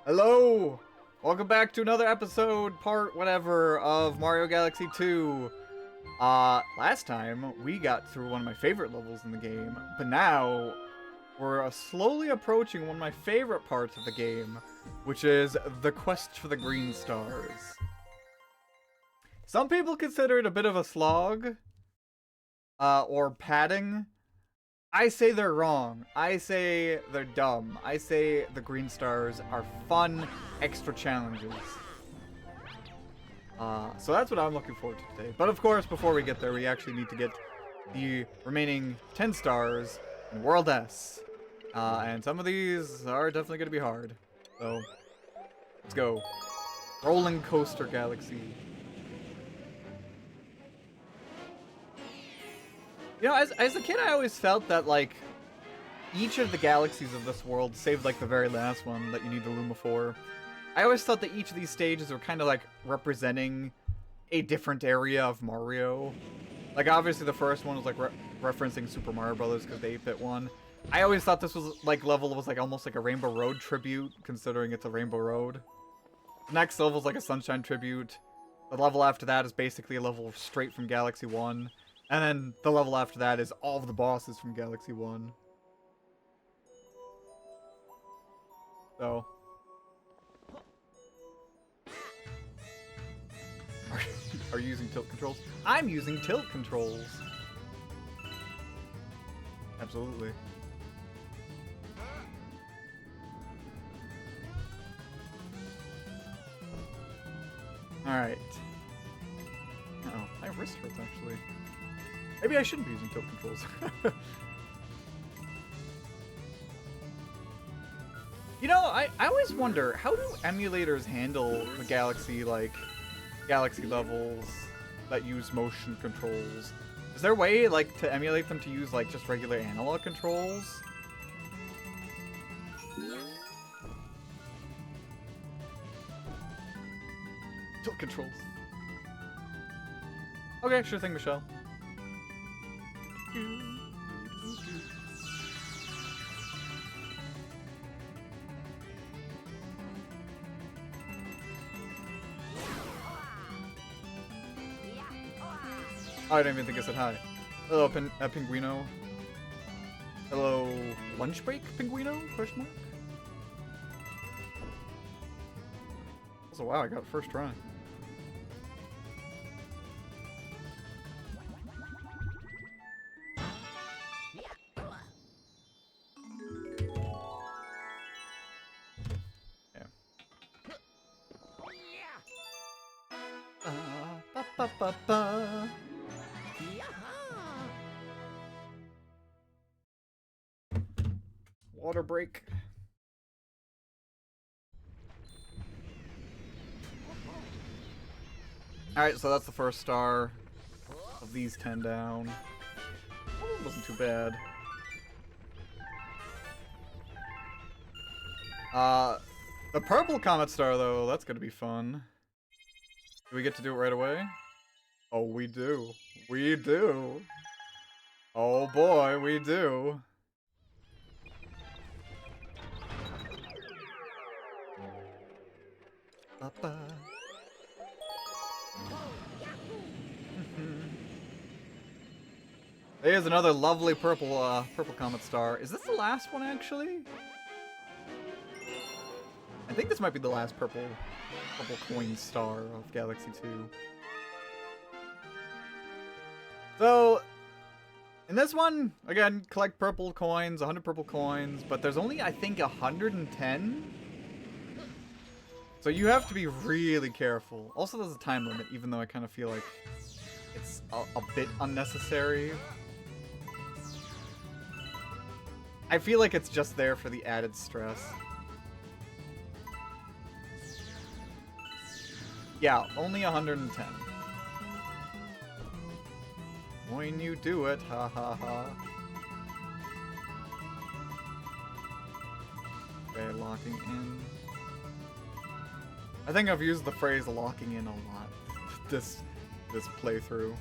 Hello! Welcome back to another episode, part whatever, of Mario Galaxy 2. Last time, we got through one of my favorite levels in the game, but now, we're slowly approaching one of my favorite parts of the game, which is the quest for the green stars. Some people consider it a bit of a slog, or padding. I say they're wrong. I say they're dumb. I say the green stars are fun, extra challenges. So that's what I'm looking forward to today. But of course, before we get there, we actually need to get the remaining 10 stars in World S. And some of these are definitely going to be hard. So, let's go. Rolling Coaster Galaxy. You know, as a kid, I always felt that, like, each of the galaxies of this world, save, like, the very last one that you need the Luma for, I always thought that each of these stages were kind of, like, representing a different area of Mario. Like, obviously, the first one was, like, referencing Super Mario Brothers because the 8-bit one. I always thought this was, like, level was, like, almost like a Rainbow Road tribute, considering it's a Rainbow Road. The next level is, like, a Sunshine tribute. The level after that is basically a level straight from Galaxy 1. And then the level after that is all of the bosses from Galaxy 1. So. Are you using tilt controls? I'm using tilt controls. Absolutely. Alright. Uh-oh, my wrist hurts actually. Maybe I shouldn't be using tilt controls. You know, I always wonder, how do emulators handle the Galaxy levels that use motion controls? Is there a way, like, to emulate them to use, like, just regular analog controls? Tilt controls. Okay, sure thing, Michelle. Oh, I didn't even think I said hi. Hello, Pinguino. Hello, lunch break, Pinguino? Question mark? Also, wow, I got it first try. Yeah. Ba, ba, ba, ba. Water break. Alright, so that's the first star of these 10 down. Oh, it wasn't too bad. The purple comet star, though, that's gonna be fun. Do we get to do it right away? Oh, we do. We do. Oh boy, we do. Ba-ba. There's another lovely purple comet star. Is this the last one, actually? I think this might be the last purple coin star of Galaxy 2. So, in this one, again, collect purple coins, 100 purple coins, but there's only, I think, 110? So you have to be really careful. Also, there's a time limit, even though I kind of feel like it's a bit unnecessary. I feel like it's just there for the added stress. Yeah, only 110. When you do it, ha ha ha. Okay, locking in. I think I've used the phrase locking in a lot this playthrough.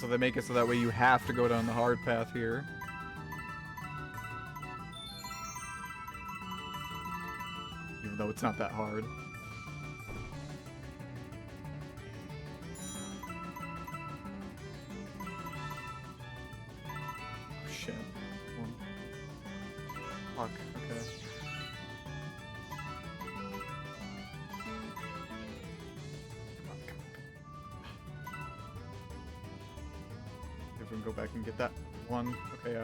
so they make it so that way you have to go down the hard path here. Even though it's not that hard. Oh, shit. Fuck, okay. If we can go back and get that one. Okay,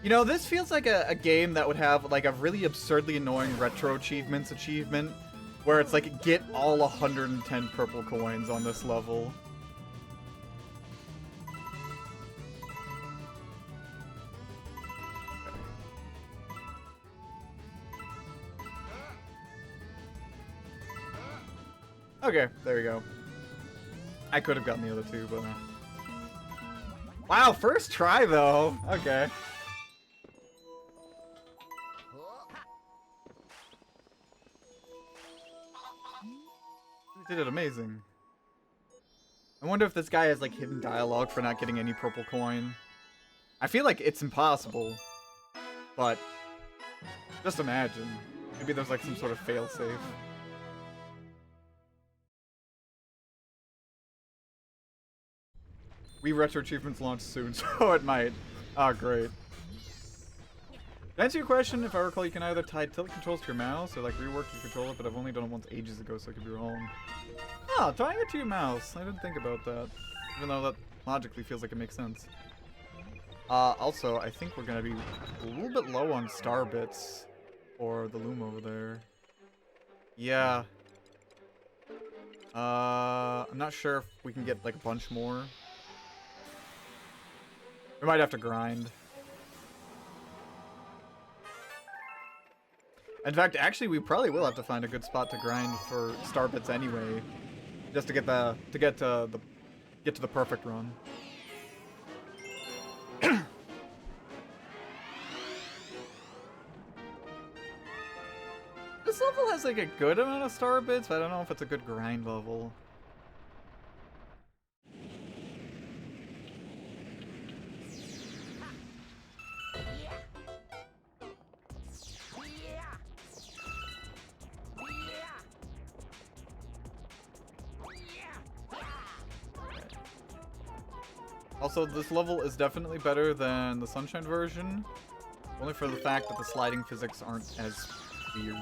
You know, this feels like a game that would have like a really absurdly annoying retro achievements achievement where it's like get all 110 purple coins on this level. Okay, there we go. I could have gotten the other two, but wow, first try though. Okay. You did it amazing. I wonder if this guy has like hidden dialogue for not getting any purple coin. I feel like it's impossible, but just imagine. Maybe there's like some sort of failsafe. Wii Retro Achievements launch soon, so it might. Oh, great. To answer your question, if I recall, you can either tie tilt controls to your mouse or like rework your controller, but I've only done it once ages ago, so I could be wrong. Oh, tying it to your mouse. I didn't think about that. Even though that logically feels like it makes sense. Also, I think we're gonna be a little bit low on star bits for the loom over there. Yeah. I'm not sure if we can get like a bunch more. We might have to grind. In fact, actually, we probably will have to find a good spot to grind for star bits anyway, just to get to the perfect run. This level has like a good amount of star bits, but I don't know if it's a good grind level. Also, this level is definitely better than the Sunshine version, only for the fact that the sliding physics aren't as weird.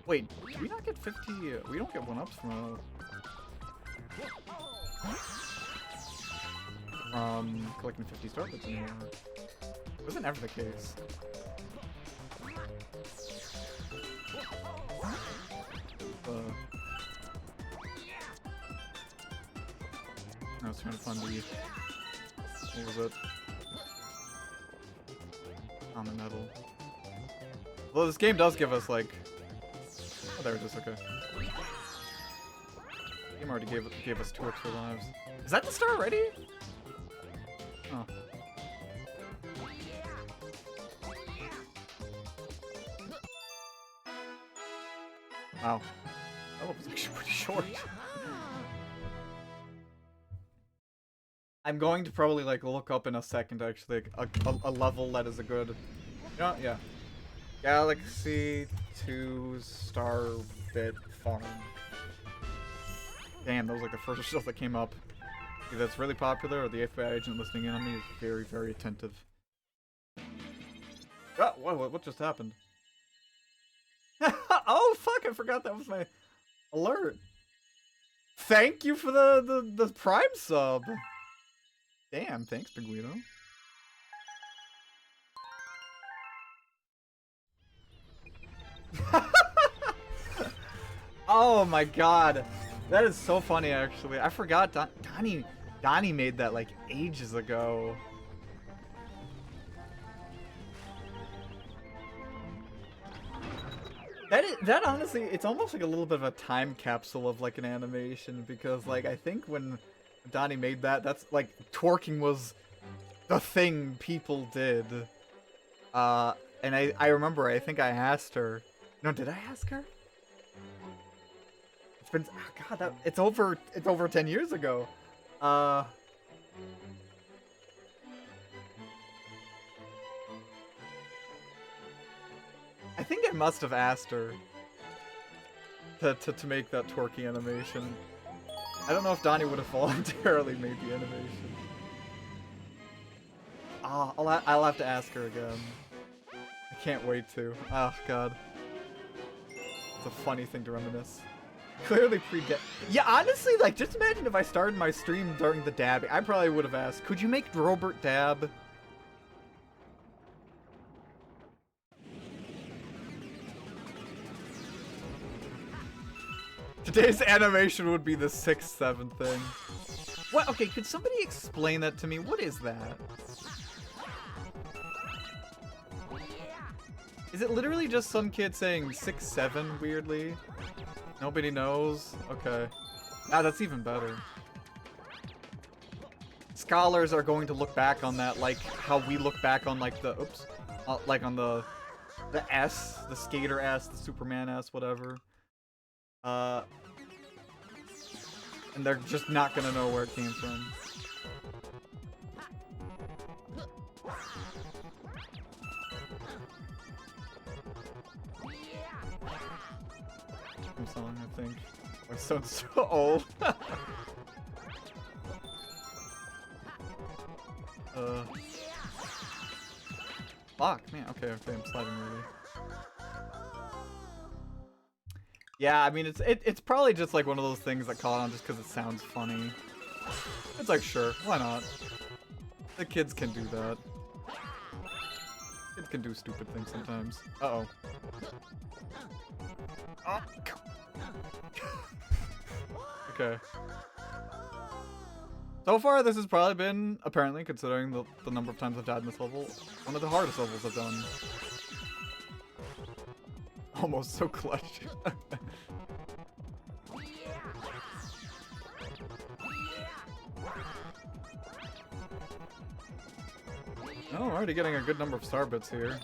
Wait, do we not get 50? We don't get 1-ups from collecting 50 star bits anymore. It wasn't ever the case. I was trying to find the... What was it? Common metal. Well, this game does give us, like... Oh, there it is, okay. The game already gave us 2 extra lives. Is that the star already? Oh. Wow. That was actually pretty short. I'm going to probably like look up in a second actually a level that is a good, yeah, Galaxy 2 Star Bit Farm. Damn, that was like the first stuff that came up. Either that's really popular or the FBI agent listening in on me is very, very attentive. Oh, what just happened? Oh fuck! I forgot that was my alert. Thank you for the Prime sub. Damn, thanks, Big Guido. Oh my god. That is so funny, actually. I forgot Donnie made that, like, ages ago. That honestly, it's almost like a little bit of a time capsule of, like, an animation, because, like, I think when Donnie made that, that's like twerking was the thing people did. And I remember, I think I asked her. No, did I ask her? It's been, oh God, it's over 10 years ago. I think I must have asked her to make that twerky animation. I don't know if Donnie would have voluntarily made the animation. Ah, I'll have to ask her again. I can't wait to. Oh God. It's a funny thing to reminisce. Clearly pre-dab. Yeah, honestly, like, just imagine if I started my stream during the dabbing. I probably would have asked, could you make Robert dab? Today's animation would be the 6-7 thing. What? Okay, could somebody explain that to me? What is that? Is it literally just some kid saying 6-7 weirdly? Nobody knows? Okay. Ah, that's even better. Scholars are going to look back on that like how we look back on like the, oops, like on the S, the skater S, the Superman S, whatever. And they're just not gonna know where it came from. Song, I think. My son's so old. Fuck, man. Okay, I'm sliding really. Yeah, I mean, it's probably just like one of those things that caught on just because it sounds funny. It's like, sure, why not? The kids can do that. Kids can do stupid things sometimes. Uh-oh. Oh. Okay. So far, this has probably been, apparently, considering the number of times I've died in this level, one of the hardest levels I've done. Almost so clutch. Oh, we're already getting a good number of star bits here.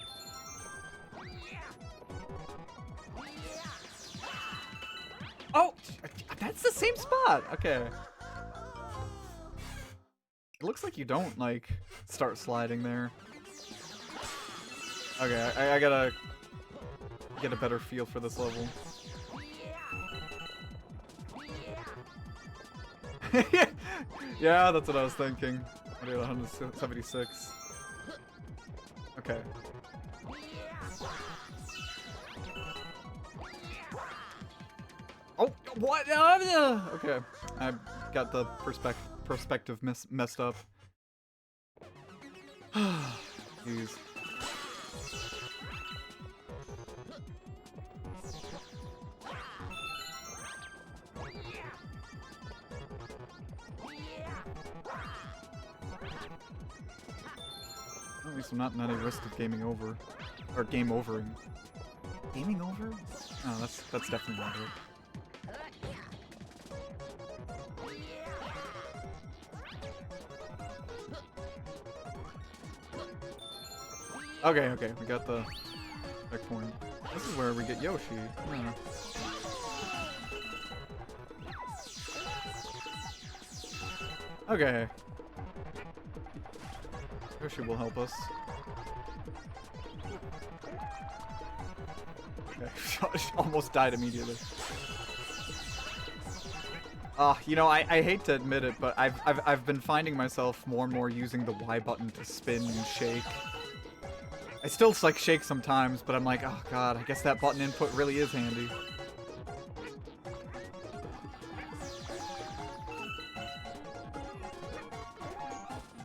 Oh! That's the same spot! Okay. It looks like you don't, like, start sliding there. Okay, I gotta get a better feel for this level. Yeah, that's what I was thinking. I did 176. Okay. Oh, what? Okay, I got the perspective messed up. Jeez. At least I'm not in any risk of gaming over. Or game overing. Gaming over? Oh, that's definitely not it. Okay, we got the checkpoint. This is where we get Yoshi. Yeah. Okay. Yoshi will help us. Okay, almost died immediately. You know, I hate to admit it, but I've been finding myself more and more using the Y button to spin and shake. I still like shake sometimes, but I'm like, oh god, I guess that button input really is handy.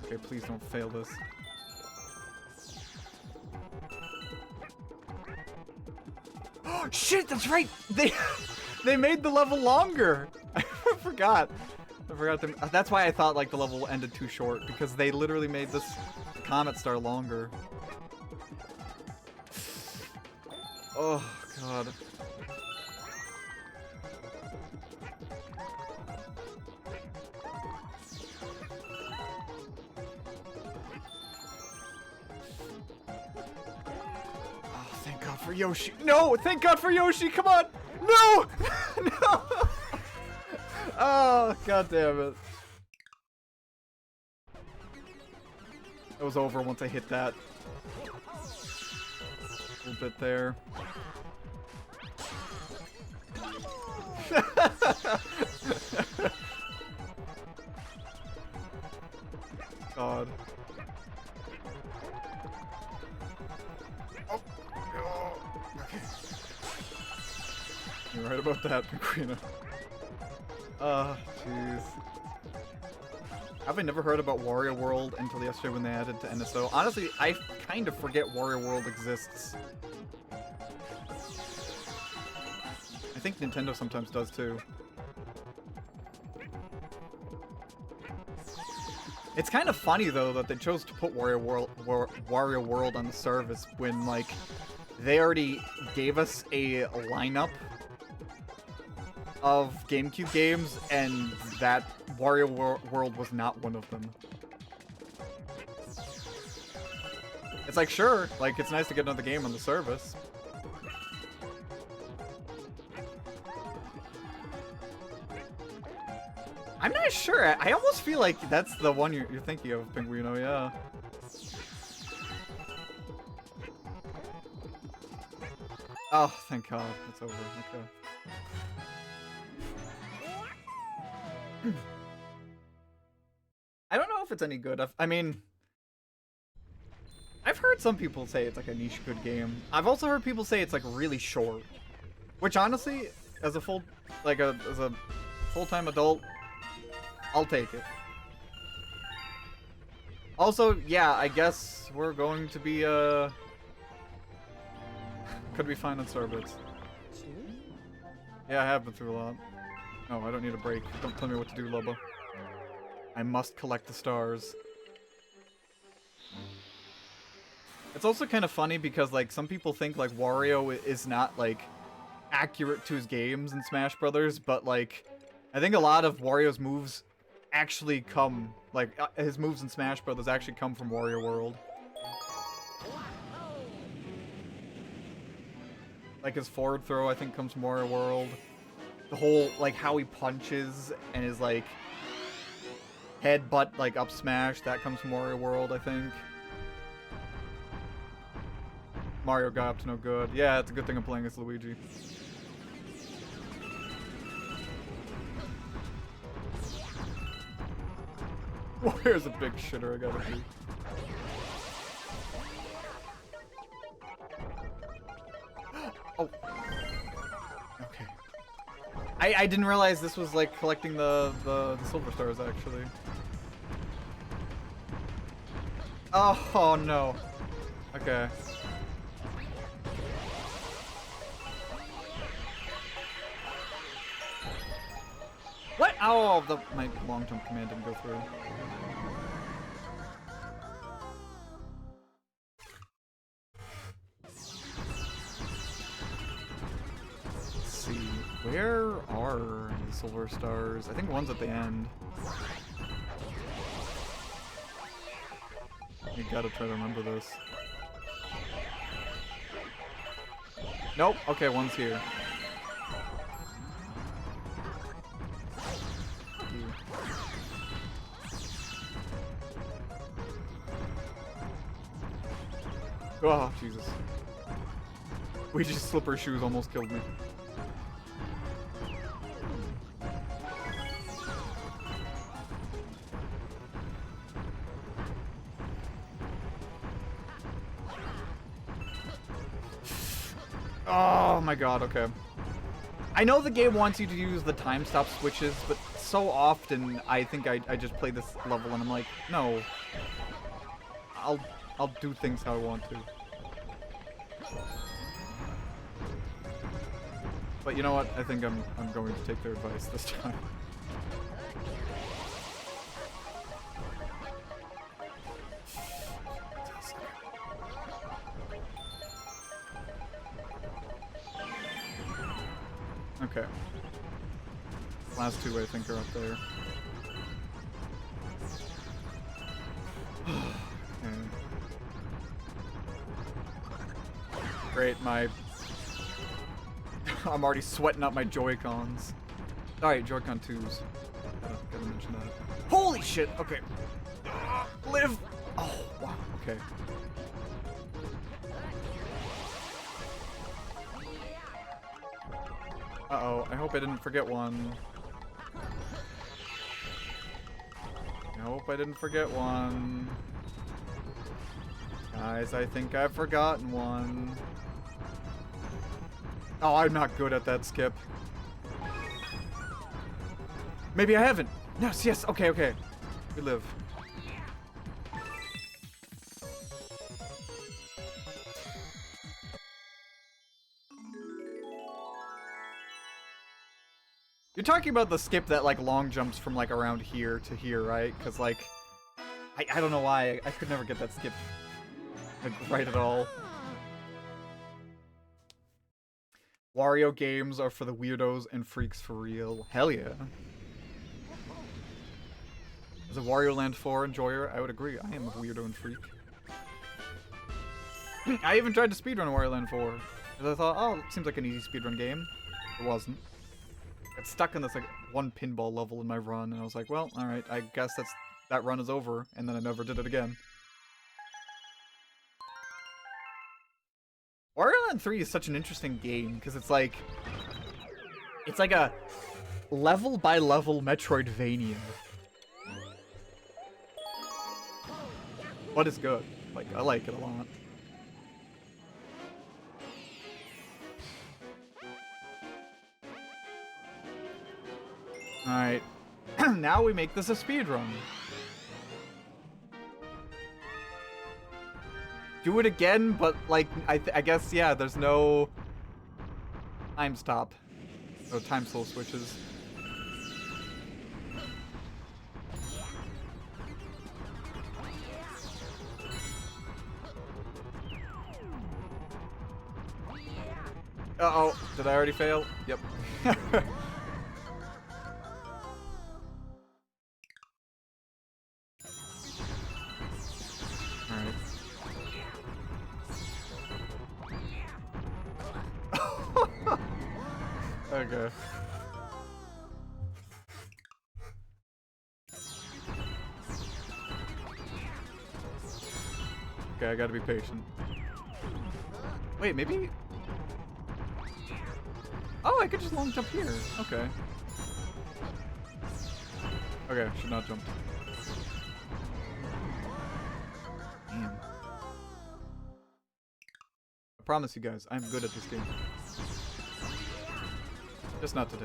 Okay, please don't fail this. Oh shit, that's right! They made the level longer! I forgot. That's why I thought like the level ended too short, because they literally made this Comet Star longer. Oh, God. Oh, thank God for Yoshi. No! Thank God for Yoshi! Come on! No! No! Oh, god damn it. It was over once I hit that little bit there. God. Oh. Okay. You're right about that, Pinguino. Jeez. Have I never heard about Wario World until yesterday when they added to NSO? Honestly, I kind of forget Wario World exists. I think Nintendo sometimes does too. It's kind of funny though that they chose to put Wario World on the service when like they already gave us a lineup of GameCube games and that Wario World was not one of them. It's like, sure, like it's nice to get another game on the service. I'm not sure. I almost feel like that's the one you're thinking of, Pinguino, yeah. Oh, thank God. It's over. Okay. I don't know if it's any good. I mean, I've heard some people say it's like a niche good game. I've also heard people say it's like really short. Which honestly, as a as a full-time adult, I'll take it. Also, yeah, I guess we're going to be, could be fine on Starbits. Yeah, I have been through a lot. No, I don't need a break. Don't tell me what to do, Lubba. I must collect the stars. It's also kind of funny because, like, some people think, like, Wario is not, like, accurate to his games in Smash Brothers, but, like, I think a lot of Wario's moves actually come, like, his moves in Smash Brothers actually come from Wario World. Like, his forward throw, I think, comes from Wario World. The whole, like, how he punches and his, like, headbutt, like, up smash, that comes from Wario World, I think. Mario got up to no good. Yeah, it's a good thing I'm playing as Luigi. Where's a big shitter I gotta do? Oh. Okay. I didn't realize this was like collecting the silver stars actually. Oh no. Okay. What? Oh, my long-term command didn't go through. Let's see. Where are the silver stars? I think one's at the end. You gotta try to remember this. Nope. Okay, one's here. Oh, Jesus. Ouija's slipper shoes almost killed me. Oh my god, okay. I know the game wants you to use the time stop switches, but so often I think I just play this level and I'm like, no. I'll do things how I want to. But you know what? I think I'm going to take their advice this time. Okay. Last two I think are up there. Okay. Great, I'm already sweating out my Joy-Cons. Alright, Joy-Con 2s. Gotta mention that. Holy shit! Okay. Live! Oh, wow, okay. Uh-oh, I hope I didn't forget one. I hope I didn't forget one. Guys, I think I've forgotten one. Oh, I'm not good at that skip. Maybe I haven't. Yes, yes, okay, okay. We live. You're talking about the skip that, like, long jumps from, like, around here to here, right? Because, like, I don't know why. I could never get that skip, like, right at all. Wario games are for the weirdos and freaks for real. Hell yeah. As a Wario Land 4 enjoyer, I would agree. I am a weirdo and freak. I even tried to speedrun Wario Land 4. Because I thought, oh, it seems like an easy speedrun game. It wasn't. Got stuck in this like one pinball level in my run, and I was like, well, alright, I guess that run is over, and then I never did it again. Wario Land 3 is such an interesting game, because it's like a level by level Metroidvania. But it's good. Like, I like it a lot. Alright. Now we make this a speedrun. Do it again, but like, I guess, yeah, there's no time stop. No time slow switches. Uh-oh, did I already fail? Yep. Alright. Okay. Okay, I gotta be patient. Wait, maybe... Oh, I could just long jump here. Okay. Okay, should not jump. Damn. I promise you guys, I'm good at this game. Just not today.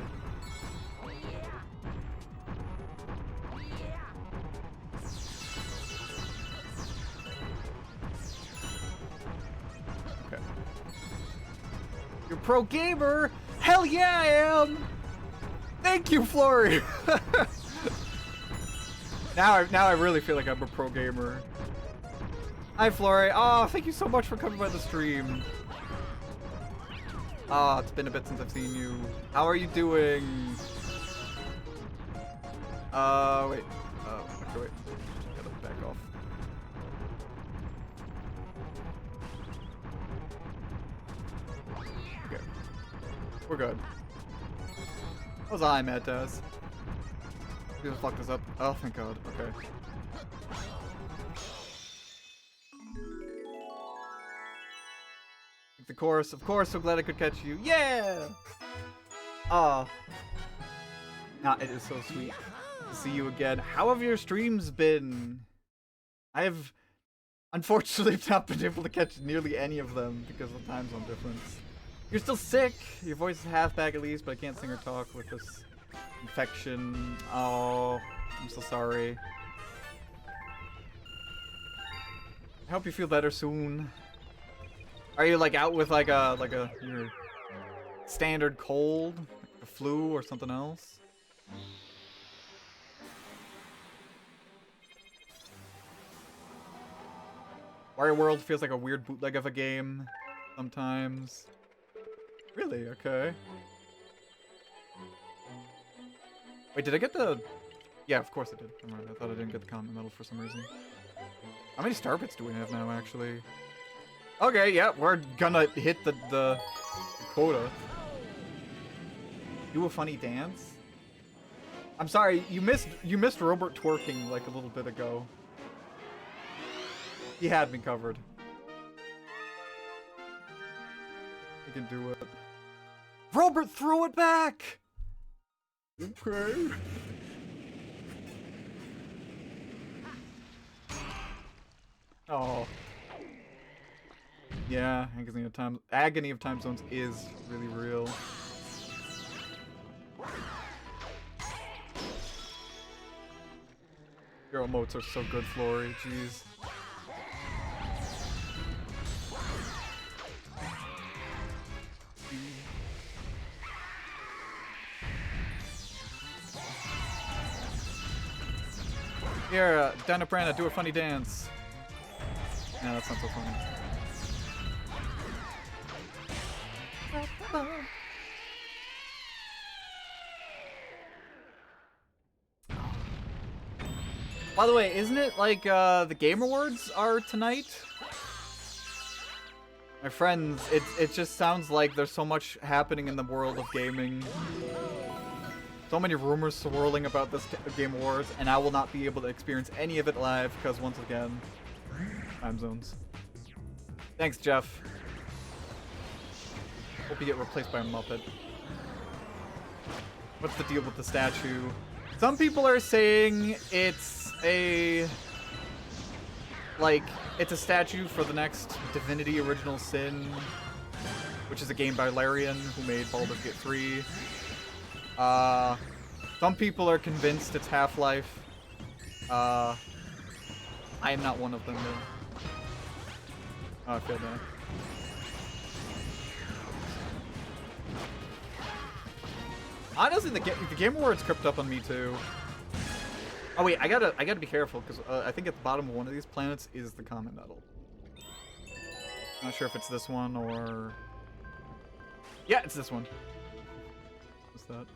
Okay. You're pro gamer! Hell yeah, I am! Thank you, Flory! Now I really feel like I'm a pro gamer. Hi, Flory. Oh, thank you so much for coming by the stream. Ah, it's been a bit since I've seen you. How are you doing? Wait. Okay, wait. Gotta back off. Okay. We're good. What was I mad, Taz? We just fucked this up. Oh, thank God. Okay. The chorus, of course, so glad I could catch you. Yeah! Ah. Nah, it is so sweet to see you again. How have your streams been? I have, unfortunately, not been able to catch nearly any of them because of the time zone difference. You're still sick. Your voice is half back at least, but I can't sing or talk with this infection. Oh, I'm so sorry. I hope you feel better soon. Are you like out with like a your standard cold, like the flu or something else? Wario World feels like a weird bootleg of a game sometimes. Really? Okay. Wait, did I get the... Yeah, of course I did. I'm right. I thought I didn't get the common medal for some reason. How many star bits do we have now, actually? Okay, yeah, we're gonna hit the quota. Do a funny dance? I'm sorry, you missed Robert twerking like a little bit ago. He had me covered. He can do it. Robert, throw it back! Okay. Oh. Yeah, Agony of Time Zones is really real. Your emotes are so good, Flory. Jeez. Here, Dana Brana, do a funny dance. No, that's not so funny. By the way, isn't it like the Game Awards are tonight? My friends, it just sounds like there's so much happening in the world of gaming. So many rumors swirling about this Game Awards, and I will not be able to experience any of it live because, once again, time zones. Thanks, Jeff. Hope you get replaced by a Muppet. What's the deal with the statue? Some people are saying it's a statue for the next Divinity Original Sin, which is a game by Larian, who made Baldur's Gate 3. Some people are convinced it's Half-Life. I am not one of them, though. Oh, I feel that. Honestly, the Game Awards crept up on me too. Oh wait, I gotta be careful because I think at the bottom of one of these planets is the Comet Medal. Not sure if it's this one or... Yeah, it's this one. What's that?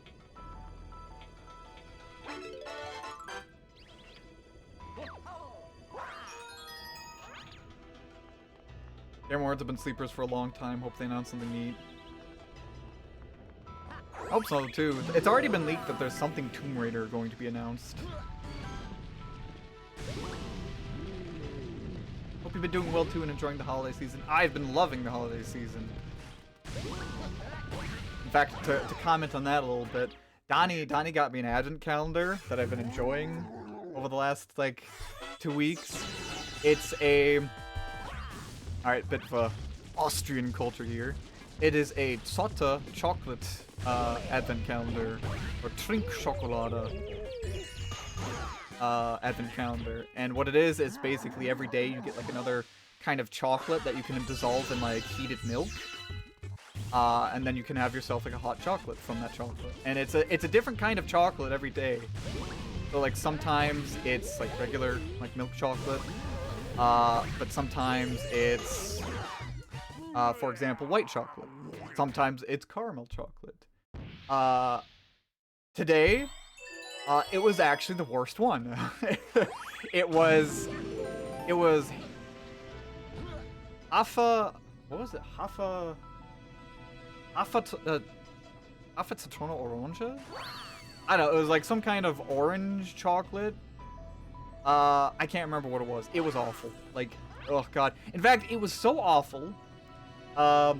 Game Awards have been sleepers for a long time. Hope they announce something neat. I hope so too. It's already been leaked that there's something Tomb Raider going to be announced. Hope you've been doing well too and enjoying the holiday season. I've been loving the holiday season. In fact, to comment on that a little bit, Donnie got me an advent calendar that I've been enjoying over the last, like, 2 weeks. It's a... Alright, bit of a Austrian culture here. It is a Zotte chocolate advent calendar, or Trinkschokolade advent calendar. And what it is basically every day you get like another kind of chocolate that you can dissolve in like heated milk. And then you can have yourself like a hot chocolate from that chocolate. And it's a different kind of chocolate every day. So like sometimes it's like regular like milk chocolate. But sometimes it's for example, white chocolate. Sometimes it's caramel chocolate. Today, it was actually the worst one. It was Hafa, what was it? Hafa Citronne Orange? I don't know, it was like some kind of orange chocolate. I can't remember what it was. It was awful. Like, oh god. In fact, it was so awful. I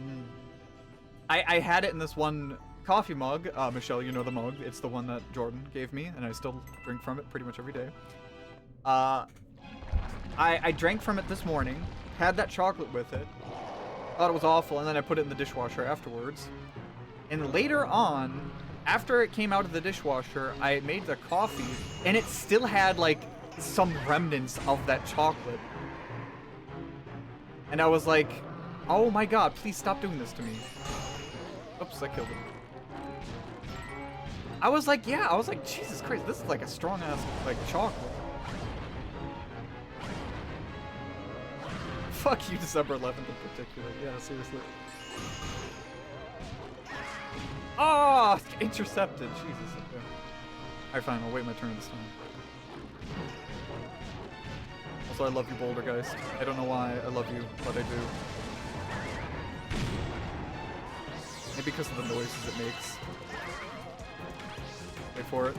had it in this one coffee mug. Michelle, you know the mug. It's the one that Jordan gave me, and I still drink from it pretty much every day. I drank from it this morning, had that chocolate with it, thought it was awful, and then I put it in the dishwasher afterwards. And later on, after it came out of the dishwasher, I made the coffee, and it still had, like, some remnants of that chocolate. And I was like, oh my god, please stop doing this to me. Oops, I killed him. I was like, yeah, I was like, Jesus Christ, this is like a strong-ass, like, chocolate. Fuck you, December 11th in particular. Yeah, seriously. Oh, intercepted. Jesus. Okay. Alright, fine, I'll wait my turn this time. Also, I love you, Bouldergeist. I don't know why I love you, but I do. Maybe because of the noises it makes. Wait for it.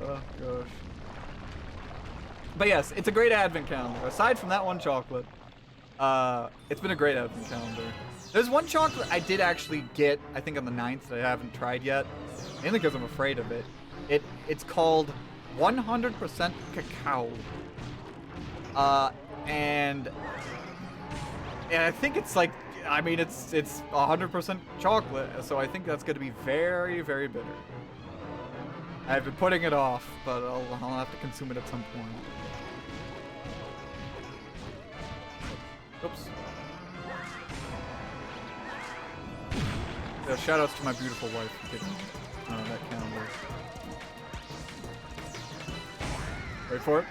Oh gosh. But yes, it's a great advent calendar. Aside from that one chocolate, it's been a great advent calendar. There's one chocolate I did actually get, I think on the 9th, that I haven't tried yet. Mainly because I'm afraid of it. It's called 100% cacao. And I think it's like, I mean, it's 100% chocolate, so I think that's going to be very, very bitter. I've been putting it off, but I'll have to consume it at some point. Oops. Yeah, shoutouts to my beautiful wife for getting that calendar. Wait for it.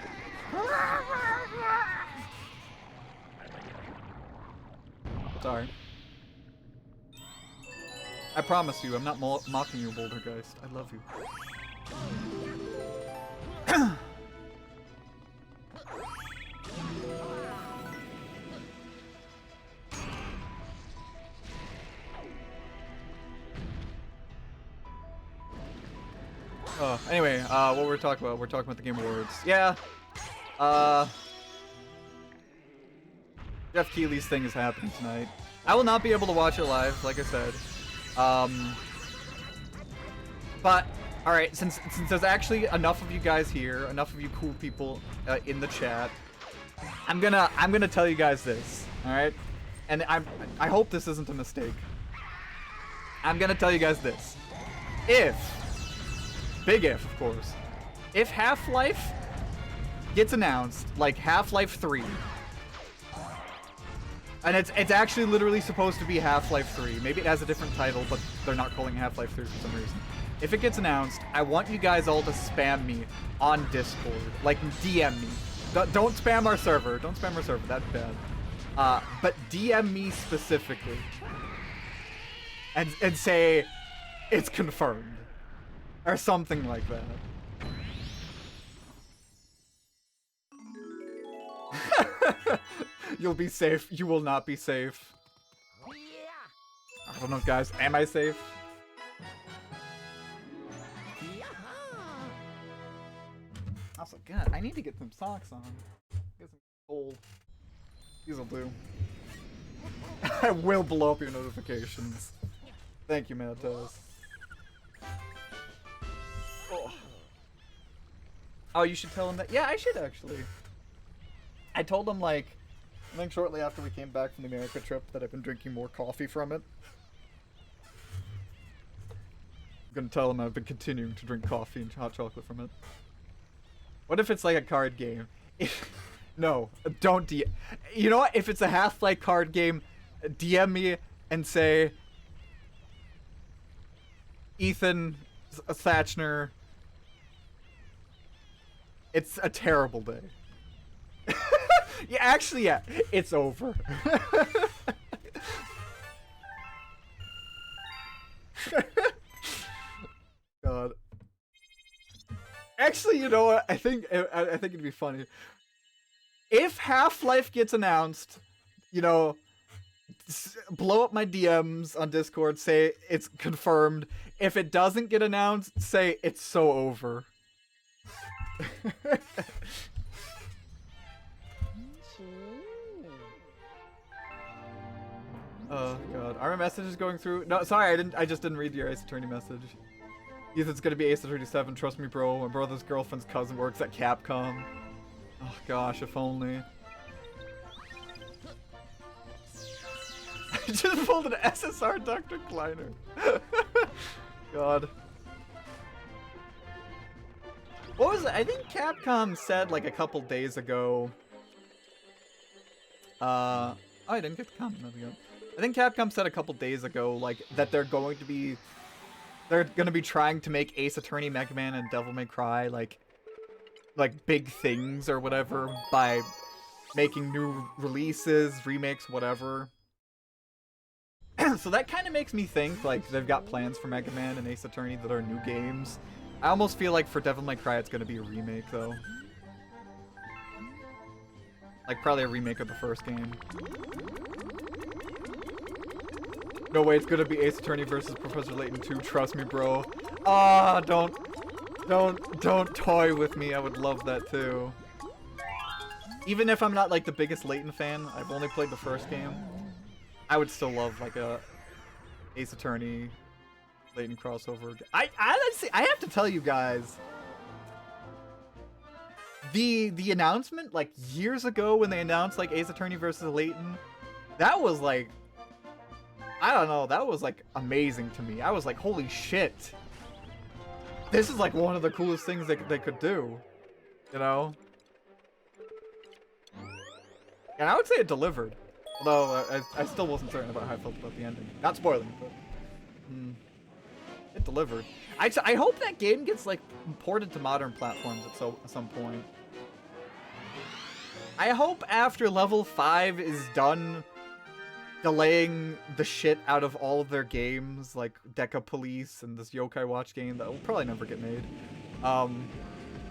Sorry. I promise you, I'm not mocking you, Bouldergeist. I love you. Anyway, what we're talking about? We're talking about the Game Awards. Yeah. Jeff Keighley's thing is happening tonight. I will not be able to watch it live, like I said. But all right, since there's actually enough of you guys here, enough of you cool people in the chat, I'm gonna tell you guys this. All right, and I hope this isn't a mistake. I'm gonna tell you guys this. Big if, of course, if Half-Life gets announced, like Half-Life 3, and it's actually literally supposed to be Half-Life 3. Maybe it has a different title, but they're not calling it Half-Life 3 for some reason. If it gets announced, I want you guys all to spam me on Discord. Like, DM me. Don't spam our server. Don't spam our server. That's bad. But DM me specifically. And say, it's confirmed. Or something like that. You'll be safe. You will not be safe. I don't know, guys. Am I safe? Also, God, I need to get some socks on. Get some cold. These will do. I will blow up your notifications. Thank you, Matos. Oh, you should tell him that. Yeah, I should actually. I told him, like, I think shortly after we came back from the America trip that I've been drinking more coffee from it. I'm gonna tell him I've been continuing to drink coffee and hot chocolate from it. What if it's like a card game? No, don't DM. You know what? If it's a Half-Life card game, DM me and say, Ethan Thatchner, it's a terrible day. Yeah, actually, yeah, it's over. God. Actually, you know what? I think it'd be funny if Half-Life gets announced. You know, blow up my DMs on Discord. Say it's confirmed. If it doesn't get announced, say it's so over. Oh God, are my messages going through? No, sorry, I just didn't read your Ace Attorney message. Ethan's gonna be Ace Attorney 7. Trust me, bro. My brother's girlfriend's cousin works at Capcom. Oh gosh, if only. I just pulled an SSR Dr. Kleiner. God. What was it? I think Capcom said like a couple days ago. Oh, I didn't get the comment. There we go. I think Capcom said a couple days ago, like, that they're going to be trying to make Ace Attorney, Mega Man, and Devil May Cry like big things or whatever by making new releases, remakes, whatever. So that kind of makes me think like they've got plans for Mega Man and Ace Attorney that are new games. I almost feel like for Devil May Cry it's going to be a remake though. Like probably a remake of the first game. No way, it's gonna be Ace Attorney versus Professor Layton 2. Trust me, bro. Ah, don't toy with me. I would love that too. Even if I'm not like the biggest Layton fan, I've only played the first game. I would still love like a Ace Attorney Layton crossover. I have to tell you guys, the announcement like years ago when they announced like Ace Attorney versus Layton, that was like, I don't know, that was like amazing to me. I was like, holy shit, this is like one of the coolest things they could do, you know? And I would say it delivered. Although I still wasn't certain about how I felt about the ending. Not spoiling, but it delivered. I hope that game gets like ported to modern platforms at some point. I hope after level 5 is done delaying the shit out of all of their games, like Deca Police and this Yokai Watch game that will probably never get made,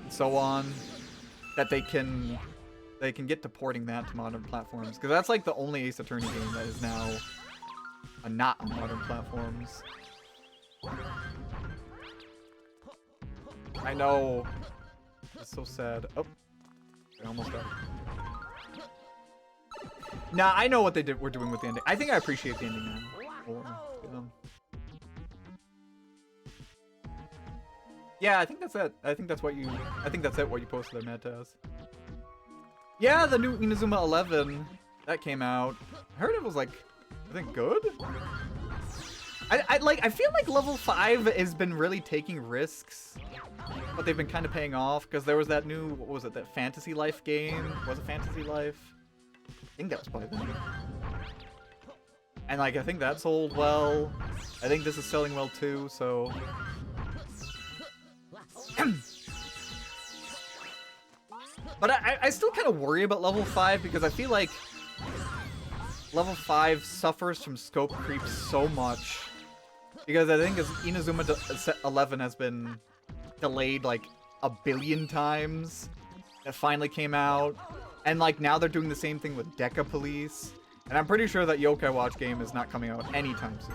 so on, that they can get to porting that to modern platforms, because that's like the only Ace Attorney game that is now not on modern platforms. I know. It's so sad. Oh, I almost died. Nah, I know what we're doing with the ending. I think I appreciate the ending now. Yeah, I think that's it. I think that's what you posted there, Mad Taz. Yeah, the new Inazuma 11 that came out. I heard it was like, I think good. I feel like level 5 has been really taking risks, but they've been kind of paying off, because there was that new, what was it, that Fantasy Life game? Was it Fantasy Life? I think that was probably the name. And like, I think that sold well. I think this is selling well too, so. But I still kind of worry about level 5, because I feel like level 5 suffers from scope creep so much. Because I think Inazuma 11 has been delayed like a billion times. It finally came out. And like now they're doing the same thing with Deca Police. And I'm pretty sure that Yokai Watch game is not coming out anytime soon.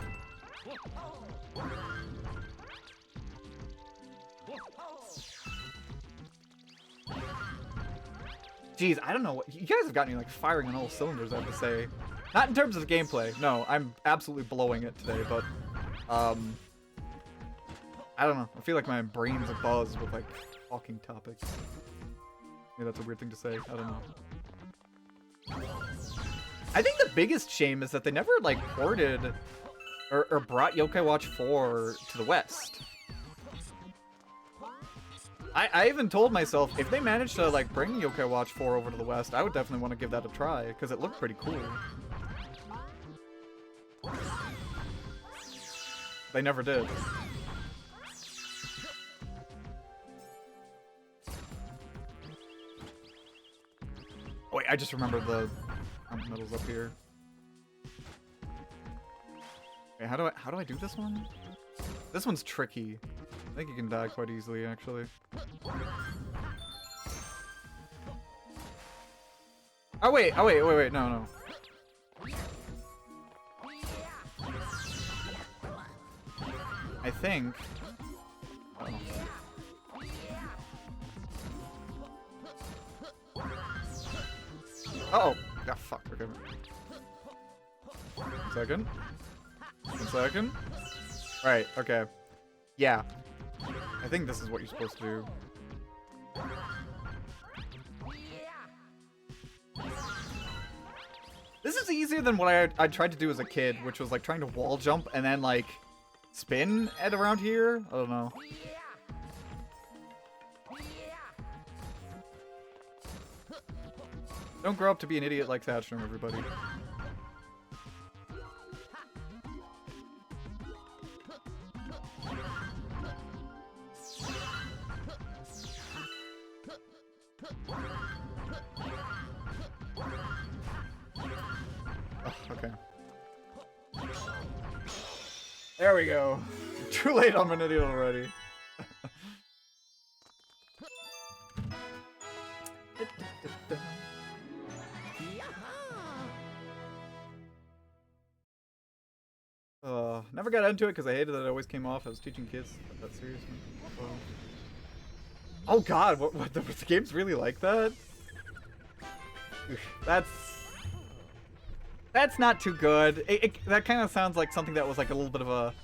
Jeez, I don't know what you guys have got me like firing on all cylinders, I have to say. Not in terms of gameplay. No, I'm absolutely blowing it today, but I don't know. I feel like my brain's abuzz with like talking topics. Maybe that's a weird thing to say. I don't know. I think the biggest shame is that they never like ported or brought Yokai Watch 4 to the West. I even told myself, if they managed to like bring Yokai Watch 4 over to the West, I would definitely want to give that a try, because it looked pretty cool. They never did. Oh, wait, I just remembered the medals up here. Okay, how do I do this one? This one's tricky. I think you can die quite easily, actually. Oh wait, no. I think. Uh-oh. Ah, fuck. Okay. 1 second. 1 second. Right, okay. Yeah. I think this is what you're supposed to do. This is easier than what I tried to do as a kid, which was like trying to wall jump and then like spin at around here. I don't know. Don't grow up to be an idiot like Thatchner, everybody. Oh, okay. There we go. Too late, I'm an idiot already. Never got into it because I hated that it always came off. I was teaching kids that seriously. Oh god, what the game's really like that? That's not too good. That kind of sounds like something that was like a little bit of a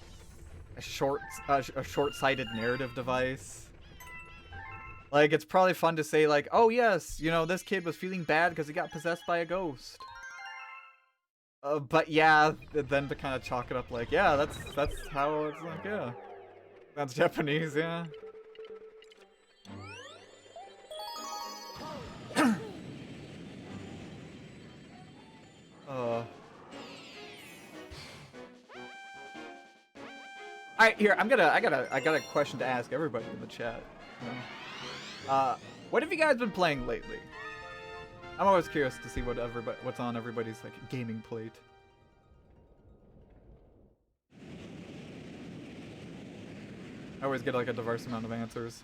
short-sighted narrative device. Like, it's probably fun to say like, oh yes, you know, this kid was feeling bad because he got possessed by a ghost. But yeah, then to kind of chalk it up like, yeah, that's how it's like, yeah. That's Japanese, yeah. Alright, here, I got a question to ask everybody in the chat. What have you guys been playing lately? I'm always curious to see what's on everybody's like gaming plate. I always get like a diverse amount of answers.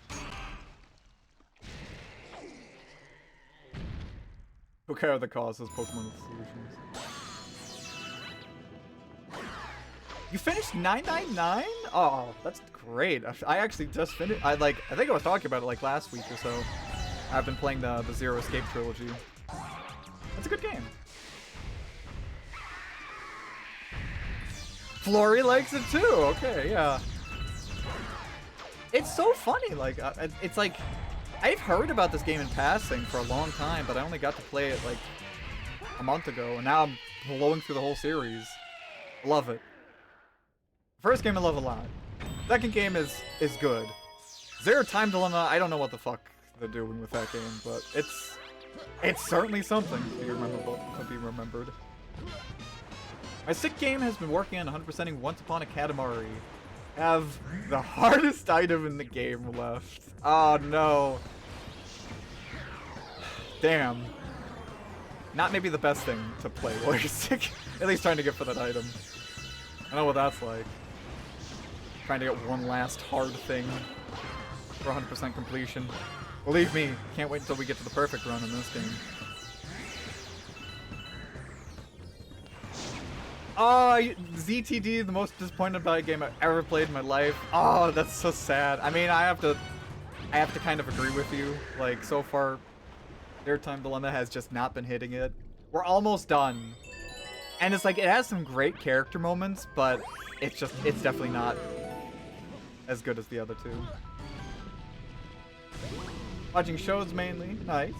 Who care the causes, Pokemon with solutions. You finished 999? Oh, that's great. I actually just finished. I think I was talking about it like last week or so. I've been playing the Zero Escape trilogy. That's a good game. Flory likes it too. Okay, yeah. It's so funny. Like, it's like I've heard about this game in passing for a long time, but I only got to play it like a month ago, and now I'm blowing through the whole series. Love it. First game I love a lot. Second game is good. Zero Time Dilemma, I don't know what the fuck they're doing with that game, but it's certainly something to be remembered. My sick game has been working on 100%ing Once Upon a Katamari. Have the hardest item in the game left. Oh no. Damn. Not maybe the best thing to play while you're sick. At least trying to get for that item. I know what that's like. Trying to get one last hard thing for 100% completion. Believe me, can't wait until we get to the perfect run in this game. Oh, ZTD, the most disappointed by a game I've ever played in my life. Oh, that's so sad. I mean, I have to kind of agree with you. Like, so far, Zero Time Dilemma has just not been hitting it. We're almost done. And it's like, it has some great character moments, but it's definitely not as good as the other two. Watching shows mainly. Nice.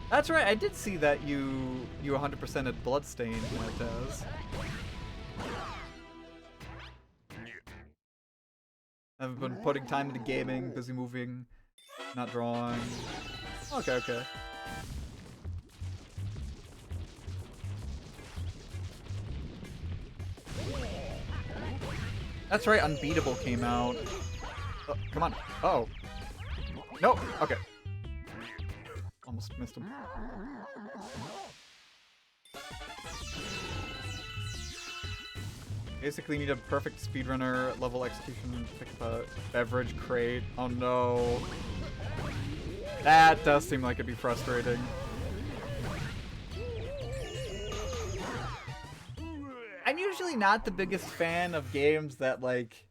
That's right, I did see that you 100%ed Bloodstained, Martez. I've been putting time into gaming, busy moving, not drawing. Okay. That's right, Unbeatable came out. Oh, come on. Oh. No. Okay. Almost missed him. Basically need a perfect speedrunner level execution to pick up a beverage crate. Oh no. That does seem like it'd be frustrating. I'm usually not the biggest fan of games that like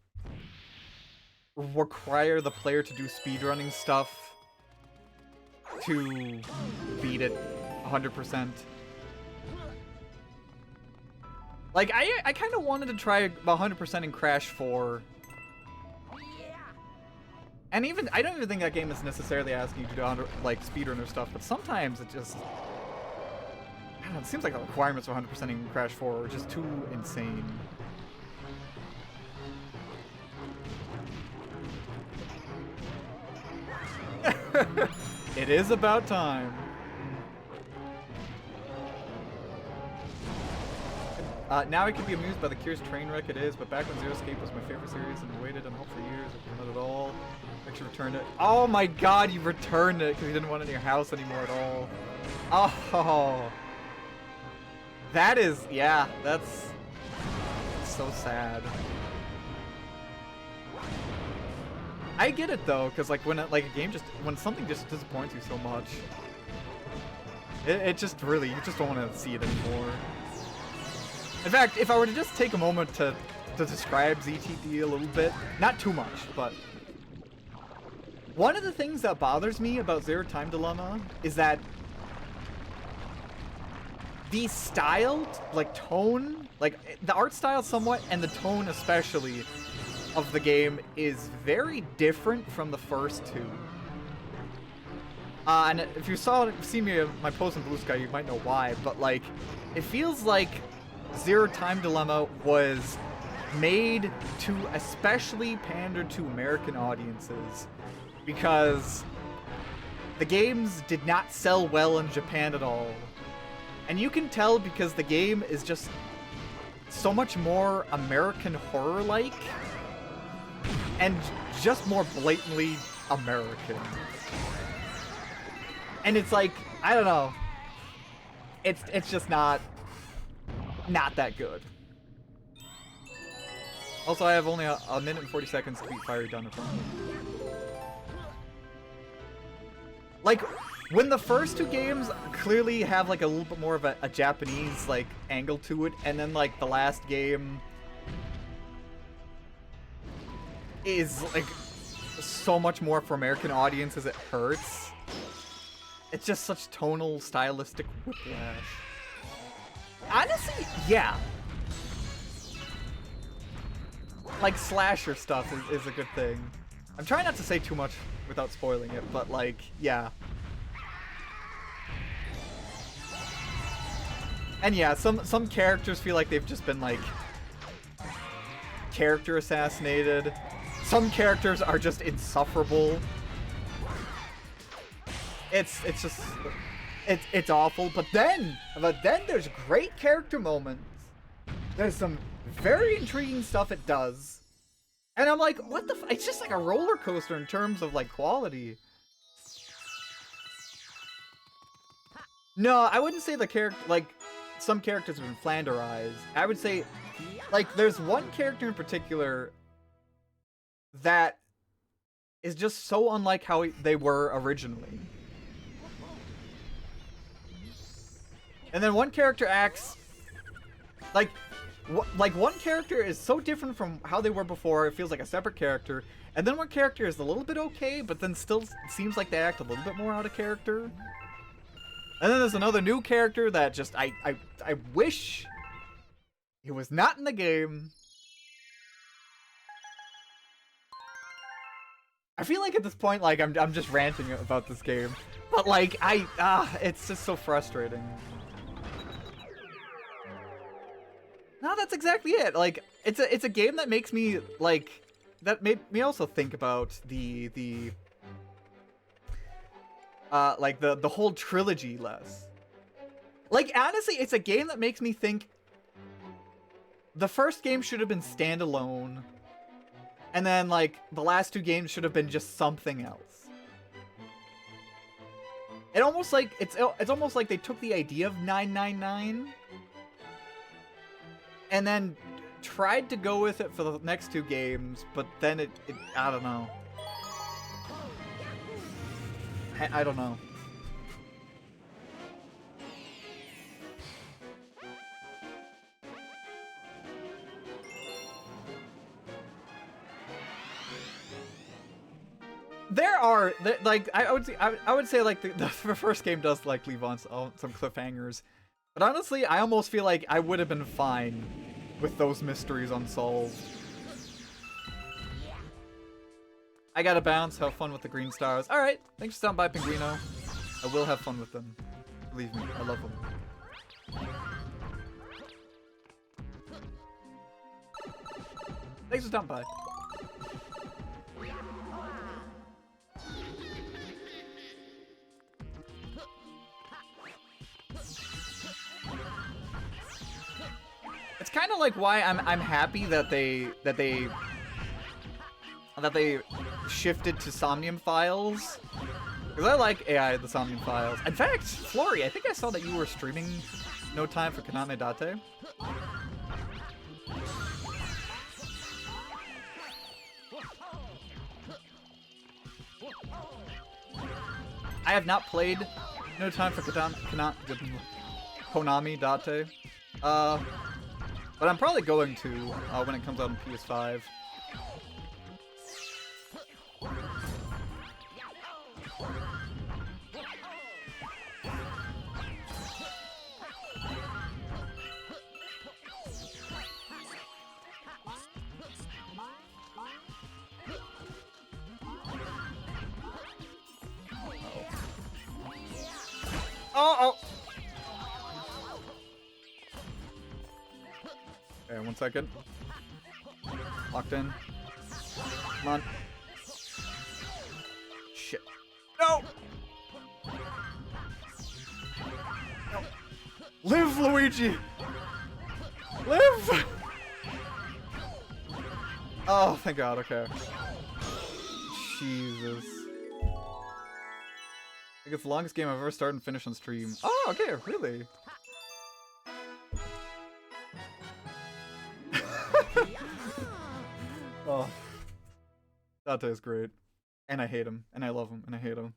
require the player to do speedrunning stuff to beat it 100%. Like, I kind of wanted to try 100% in Crash 4. And even, I don't even think that game is necessarily asking you to do like speedrunner stuff, but sometimes it just, I don't know, it seems like the requirements of 100% in Crash 4 are just too insane. It is about time. Now I can be amused by the curious train wreck it is, but back when Zero Escape was my favorite series and I waited and hoped for years, if not at all, I actually returned it. Oh my god, you returned it because you didn't want it in your house anymore at all. Oh. That is, yeah, that's so sad. I get it though, because like when when something just disappoints you so much, it just really, you just don't want to see it anymore. In fact, if I were to just take a moment to to describe ZTD a little bit. Not too much, but one of the things that bothers me about Zero Time Dilemma is that the style, like tone, like the art style somewhat, and the tone especially of the game is very different from the first two. And if you see my post in Blue Sky, you might know why, but like, it feels like Zero Time Dilemma was made to especially pander to American audiences, because the games did not sell well in Japan at all. And you can tell because the game is just so much more American horror-like, and just more blatantly American. And it's like, I don't know. It's just not that good. Also, I have only a minute and 40 seconds to beat Fiery Dawn of Dawn. Like, when the first two games clearly have like a little bit more of a Japanese like angle to it, and then like the last game is like so much more for American audiences, it hurts. It's just such tonal, stylistic whiplash. Honestly, yeah. Like, slasher stuff is a good thing. I'm trying not to say too much without spoiling it, but like, yeah. And yeah, some characters feel like they've just been like character assassinated. Some characters are just insufferable. It's just it's awful. But then there's great character moments. There's some very intriguing stuff it does. And I'm like, what the it's just like a roller coaster in terms of like quality. No, I wouldn't say the character, like, some characters have been flanderized. I would say, like, there's one character in particular that is just so unlike how they were originally. And then one character acts like one character is so different from how they were before, it feels like a separate character. And then one character is a little bit okay, but then still seems like they act a little bit more out of character. And then there's another new character that just I wish it was not in the game. I feel like at this point, like, I'm just ranting about this game. But like, it's just so frustrating. No, that's exactly it. Like, it's a game that makes me, like, that made me also think about the whole trilogy less. Like, honestly, it's a game that makes me think the first game should have been standalone, and then, like, the last two games should have been just something else. It almost like, it's almost like they took the idea of 999 and then tried to go with it for the next two games, but then it I don't know. I don't know. There are, like, I would say like the first game does like leave on some cliffhangers, but honestly, I almost feel like I would have been fine with those mysteries unsolved. I gotta bounce. Have fun with the green stars. All right, thanks for stopping by, Pinguino. I will have fun with them. Believe me, I love them. Thanks for stopping by. It's kind of like why I'm happy that they shifted to Somnium Files, because I like AI the Somnium Files. In fact, Flory, I think I saw that you were streaming No Time for Kaname Date. I have not played No Time for Konami Date. But I'm probably going to when it comes out on PS5. Oh! Okay, 1 second. Locked in. Come on. Shit. No! No. Live, Luigi! Live! Oh, thank God, okay. Jesus. I think it's the longest game I've ever started and finished on stream. Oh, okay, really? Oh. Dante is great. And I hate him. And I love him. And I hate him.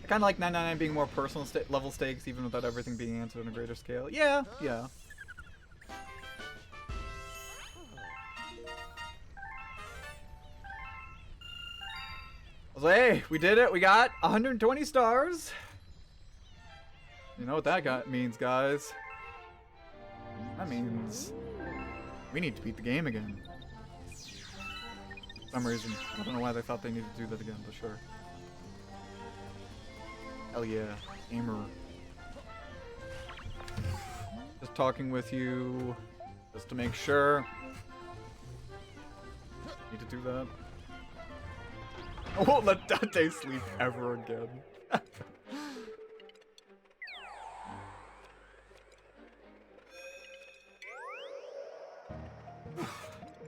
I kind of like 999 being more personal level stakes, even without everything being answered on a greater scale. Yeah, yeah. I was like, hey, we did it. We got 120 stars. You know what that means, guys. That means we need to beat the game again. For some reason. I don't know why they thought they needed to do that again, but sure. Hell yeah. Gamer. Just talking with you. Just to make sure. Need to do that. I won't let Dante sleep ever again.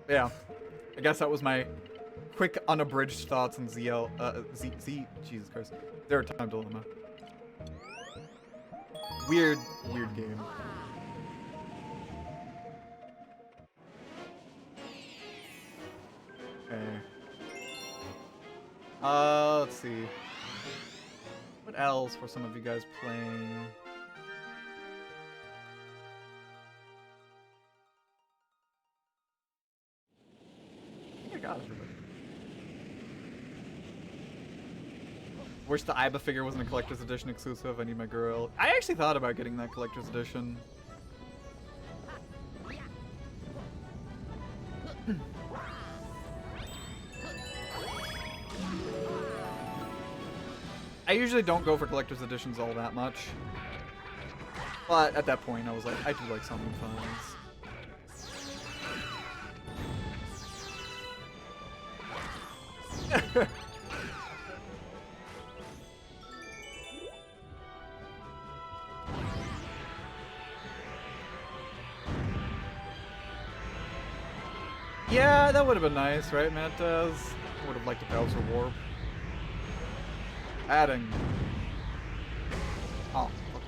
Yeah. I guess that was my quick unabridged thoughts on ZL, Jesus Christ. Zero Time Dilemma. Weird game. Okay. Let's see. What else were some of you guys playing? I think I got everybody. Wish the Aiba figure wasn't a collector's edition exclusive. I need my girl. I actually thought about getting that collector's edition. I usually don't go for collector's editions all that much. But at that point, I was like, I do like Summon Funds. Yeah, that would have been nice, right, Matt? I would have liked a Bowser Warp. Adding. Oh, fuck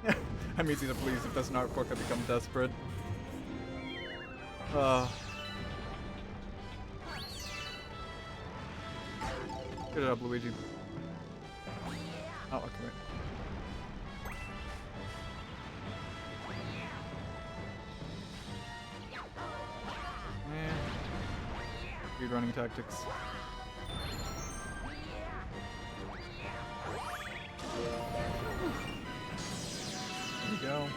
you. I'm easy to please. If that's not quick, I become desperate. Get it up, Luigi. Oh, okay. Speed running tactics. There we go.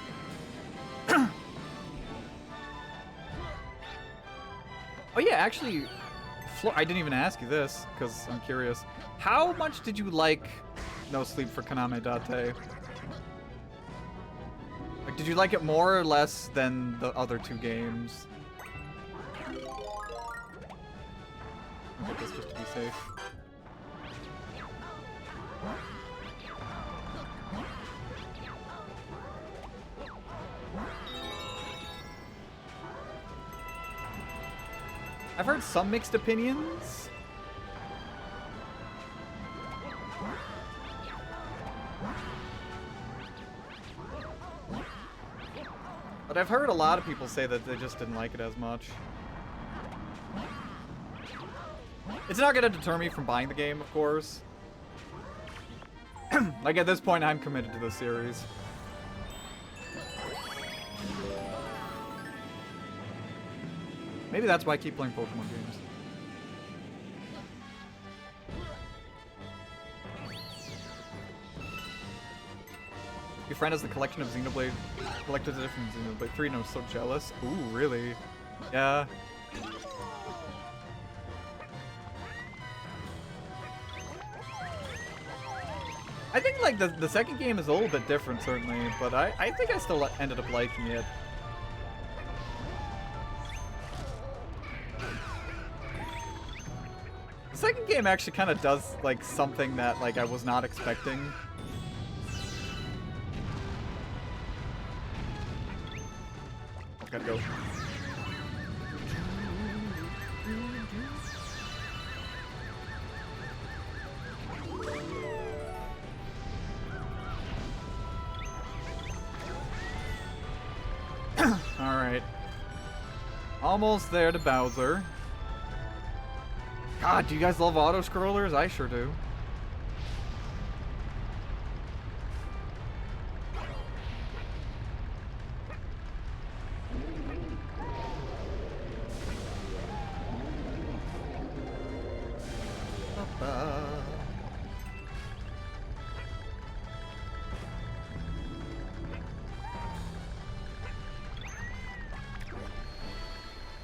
Oh yeah, actually, I didn't even ask you this because I'm curious. How much did you like No Sleep for Kaname Date? Like, did you like it more or less than the other two games? I'll get this just to be safe. I've heard some mixed opinions. But I've heard a lot of people say that they just didn't like it as much. It's not going to deter me from buying the game, of course. Like, at this point, I'm committed to this series. Maybe that's why I keep playing Pokemon games. Your friend has the collection of Xenoblade, collected edition Xenoblade 3, and I was so jealous. Ooh, really? Yeah. I think, like, the second game is a little bit different, certainly, but I think I still ended up liking it. The second game actually kind of does, like, something that, like, I was not expecting. Gotta go. Alright. Almost there to Bowser. God, do you guys love auto-scrollers? I sure do.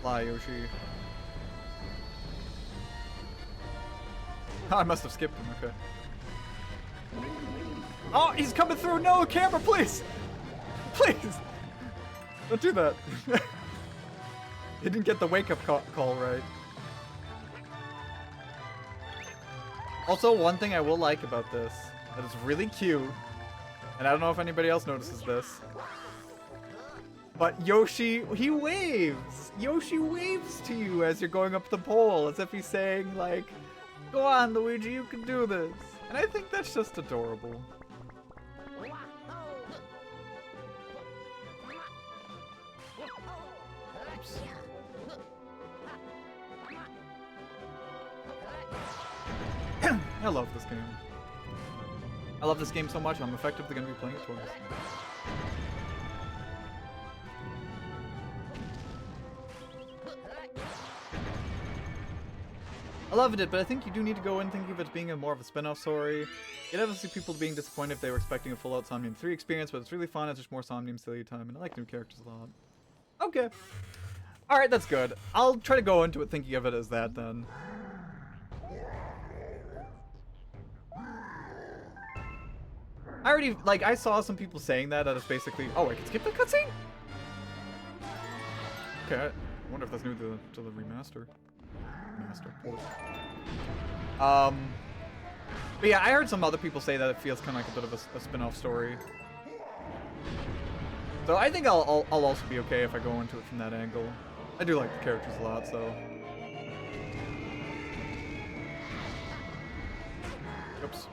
Fly, Yoshi. Oh, I must have skipped him, okay. Oh, he's coming through! No, camera, please! Please! Don't do that. He didn't get the wake-up call right. Also, one thing I will like about this, that is really cute, and I don't know if anybody else notices this, but Yoshi, he waves! Yoshi waves to you as you're going up the pole, as if he's saying, like, go on, Luigi, you can do this. And I think that's just adorable. Oops. I love this game. I love this game so much, I'm effectively going to be playing it twice. I loved it, but I think you do need to go in thinking of it as being more of a spin-off story. You'd have to see people being disappointed if they were expecting a full-out Somnium 3 experience, but it's really fun as there's more Somnium silly time, and I like new characters a lot. Okay. Alright, that's good. I'll try to go into it thinking of it as that, then. I already, like, I saw some people saying that it's basically... Oh, I can skip the cutscene? Okay, I wonder if that's new to the remaster. But yeah, I heard some other people say that it feels kind of like a bit of a spin-off story. So I think I'll also be okay if I go into it from that angle. I do like the characters a lot, so... Oops.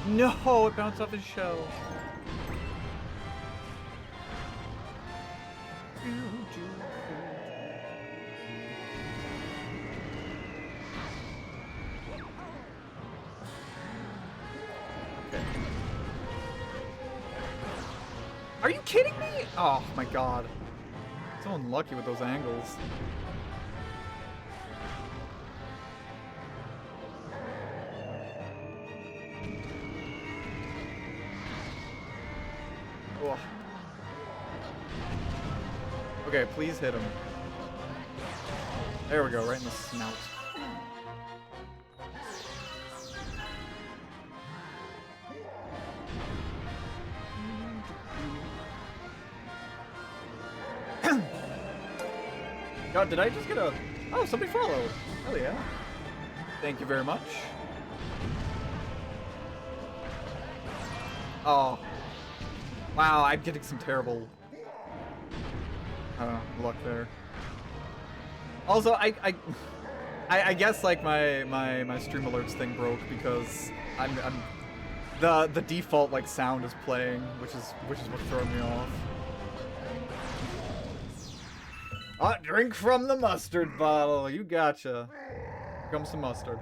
No, it bounced off his shell. Are you kidding me? Oh my god. So unlucky with those angles. Oh. Okay, please hit him. There we go, right in the snout. God, did I just get a... Oh, somebody followed. Hell yeah. Thank you very much. Oh. Wow, I'm getting some terrible... luck there. Also, I guess, like, my stream alerts thing broke because I'm the default, like, sound is playing, which is what's throwing me off. Hot drink from the mustard bottle. You gotcha. Here comes some mustard.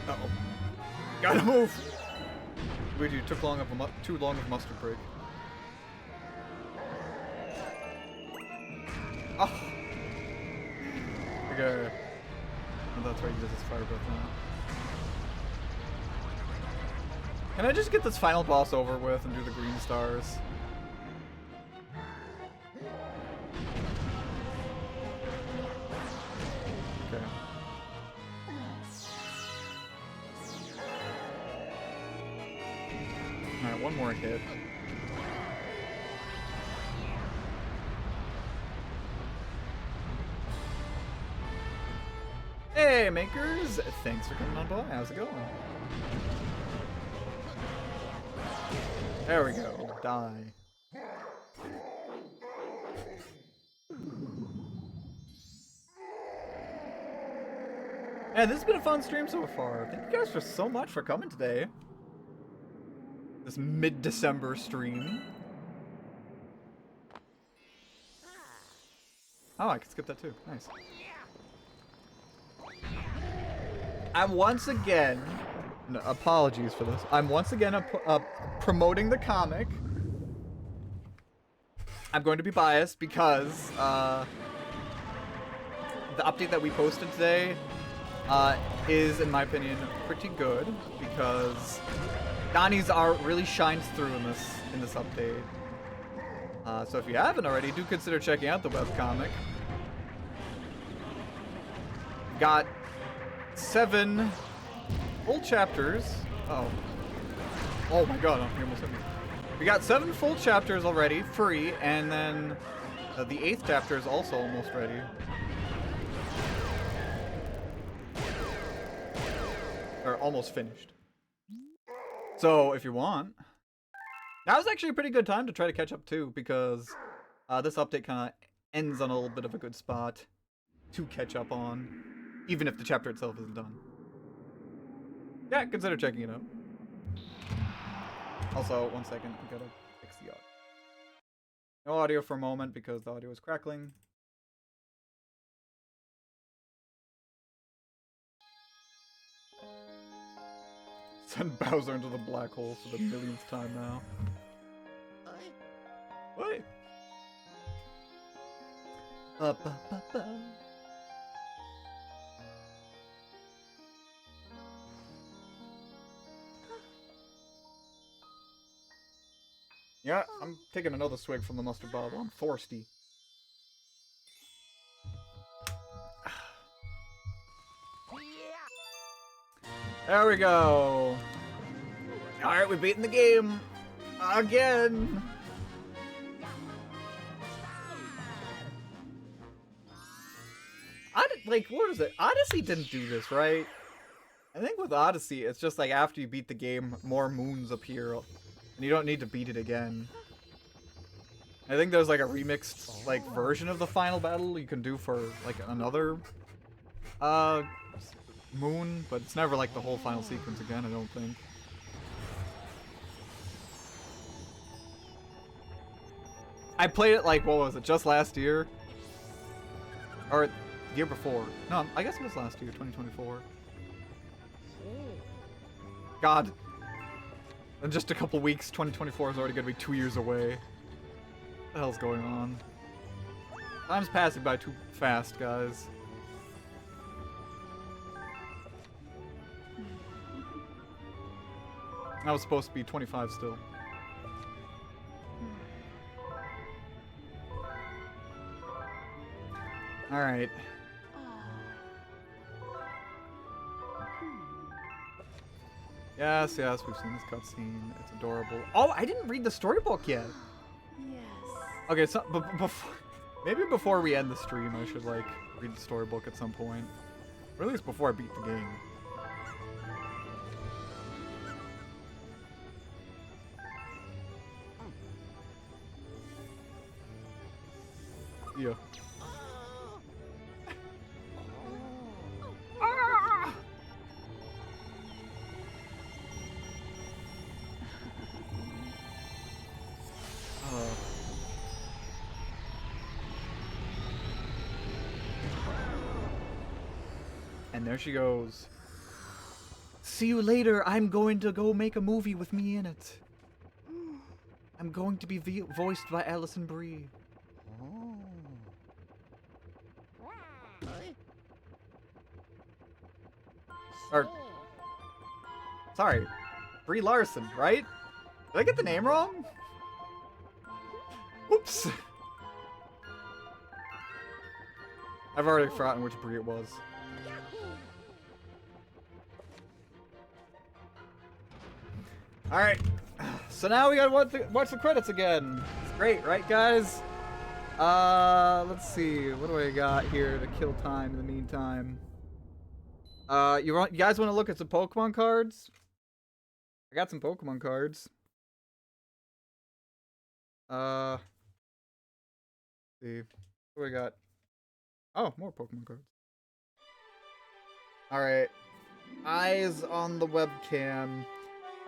Uh-oh. Gotta move! Weird, you took too long of a mustard break. Oh! Okay. Oh, that's right, he does his fire breath now. Can I just get this final boss over with and do the green stars? Okay. Alright, one more hit. Hey, makers! Thanks for coming on by. How's it going? There we go. Die. Yeah, this has been a fun stream so far. Thank you guys for so much for coming today. This mid-December stream. Oh, I can skip that too. Nice. I'm once again... No, apologies for this. I'm once again promoting the comic. I'm going to be biased because the update that we posted today is, in my opinion, pretty good because Donnie's art really shines through in this update. So if you haven't already, do consider checking out the webcomic. Got 7 full chapters. Oh my god, he almost hit me. We got 7 full chapters already, free, and then the 8th chapter is also almost ready. Or almost finished. So, if you want, now's actually a pretty good time to try to catch up too, because this update kind of ends on a little bit of a good spot to catch up on, even if the chapter itself isn't done. Yeah, consider checking it out. Also, one second, I gotta fix the audio. No audio for a moment because the audio is crackling. Send Bowser into the black hole for the millionth time now. Wait. Yeah, I'm taking another swig from the mustard bottle. I'm thirsty. There we go. Alright, we've beaten the game. Again. Like, what is it? Odyssey didn't do this, right? I think with Odyssey, it's just like after you beat the game, more moons appear. And you don't need to beat it again. I think there's like a remixed like version of the final battle you can do for like another moon, but it's never like the whole final sequence again, I don't think. I played it like, what was it, just last year? Or the year before. No, I guess it was last year, 2024. God. In just a couple weeks, 2024 is already going to be 2 years away. What the hell's going on? Time's passing by too fast, guys. I was supposed to be 25 still. Alright. Yes, yes, we've seen this cutscene. It's adorable. Oh, I didn't read the storybook yet. Yes. Okay, so before, maybe before we end the stream, I should like read the storybook at some point, or at least before I beat the game. Yeah. And there she goes. See you later. I'm going to go make a movie with me in it. I'm going to be voiced by Alison Brie. Oh. Or, sorry, Brie Larson, right? Did I get the name wrong? Oops. I've already forgotten which Brie it was. Alright, so now we gotta watch the credits again. It's great, right guys? Let's see, what do I got here to kill time in the meantime? You guys want to look at some Pokemon cards? I got some Pokemon cards. Let's see, what do we got? Oh, more Pokemon cards. Alright, eyes on the webcam.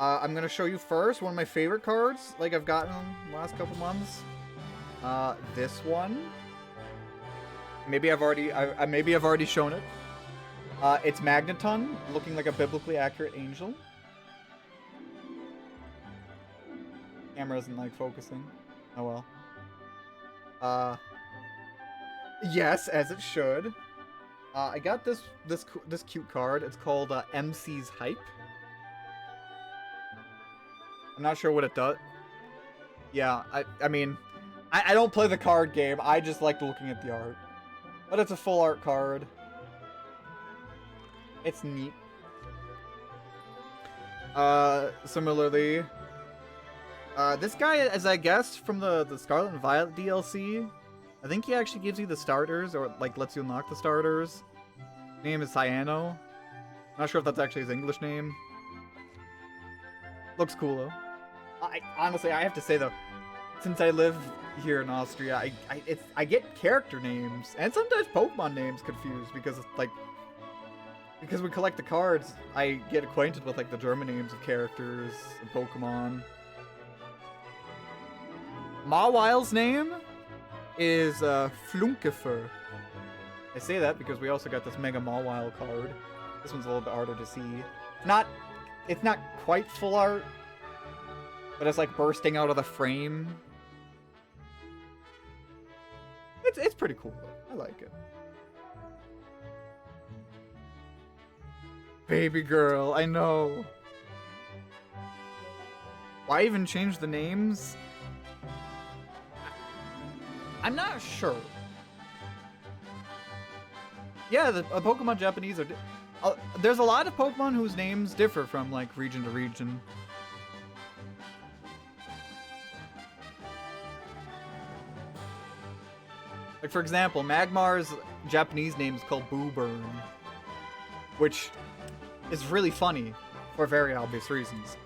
I'm gonna show you first one of my favorite cards, like I've gotten in the last couple months. This one. Maybe I've already shown it. It's Magneton, looking like a biblically accurate angel. Camera isn't like focusing. Oh well. Yes, as it should. I got this cute card. It's called MC's Hype. I'm not sure what it does. Yeah, I mean, I don't play the card game. I just like looking at the art. But it's a full art card. It's neat. Similarly, this guy, as I guessed from the Scarlet and Violet DLC, I think he actually gives you the starters, or like lets you unlock the starters. His name is Cyano. Not sure if that's actually his English name. Looks cool though. Honestly, I have to say though, since I live here in Austria, I get character names and sometimes Pokemon names confused because it's like, because we collect the cards, I get acquainted with like the German names of characters and Pokemon. Mawile's name is Flunkefer. I say that because we also got this Mega Mawile card. This one's a little bit harder to see. It's not quite full art, but it's like bursting out of the frame. It's pretty cool though. I like it. Baby girl, I know. Why even change the names? I'm not sure. Yeah, the Pokemon Japanese are... there's a lot of Pokemon whose names differ from, like, region to region. Like, for example, Magmar's Japanese name is called Booburn, which is really funny for very obvious reasons.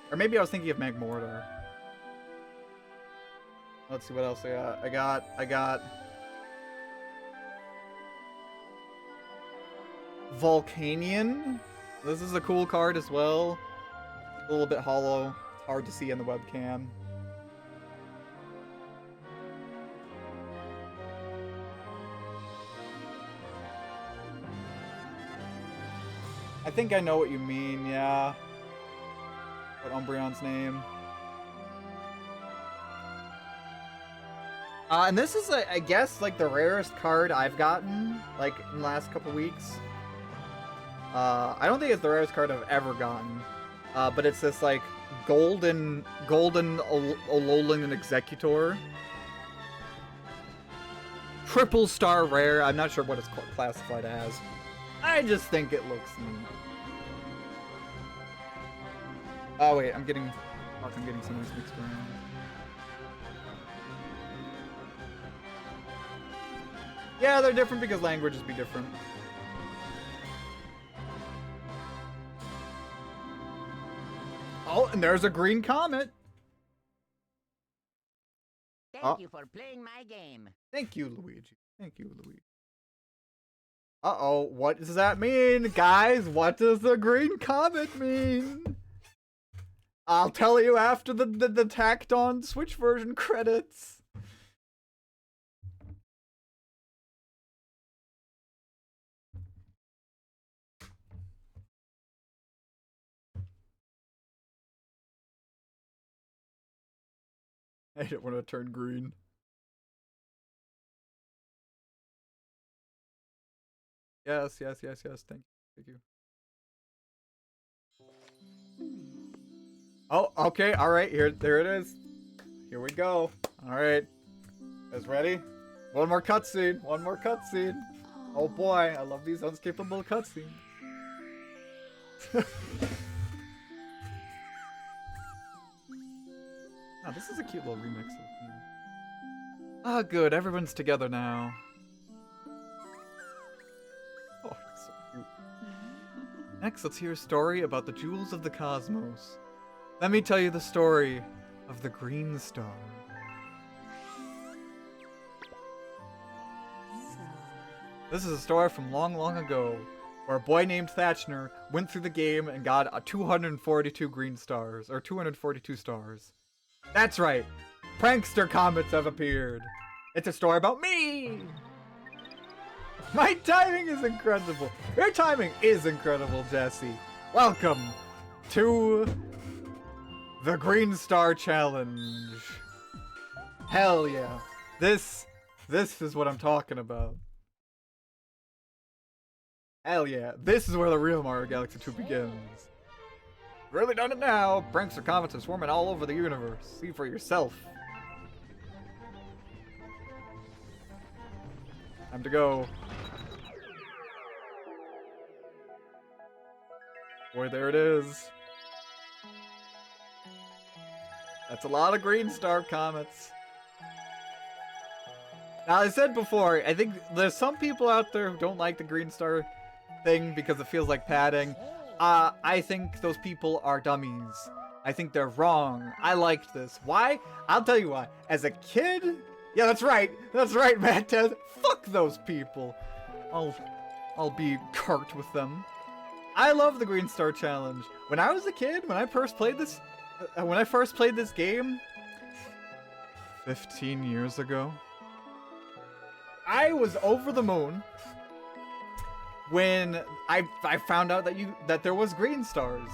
Or maybe I was thinking of Magmortar. Let's see what else I got. I got Volcanion. This is a cool card as well. A little bit hollow. It's hard to see in the webcam. I think I know what you mean, yeah. What Umbreon's name. And this is, I guess, like the rarest card I've gotten, like, in the last couple weeks. I don't think it's the rarest card I've ever gotten. But it's this, like, golden Alolan Executor. Triple star rare. I'm not sure what it's classified as. I just think it looks neat. Oh wait, I'm getting some of these mixed around. Yeah, they're different because languages be different. Oh, and there's a green comet. Thank you for playing my game. Thank you, Luigi. Thank you, Luigi. Uh-oh, what does that mean? Guys, what does the green comet mean? I'll tell you after the tacked on Switch version credits. I don't want to turn green. Yes, yes, yes, yes. Thank you. Oh, okay. All right. There it is. Here we go. All right. Guys ready? One more cutscene. One more cutscene. Oh boy, I love these unskippable cutscenes. Oh, this is a cute little remix of me. Ah, good. Everyone's together now. Oh, it's so cute. Next, let's hear a story about the jewels of the cosmos. Let me tell you the story of the Green Star. This is a story from long, long ago, where a boy named Thatchner went through the game and got 242 green stars, or 242 stars. That's right, prankster comets have appeared. It's a story about me. My timing is incredible. Your timing is incredible, Jesse. Welcome to the Green Star Challenge. Hell yeah. This is what I'm talking about. Hell yeah, this is where the real Mario Galaxy 2 begins. Really done it now. Prankster comets are swarming all over the universe. See for yourself. Time to go. Boy, there it is. That's a lot of Green Star comets. Now, I said before, I think there's some people out there who don't like the Green Star thing because it feels like padding. I think those people are dummies. I think they're wrong. I liked this. Why? I'll tell you why. As a kid, yeah, that's right, Matt Tez. Fuck those people. I'll be cart with them. I love the Green Star Challenge. When I was a kid, when I first played this game 15 years ago, I was over the moon when I found out that there was green stars.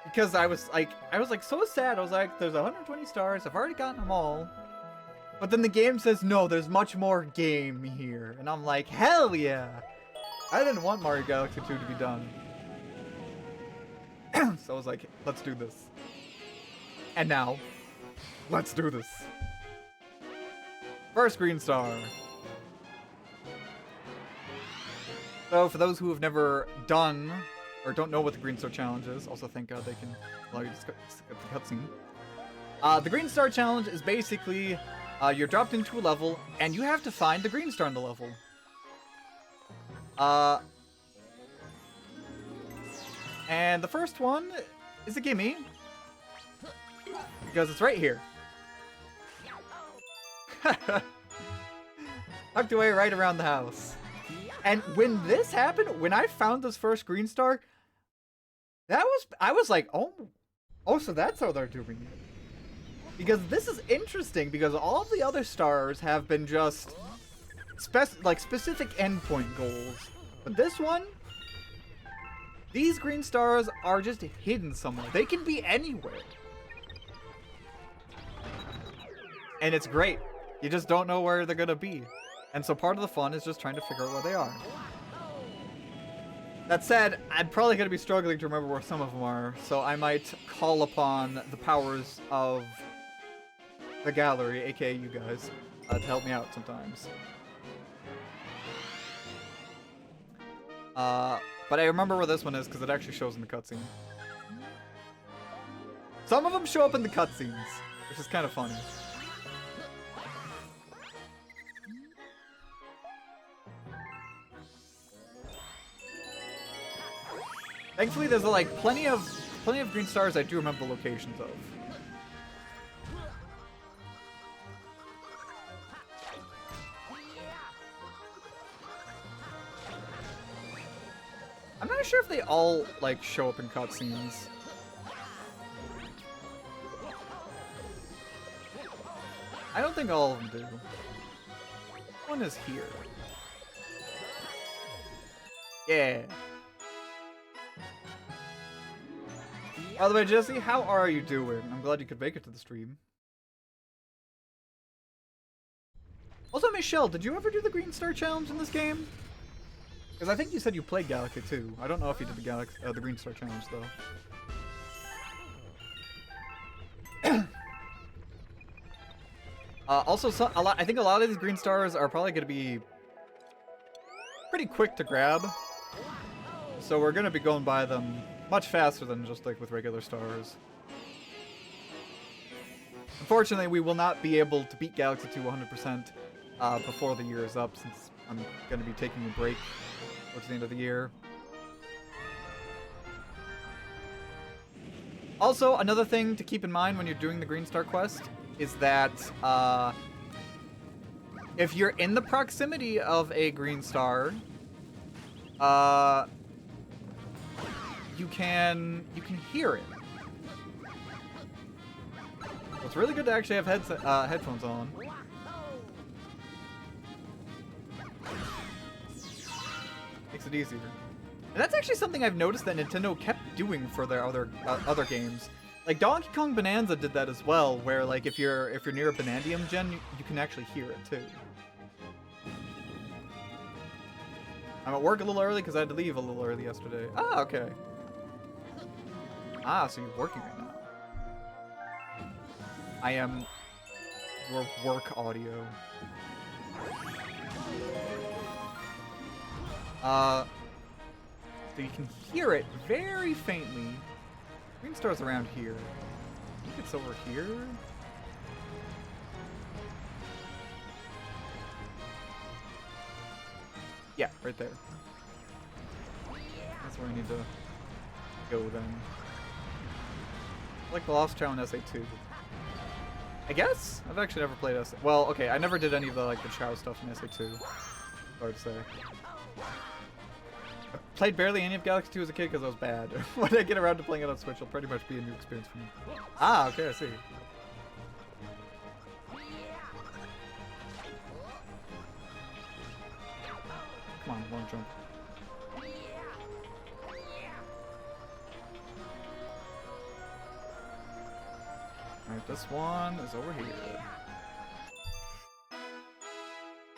Because I was like so sad. I was like, there's 120 stars. I've already gotten them all. But then the game says, no, there's much more game here. And I'm like, hell yeah. I didn't want Mario Galaxy 2 to be done. So I was like, let's do this. And now, let's do this. First green star. So for those who have never done or don't know what the Green Star Challenge is, also thank God they can allow you to skip the cutscene. The Green Star Challenge is basically you're dropped into a level and you have to find the green star in the level. And the first one is a gimme because it's right here. Tucked away right around the house. And when this happened, when I found this first green star, I was like, oh, so that's how they're doing it. Because this is interesting, because all the other stars have been just specific endpoint goals. But this one, these green stars are just hidden somewhere. They can be anywhere. And it's great. You just don't know where they're gonna be. And so part of the fun is just trying to figure out where they are. That said, I'm probably going to be struggling to remember where some of them are, so I might call upon the powers of the gallery, aka you guys, to help me out sometimes. But I remember where this one is because it actually shows in the cutscene. Some of them show up in the cutscenes, which is kind of funny. Thankfully, there's like plenty of green stars I do remember the locations of. I'm not sure if they all like show up in cutscenes. I don't think all of them do. One is here. Yeah. By the way, Jesse, how are you doing? I'm glad you could make it to the stream. Also, Michelle, did you ever do the Green Star Challenge in this game? Because I think you said you played Galaxy too. I don't know if you did the Green Star Challenge though. Also, I think a lot of these green stars are probably going to be pretty quick to grab. So we're going to be going by them much faster than just like with regular stars. Unfortunately, we will not be able to beat Galaxy 2 100% before the year is up, since I'm going to be taking a break towards the end of the year. Also, another thing to keep in mind when you're doing the Green Star quest is that if you're in the proximity of a green star, you can hear it. So it's really good to actually have headphones on. Makes it easier. And that's actually something I've noticed that Nintendo kept doing for their other games. Like Donkey Kong Bonanza did that as well, where like if you're near a Banandium gen, you can actually hear it too. I'm at work a little early because I had to leave a little early yesterday. Ah, okay. Ah, so you're working right now. I am your work audio. So you can hear it very faintly. Green star's around here. I think it's over here. Yeah, right there. That's where I need to go then. Like the Lost Chow in SA2. I guess? I've actually never played SA. Well, okay, I never did any of the like the Chow stuff in SA2. Hard to say. I played barely any of Galaxy 2 as a kid because I was bad. When I get around to playing it on Switch, it'll pretty much be a new experience for me. Ah, okay, I see. Come on, long jump. Alright, this one is over here.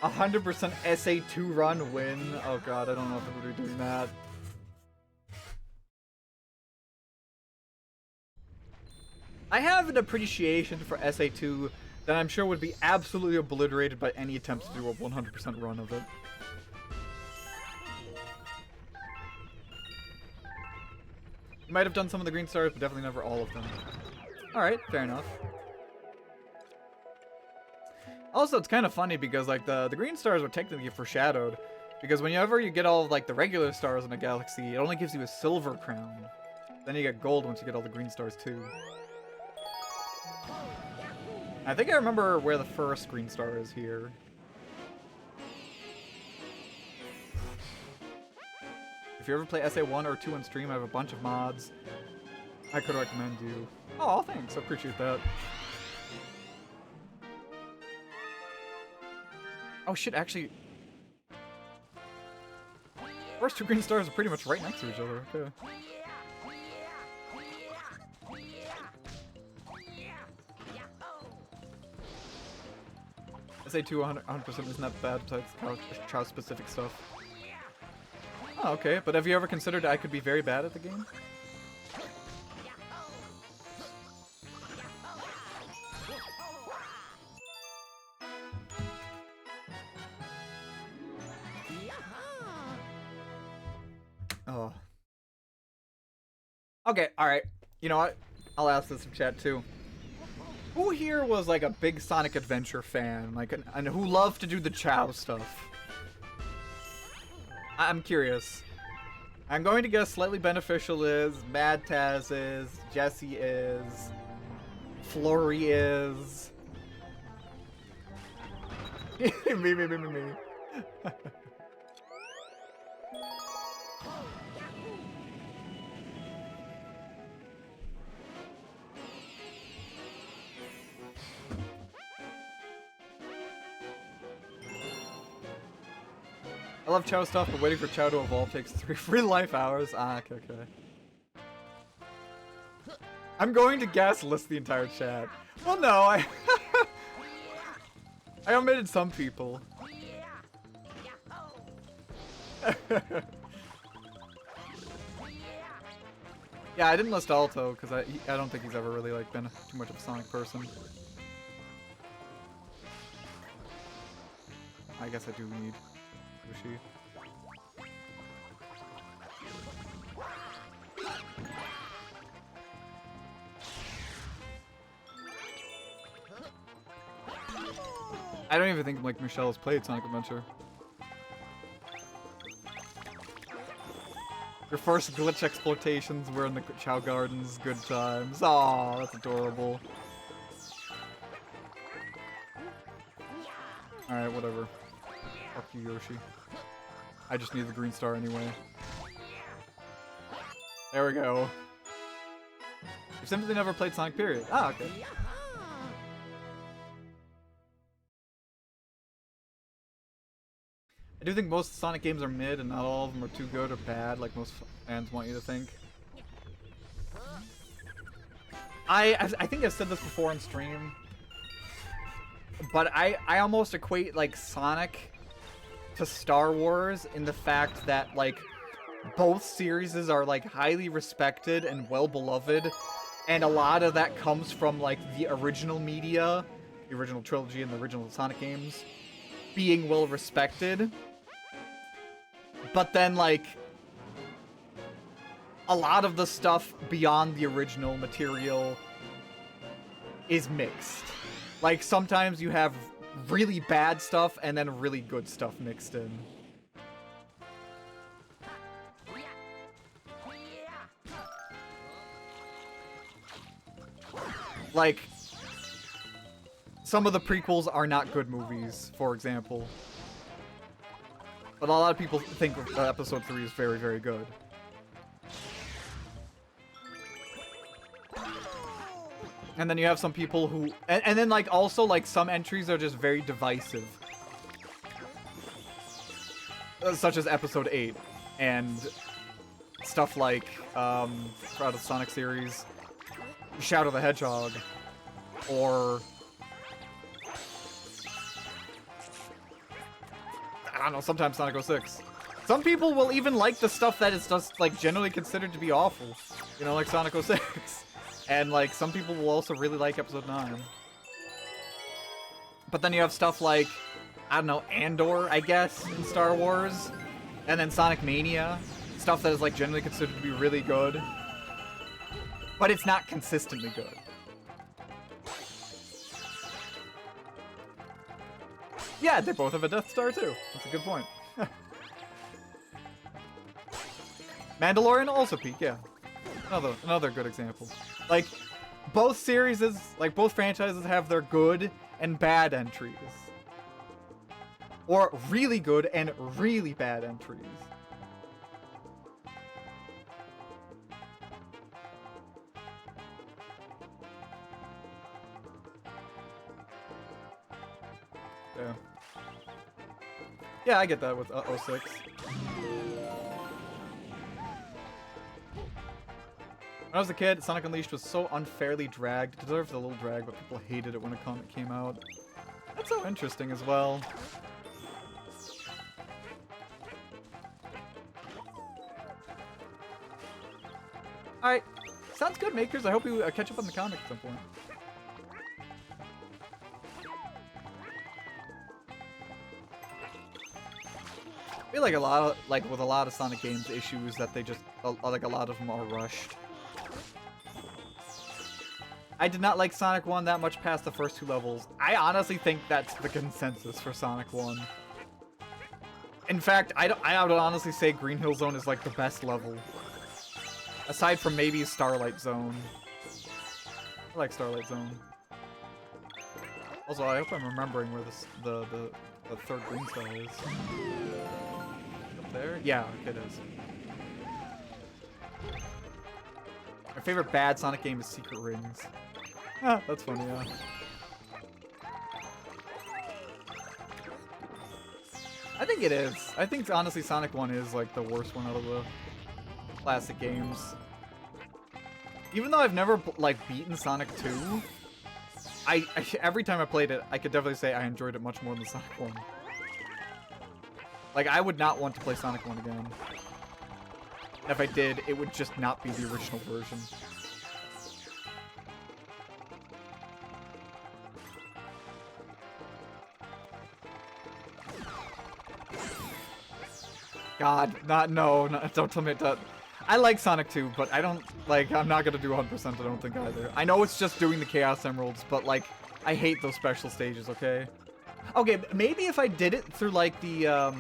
100% SA2 run win. Oh god, I don't know if I'm going to be doing that. I have an appreciation for SA2 that I'm sure would be absolutely obliterated by any attempt to do a 100% run of it. You might have done some of the green stars, but definitely never all of them. Alright, fair enough. Also, it's kind of funny because like the green stars were technically foreshadowed, because whenever you get all of, like the regular stars in a galaxy, it only gives you a silver crown. Then you get gold once you get all the green stars too. I think I remember where the first green star is here. If you ever play SA1 or 2 on stream, I have a bunch of mods I could recommend you. Oh, thanks. I appreciate that. Oh shit, actually... First two green stars are pretty much right next to each other. Okay. SA2 100% isn't that bad besides Chow specific stuff. Oh, okay. But have you ever considered I could be very bad at the game? Oh. Okay, alright. You know what? I'll ask this in chat too. Who here was like a big Sonic Adventure fan, like, and who loved to do the Chow stuff? I'm curious. I'm going to guess Slightly Beneficial is, Mad Taz is, Jesse is, Flurry is. me. I love Chow stuff, but waiting for Chow to evolve takes 3 free life hours. Ah, okay, okay. I'm going to guess list the entire chat. Well, no, I I omitted some people. Yeah, I didn't list Alto because I don't think he's ever really like been too much of a Sonic person. I guess I do need Yoshi. I don't even think like Michelle has played Sonic Adventure. Your first glitch exploitations were in the Chow Gardens. Good times. Aw, that's adorable. Alright, whatever. Fuck you, Yoshi. I just need the green star anyway. There we go. You've simply never played Sonic, period. Ah, okay. I do think most Sonic games are mid, and not all of them are too good or bad, like most fans want you to think. I think I've said this before on stream, but I almost equate like Sonic to Star Wars in the fact that like both series are like highly respected and well beloved, and a lot of that comes from like the original media, the original trilogy and the original Sonic games being well respected. But then, like, a lot of the stuff beyond the original material is mixed. Like, sometimes you have really bad stuff and then really good stuff mixed in. Like, some of the prequels are not good movies, for example. But a lot of people think Episode 3 is very, very good. And then you have some people who... And then, like, also, like, some entries are just very divisive. Such as Episode 8. And stuff like, out of the Sonic series, Shadow the Hedgehog. Or... I don't know, sometimes Sonic 06. Some people will even like the stuff that is just, like, generally considered to be awful. You know, like Sonic 06. And, like, some people will also really like Episode 9. But then you have stuff like, I don't know, Andor, I guess, in Star Wars. And then Sonic Mania. Stuff that is, like, generally considered to be really good. But it's not consistently good. Yeah, they both have a Death Star too. That's a good point. Mandalorian also peak, yeah. Another good example. Like, both series, like both franchises have their good and bad entries. Or really good and really bad entries. Yeah. Yeah, I get that with 06. When I was a kid, Sonic Unleashed was so unfairly dragged. It deserved a little drag, but people hated it when a comic came out. That's so interesting as well. Alright. Sounds good, Makers. I hope you catch up on the comic at some point. I feel like with a lot of Sonic games issues that they just, like a lot of them are rushed. I did not like Sonic 1 that much past the first 2 levels. I honestly think that's the consensus for Sonic 1. In fact, I would honestly say Green Hill Zone is like the best level. Aside from maybe Starlight Zone. I like Starlight Zone. Also, I hope I'm remembering where the third green star is. Up there? Yeah, it is. My favorite bad Sonic game is Secret Rings. Ah, that's funny, yeah. I think it is. I think honestly Sonic 1 is like the worst one out of the classic games. Even though I've never like beaten Sonic 2, I every time I played it, I could definitely say I enjoyed it much more than Sonic 1. Like, I would not want to play Sonic 1 again. If I did, it would just not be the original version. God, no, don't tell me that. I like Sonic 2, but I don't, like, I'm not gonna do 100%, I don't think either. I know it's just doing the Chaos Emeralds, but, like, I hate those special stages, okay? Okay, maybe if I did it through, like, like the I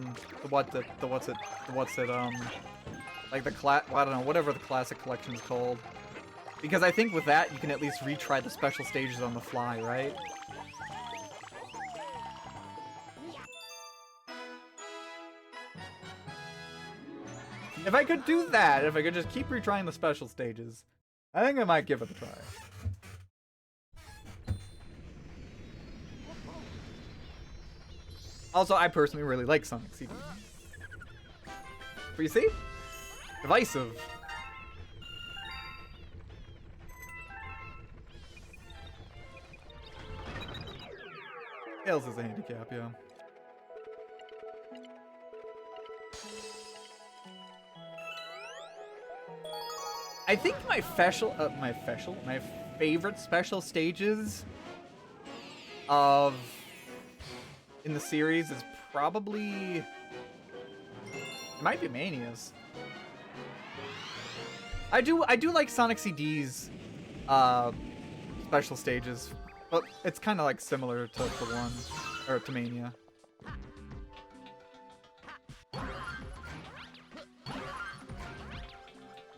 don't know, whatever the classic collection is called. Because I think with that, you can at least retry the special stages on the fly, right? If I could do that, if I could just keep retrying the special stages, I think I might give it a try. Also, I personally really like Sonic CD. But you see? Divisive. Tails is a handicap, yeah. I think my favorite special stages of in the series is probably it might be Mania's. I do like Sonic CD's special stages, but it's kind of like similar to one or to Mania.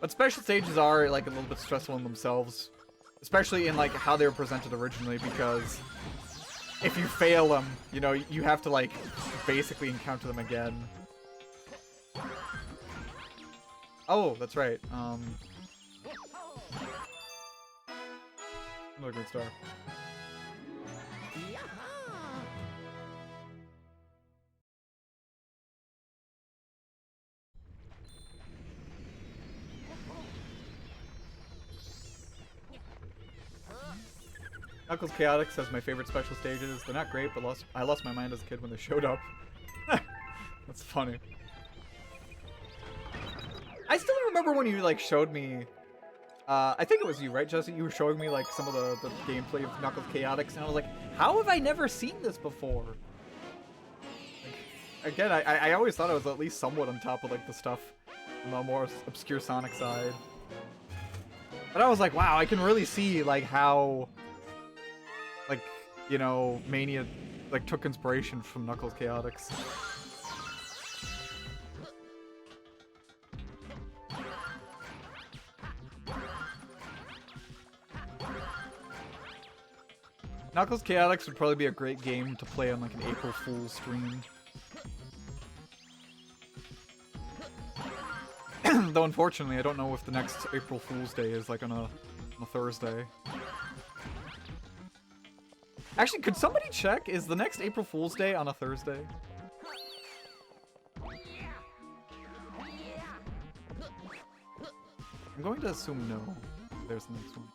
But special stages are like a little bit stressful in themselves, especially in like how they were presented originally, because if you fail them, you know, you have to like basically encounter them again. Oh, that's right. Another great star. Knuckles Chaotix says my favorite special stages. They're not great, but I lost my mind as a kid when they showed up. That's funny. I still remember when you like showed me. I think it was you, right, Jesse? You were showing me like some of the gameplay of Knuckles Chaotix, and I was like, how have I never seen this before? Like, again, I always thought I was at least somewhat on top of like the stuff on the more obscure Sonic side. But I was like, wow, I can really see like how, like, you know, Mania like took inspiration from Knuckles Chaotix. Knuckles Chaotix would probably be a great game to play on like an April Fool's stream. Though unfortunately, I don't know if the next April Fool's Day is like on a Thursday. Actually, could somebody check? Is the next April Fool's Day on a Thursday? I'm going to assume no. There's the next one.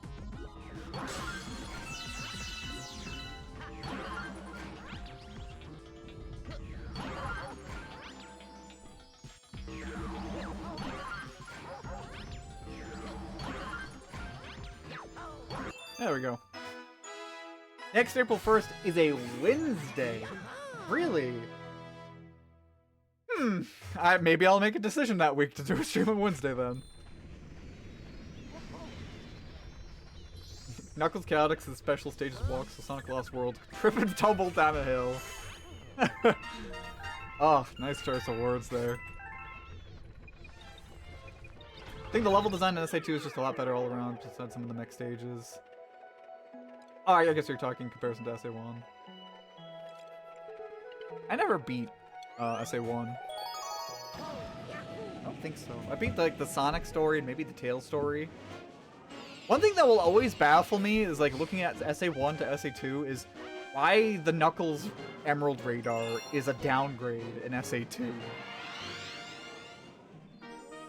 There we go. Next April 1st is a Wednesday. Really? Maybe I'll make a decision that week to do a stream on Wednesday then. Knuckles Chaotix's special stages walks to Sonic Lost World. Trip and tumble down a hill. Oh, nice choice of words there. I think the level design in SA2 is just a lot better all around, besides some of the mech stages. Oh, I guess you're talking in comparison to SA1. I never beat SA1. I don't think so. I beat like the Sonic story and maybe the Tails story. One thing that will always baffle me is like looking at SA1 to SA2 is why the Knuckles Emerald Radar is a downgrade in SA2.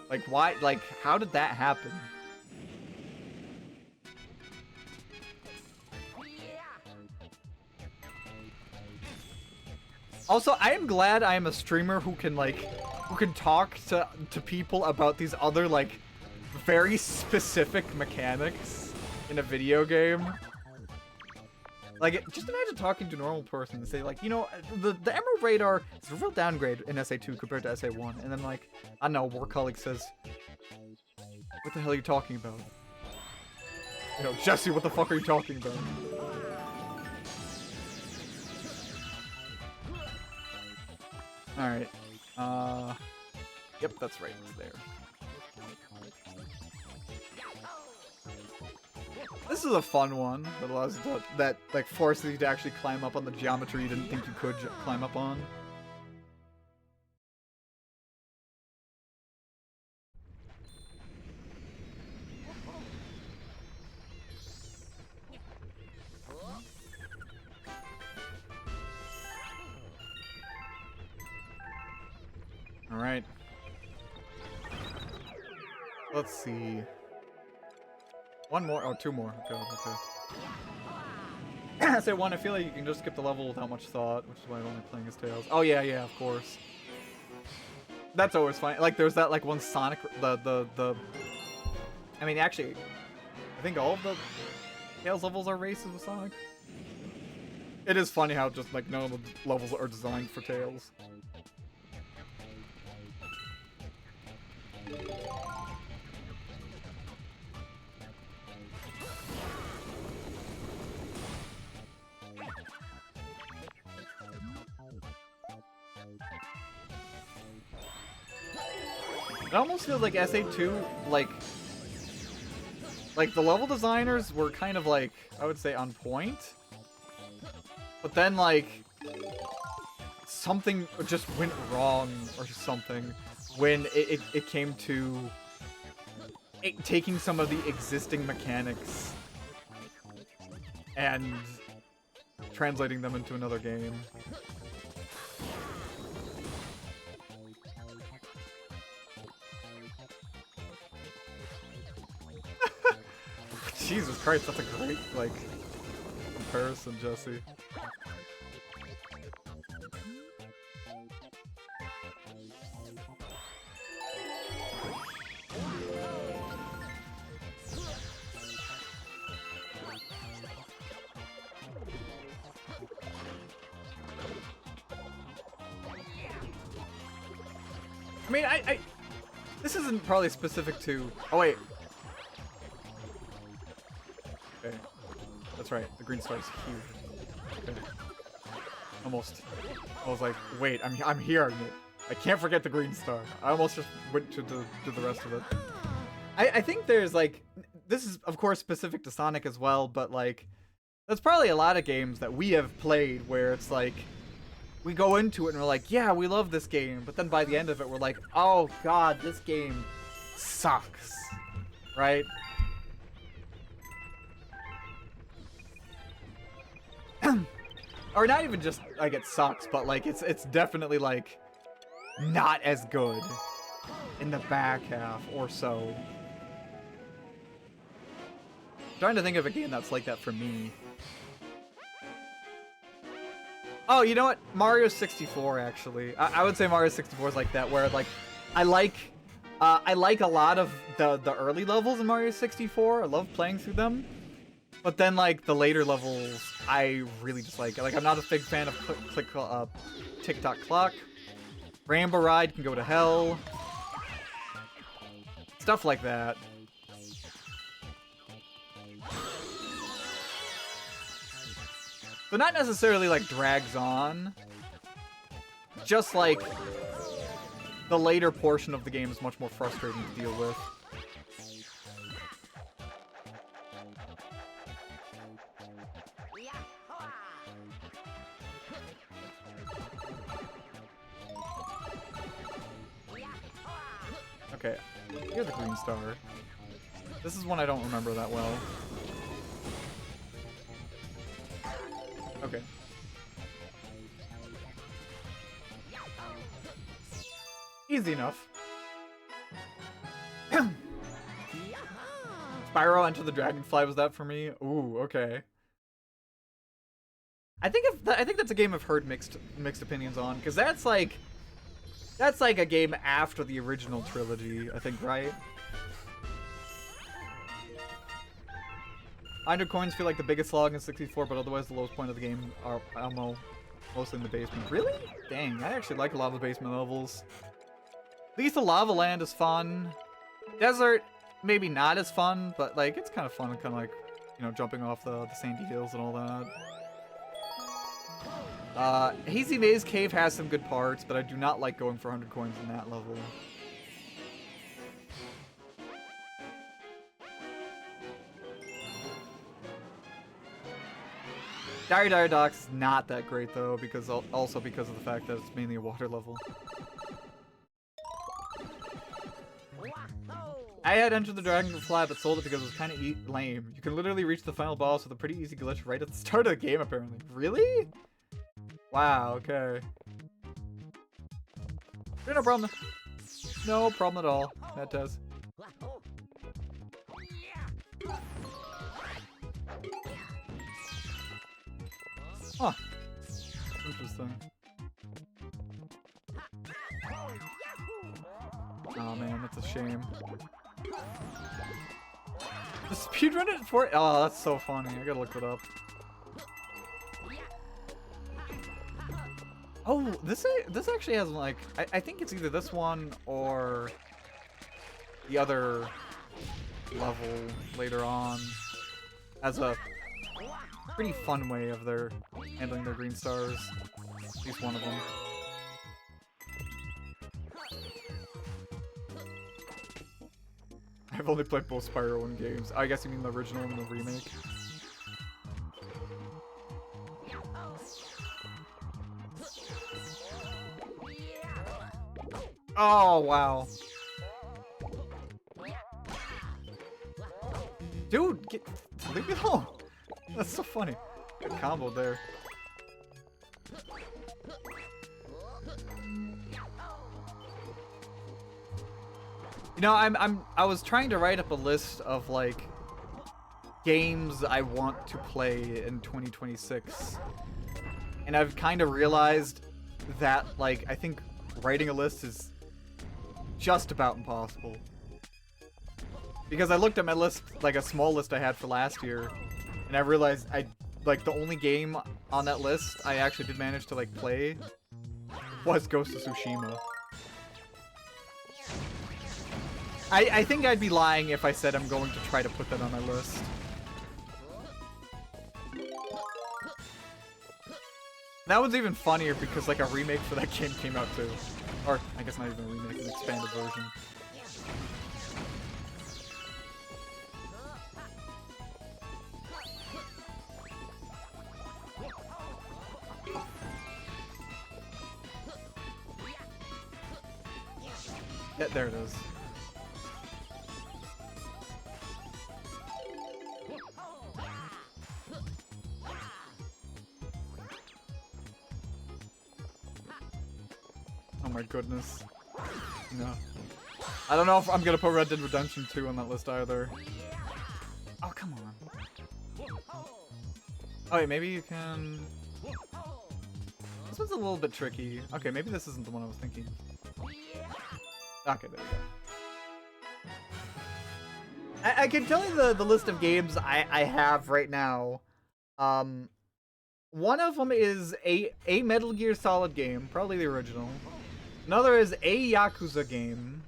Like, why? Like, how did that happen? Also, I am glad I am a streamer who can, like, who can talk to people about these other, like, very specific mechanics in a video game. Like, just imagine talking to a normal person and say, like, you know, the Emerald Radar is a real downgrade in SA2 compared to SA1. And then, like, I don't know, War Colleague says, what the hell are you talking about? You know, Jesse, what the fuck are you talking about? Alright. Yep, that's right, it's there. This is a fun one that allows you to, that like forces you to actually climb up on the geometry you didn't think you could climb up on. All right. Let's see. One more. Oh, two more. Okay, okay. Say one, I feel like you can just skip the level without much thought, which is why I'm only playing as Tails. Oh, yeah, yeah, of course. That's always fine. Like, there's that, like, one Sonic, I mean, actually, I think all of the Tails levels are races with Sonic. It is funny how just, like, none of the levels are designed for Tails. It almost feels like SA2, like the level designers were kind of like, I would say, on point. But then, like, something just went wrong or something when it came to taking some of the existing mechanics and translating them into another game. Jesus Christ, that's a great, like, comparison, Jesse. I mean, this isn't probably specific to... Oh, wait. Okay. That's right. The green star is huge. Okay. Almost. I was like, wait, I'm here. I can't forget the green star. I almost just went to the rest of it. I think there's, like... This is, of course, specific to Sonic as well, but, like... There's probably a lot of games that we have played where it's, like... We go into it and we're like, yeah, we love this game. But then by the end of it, we're like, oh god, this game sucks. Right? Or not even just, like, it sucks, but, like, it's definitely, like, not as good in the back half or so. I'm trying to think of a game that's like that for me. Oh, you know what? Mario 64, actually. I would say Mario 64 is like that, where, like, I like a lot of the early levels in Mario 64. I love playing through them. But then, like, the later levels, I really just like. Like, I'm not a big fan of Tick-Tock Clock. Rainbow Ride can go to hell. Stuff like that. But not necessarily, like, drags on. Just, like, the later portion of the game is much more frustrating to deal with. Okay, here's the green star. This is one I don't remember that well. Okay. Easy enough. Spyro Enter the Dragonfly was that for me? Ooh, okay. I think that's a game I've heard mixed opinions on, because that's like a game after the original trilogy, I think, right? 100 coins feel like the biggest slog in 64, but otherwise the lowest point of the game are mostly in the basement. Really? Dang, I actually like a lot of the basement levels. Lethal Lava Land is fun. Desert, maybe not as fun, but like it's kind of fun, kind of like, you know, jumping off the sandy hills and all that. Hazy Maze Cave has some good parts, but I do not like going for 100 coins in that level. Dire Docks not that great though, also because of the fact that it's mainly a water level. I had Enter the Dragonfly but sold it because it was kind of lame. You can literally reach the final boss with a pretty easy glitch right at the start of the game apparently. Really? Wow, okay. No problem. No problem at all. That does. Huh. Interesting. Oh man, that's a shame. The speedrun it for it? Oh, that's so funny. I gotta look it up. Oh, this actually has like I think it's either this one or the other level later on as a pretty fun way of their handling their green stars. At least one of them. I've only played both Spyro 1 games. I guess you mean the original and the remake. Oh, wow. Dude, leave me alone. That's so funny. Good combo there. You know, I was trying to write up a list of like games I want to play in 2026. And I've kind of realized that like I think writing a list is just about impossible. Because I looked at my list, like a small list I had for last year, and I realized like the only game on that list I actually did manage to like play was Ghost of Tsushima. I think I'd be lying if I said I'm going to try to put that on my list. That was even funnier because like a remake for that game came out too. Or I guess not even a remake, an expanded version. Yeah, there it is. Oh my goodness. No. I don't know if I'm gonna put Red Dead Redemption 2 on that list either. Oh, come on. Oh wait, maybe you can... This one's a little bit tricky. Okay, maybe this isn't the one I was thinking. Okay, there we go. I can tell you the list of games I have right now. One of them is a Metal Gear Solid game, probably the original. Another is a Yakuza game.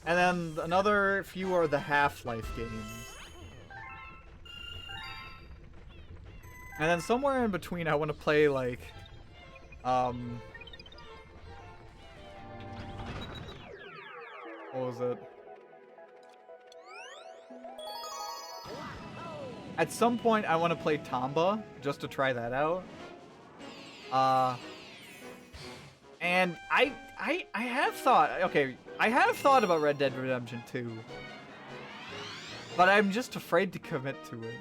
And then another few are the Half-Life games. And then somewhere in between I want to play like what was it? At some point I want to play Tomba just to try that out. And I have thought, okay, I have thought about Red Dead Redemption 2. But I'm just afraid to commit to it.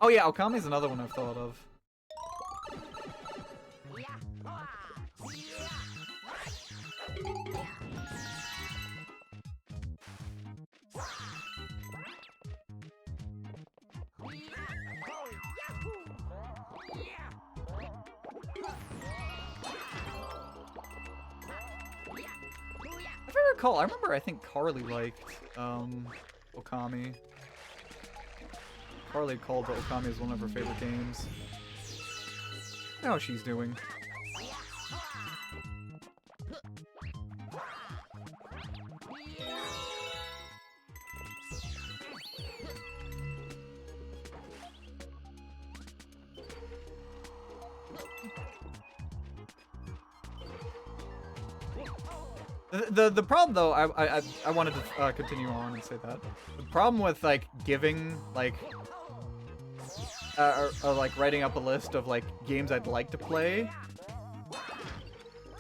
Oh yeah, Okami's another one I've thought of. If I recall, I remember I think Carly liked Okami. Carly called Okami as one of her favorite games. I know how she's doing. The problem though, I wanted to continue on and say that the problem with like giving like or like writing up a list of like games I'd like to play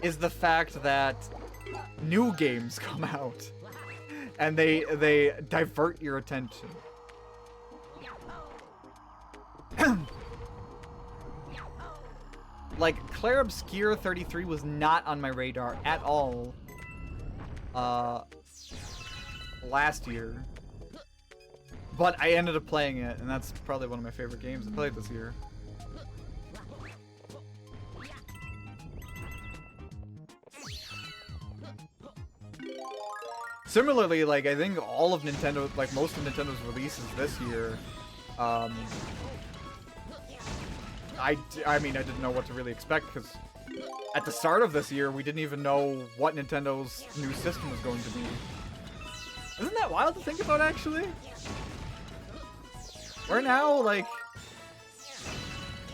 is the fact that new games come out and they divert your attention. Like Clair Obscur 33 was not on my radar at all last year, but I ended up playing it, and that's probably one of my favorite games I played this year. Similarly, like I think all of Nintendo, like most of Nintendo's releases this year, I mean, I didn't know what to really expect because at the start of this year, we didn't even know what Nintendo's new system was going to be. Isn't that wild to think about, actually? We're now, like...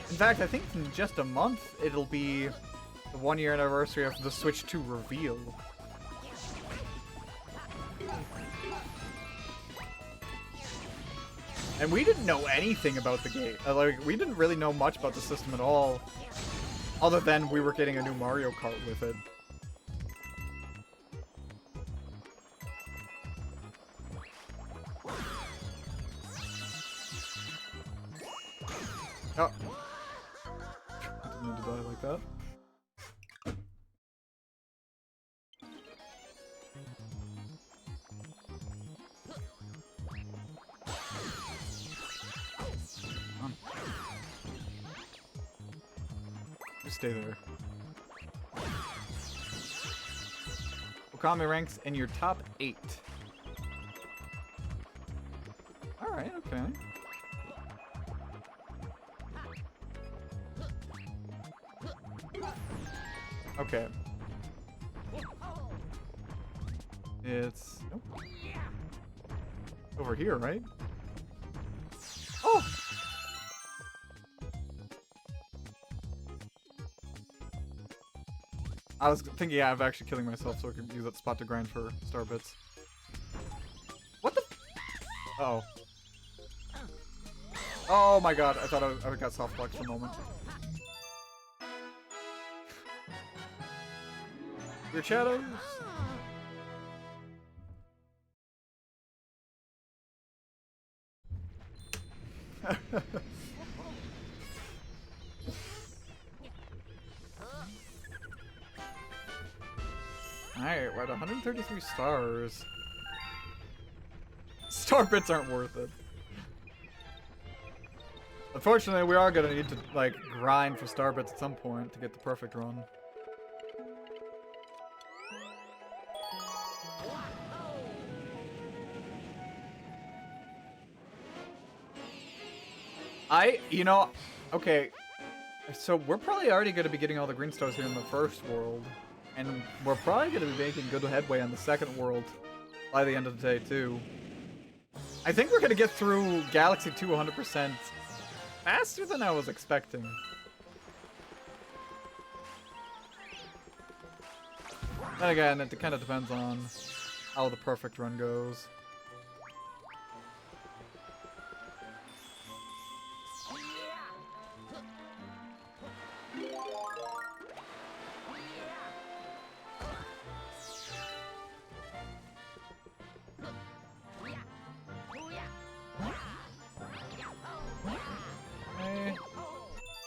In fact, I think in just a month, it'll be the 1-year anniversary of the Switch 2 reveal. And we didn't know anything about the game. Like, we didn't really know much about the system at all. Other than we were getting a new Mario Kart with it. Oh. I didn't mean to die like that. Just stay there. Okami ranks in your top 8. Alright, okay. Okay. It's... Nope. Over here, right? Oh! I was thinking of actually killing myself so I could use that spot to grind for star bits. What the? Uh oh. Oh my god! I thought I got soft blocked for a moment. Your shadows. Alright, we're at 133 stars. Star bits aren't worth it. Unfortunately, we are gonna need to, like, grind for star bits at some point to get the perfect run. You know, okay, so we're probably already gonna be getting all the green stars here in the first world. And we're probably going to be making good headway on the second world by the end of the day, too. I think we're going to get through Galaxy 2 100% faster than I was expecting. Then again, it kind of depends on how the perfect run goes.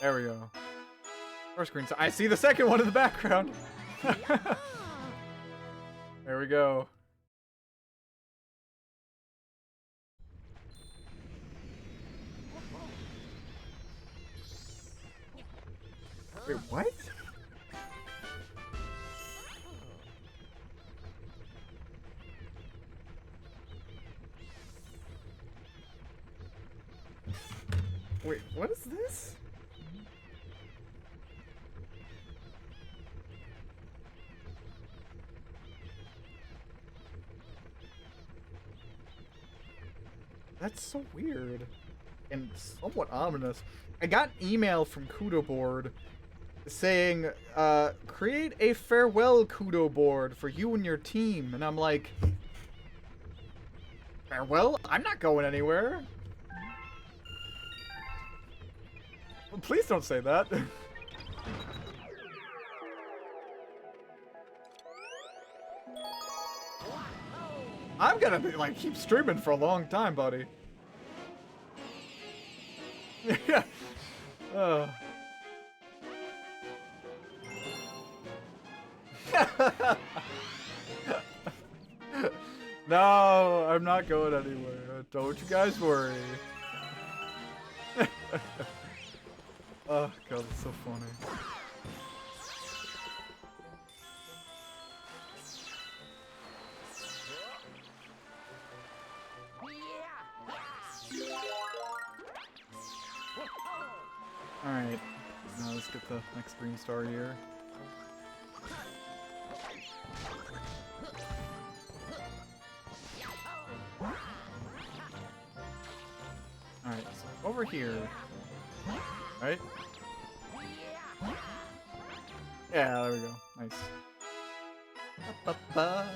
There we go. First screen. I see the second one in the background. There we go. Wait, what? Wait, what is this? That's so weird and somewhat ominous. I got an email from Kudo Board saying, create a farewell Kudo Board for you and your team. And I'm like, farewell? I'm not going anywhere. Well, please don't say that. I'm gonna be like, keep streaming for a long time, buddy. Yeah. No, I'm not going anywhere. Don't you guys worry. Oh god, that's so funny. Alright, now let's get the next green star here. Alright, so over here. Right? Yeah, there we go. Nice. Ba-ba-ba.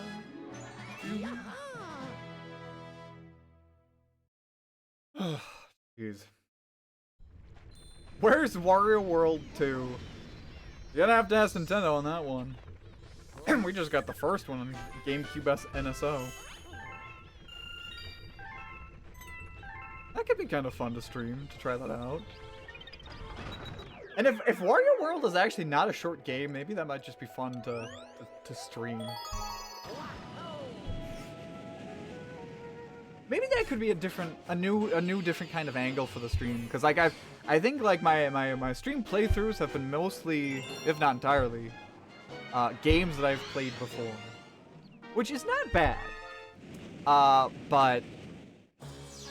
Jeez. Where's Wario World 2? You're gonna have to ask Nintendo on that one. We just got the first one on GameCube NSO. That could be kind of fun to stream, to try that out. And if Wario World is actually not a short game, maybe that might just be fun to stream. Maybe that could be a new different kind of angle for the stream, because like I think like my stream playthroughs have been mostly, if not entirely, games that I've played before, which is not bad. But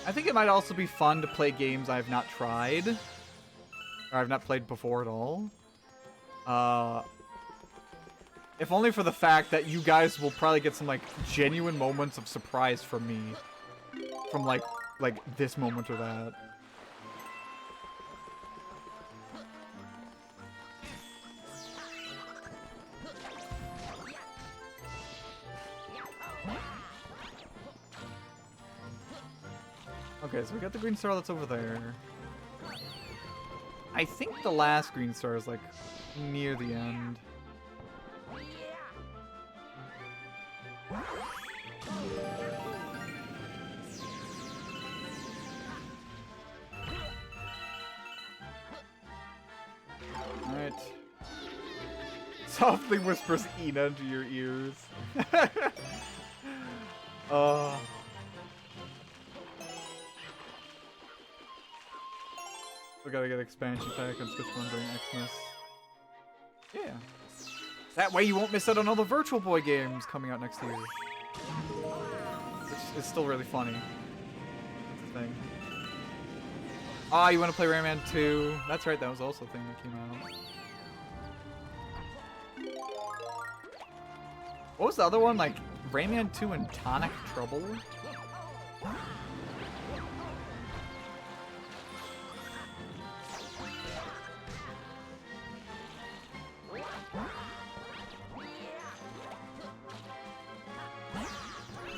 I think it might also be fun to play games I've not tried, or I've not played before at all. If only for the fact that you guys will probably get some like genuine moments of surprise from me. From like this moment or that. Okay, so we got the green star that's over there. I think the last green star is like near the end. Alright. Softly whispers Ina into your ears. We gotta get expansion pack and Switch 1 during Xmas. Yeah. That way you won't miss out on all the Virtual Boy games coming out next year. Which is still really funny. That's the thing. Ah, you want to play Rayman 2? That's right, that was also a thing that came out. What was the other one? Like, Rayman 2 and Tonic Trouble?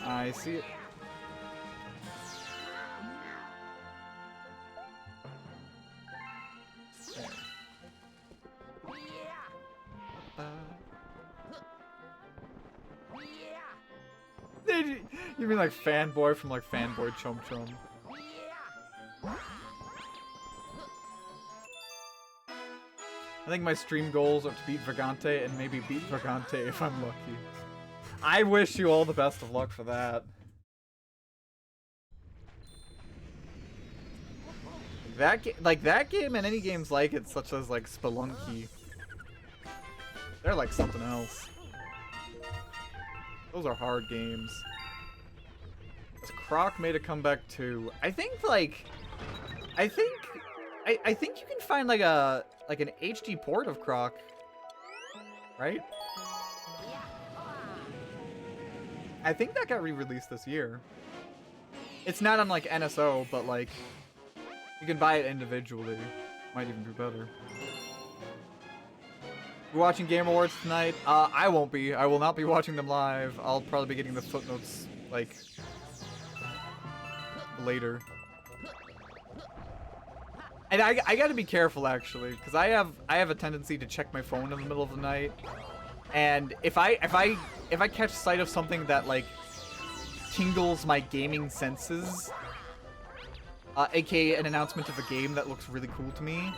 I see it. You mean like Fanboy from like Fanboy Chum Chum? I think my stream goals are to beat Vagante and maybe beat Vagante if I'm lucky. I wish you all the best of luck for that. That game and any games like it, such as like Spelunky, they're like something else. Those are hard games. Has Croc made a comeback too? I think you can find like an HD port of Croc, right? I think that got re-released this year. It's not on like NSO, but like you can buy it individually. Might even be better. We're watching Game Awards tonight. I won't be. I will not be watching them live. I'll probably be getting the footnotes like later. And I gotta be careful actually, because I have a tendency to check my phone in the middle of the night. And if I catch sight of something that like tingles my gaming senses, aka an announcement of a game that looks really cool to me,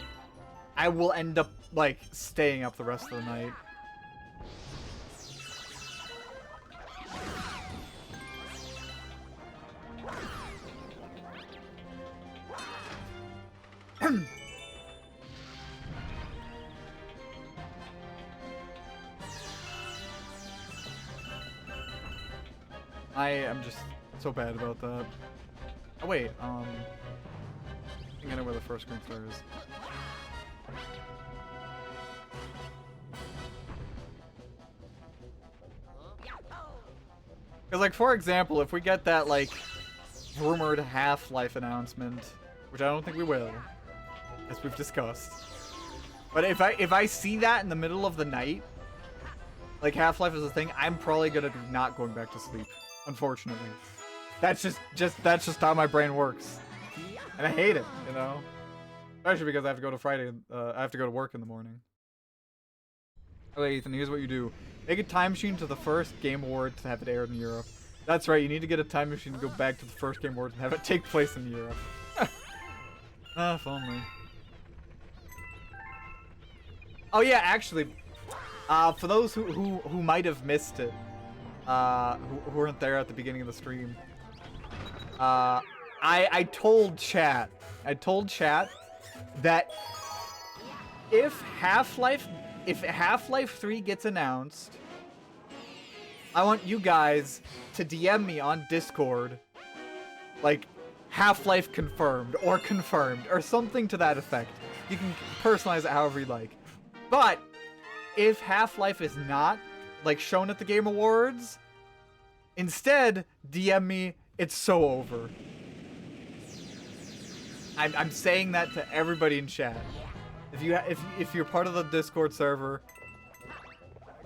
I will end up like staying up the rest of the night. I am just so bad about that. Oh wait, I think I know where the first green star is. Because like, for example, if we get that like rumored Half-Life announcement, which I don't think we will, as we've discussed. But if I see that in the middle of the night, like Half-Life is a thing, I'm probably gonna be not going back to sleep. Unfortunately, that's just how my brain works, and I hate it, you know. Especially because I have to go to Friday. I have to go to work in the morning. Okay, Ethan, here's what you do: make a time machine to the first Game Awards to have it aired in Europe. That's right. You need to get a time machine to go back to the first Game Awards and have it take place in Europe. If only. Oh yeah, actually, for those who might have missed it. Who weren't there at the beginning of the stream. I told chat that if Half-Life 3 gets announced, I want you guys to DM me on Discord, like Half-Life confirmed or something to that effect. You can personalize it however you like. But if Half-Life is not like shown at the Game Awards, instead DM me, it's so over. I'm saying that to everybody in chat. If you're part of the Discord server,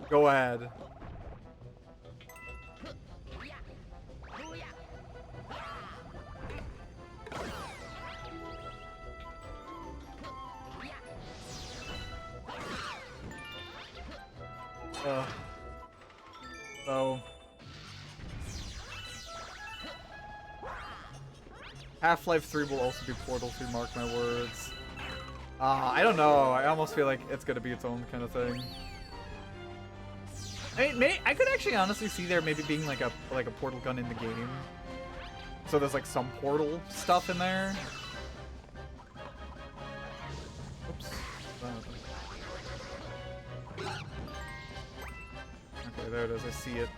go ahead. So Half-Life 3 will also be Portal 2, mark my words. I don't know. I almost feel like it's gonna be its own kind of thing. I mean, I could actually honestly see there maybe being like a portal gun in the game. So there's like some Portal stuff in there. Oops. Okay, there it is. I see it.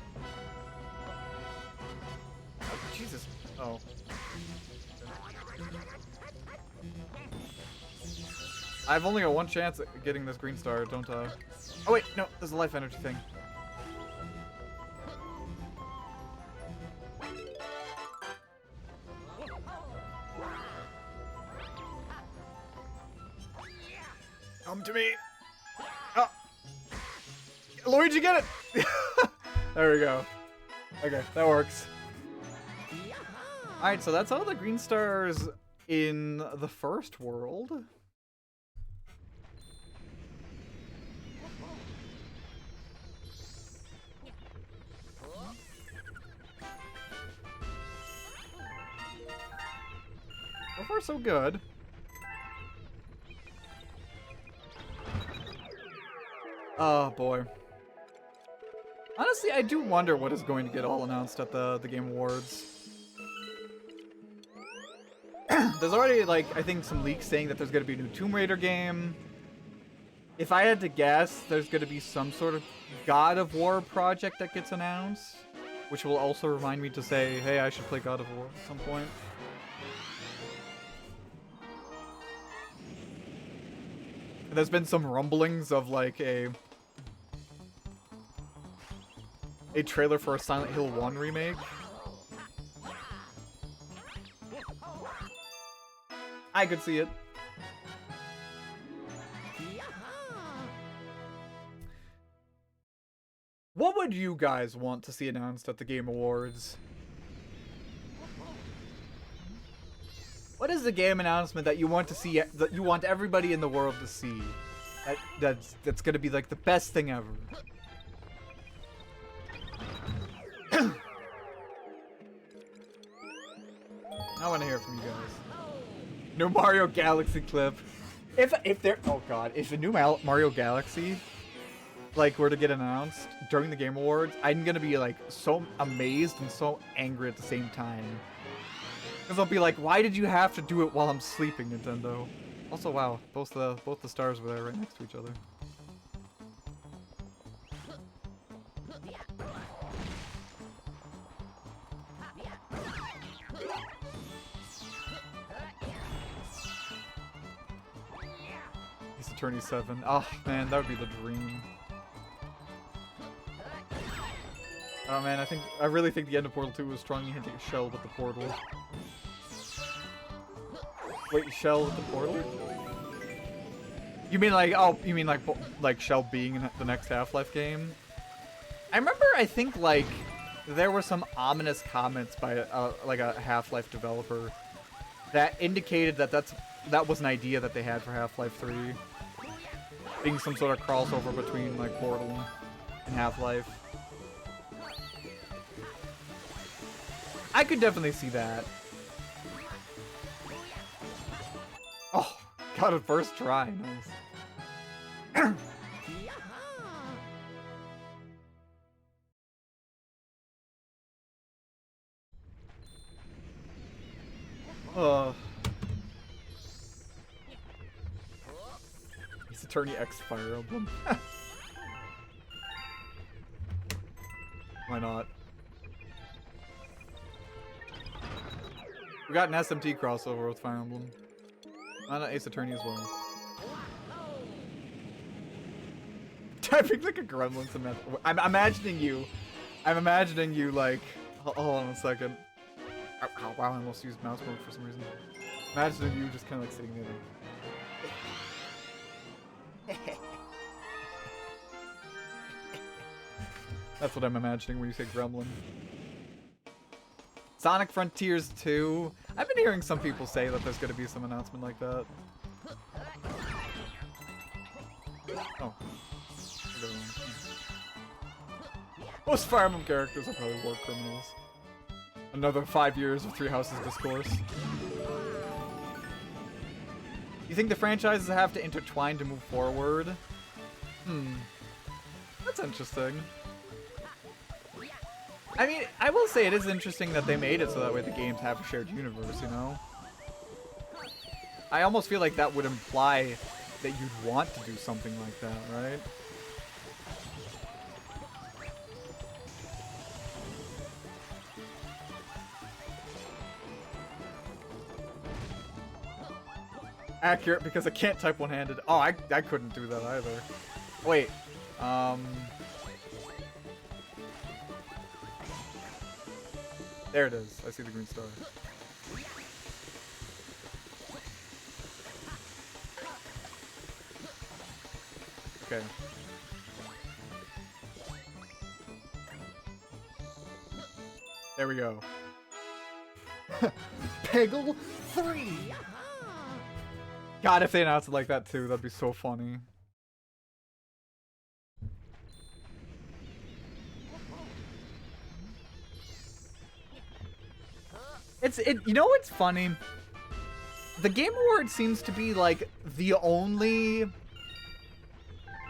Oh, Jesus. Oh. I've only got one chance at getting this green star, don't I? Oh wait, no, there's a life energy thing. Come to me. Oh. Luigi, get it! There we go. Okay, that works. Alright, so that's all the green stars in the first world. So far, so good. Oh boy. Honestly, I do wonder what is going to get all announced at the Game Awards. There's already, like, I think some leaks saying that there's going to be a new Tomb Raider game. If I had to guess, there's going to be some sort of God of War project that gets announced, which will also remind me to say, hey, I should play God of War at some point. There's been some rumblings of, like, a trailer for a Silent Hill 1 remake. I could see it. What would you guys want to see announced at the Game Awards? What is the game announcement that you want to see, that you want everybody in the world to see? That's gonna be like the best thing ever. I want to hear from you guys. New Mario Galaxy clip. If there, oh god, if a new Mario Galaxy like were to get announced during the Game Awards, I'm gonna be like so amazed and so angry at the same time. Because I'll be like, why did you have to do it while I'm sleeping, Nintendo? Also, wow, both the stars were there right next to each other. Ace Attorney 7. Oh man, that would be the dream. Oh man, I really think the end of Portal 2 was strongly hinting at Shell with the portal. Wait, Shell with the portal? You mean like, oh, you mean like Shell being in the next Half-Life game? I remember, I think like there were some ominous comments by like a Half-Life developer that indicated that that was an idea that they had for Half-Life 3, being some sort of crossover between like Portal and Half-Life. I could definitely see that. Oh, got it first try. Nice. Ace Attorney X Fire Emblem. Why not? We got an SMT crossover with Fire Emblem. Why not Ace Attorney as well? Typing like a gremlin. I'm imagining you like. Hold on a second. Oh, wow, I almost used mouse mode for some reason. Imagining you just kind of like sitting there. That's what I'm imagining when you say gremlin. Sonic Frontiers 2. I've been hearing some people say that there's going to be some announcement like that. Oh. Most Fire Emblem characters are probably war criminals. Another 5 years of Three Houses discourse. You think the franchises have to intertwine to move forward? That's interesting. I mean, I will say it is interesting that they made it so that way the games have a shared universe, you know? I almost feel like that would imply that you'd want to do something like that, right? Accurate, because I can't type one-handed. Oh, I couldn't do that either. Wait, there it is. I see the green star. Okay. There we go. Peggle 3! God, if they announced it like that too, that'd be so funny. You know what's funny? The Game Awards seems to be like the only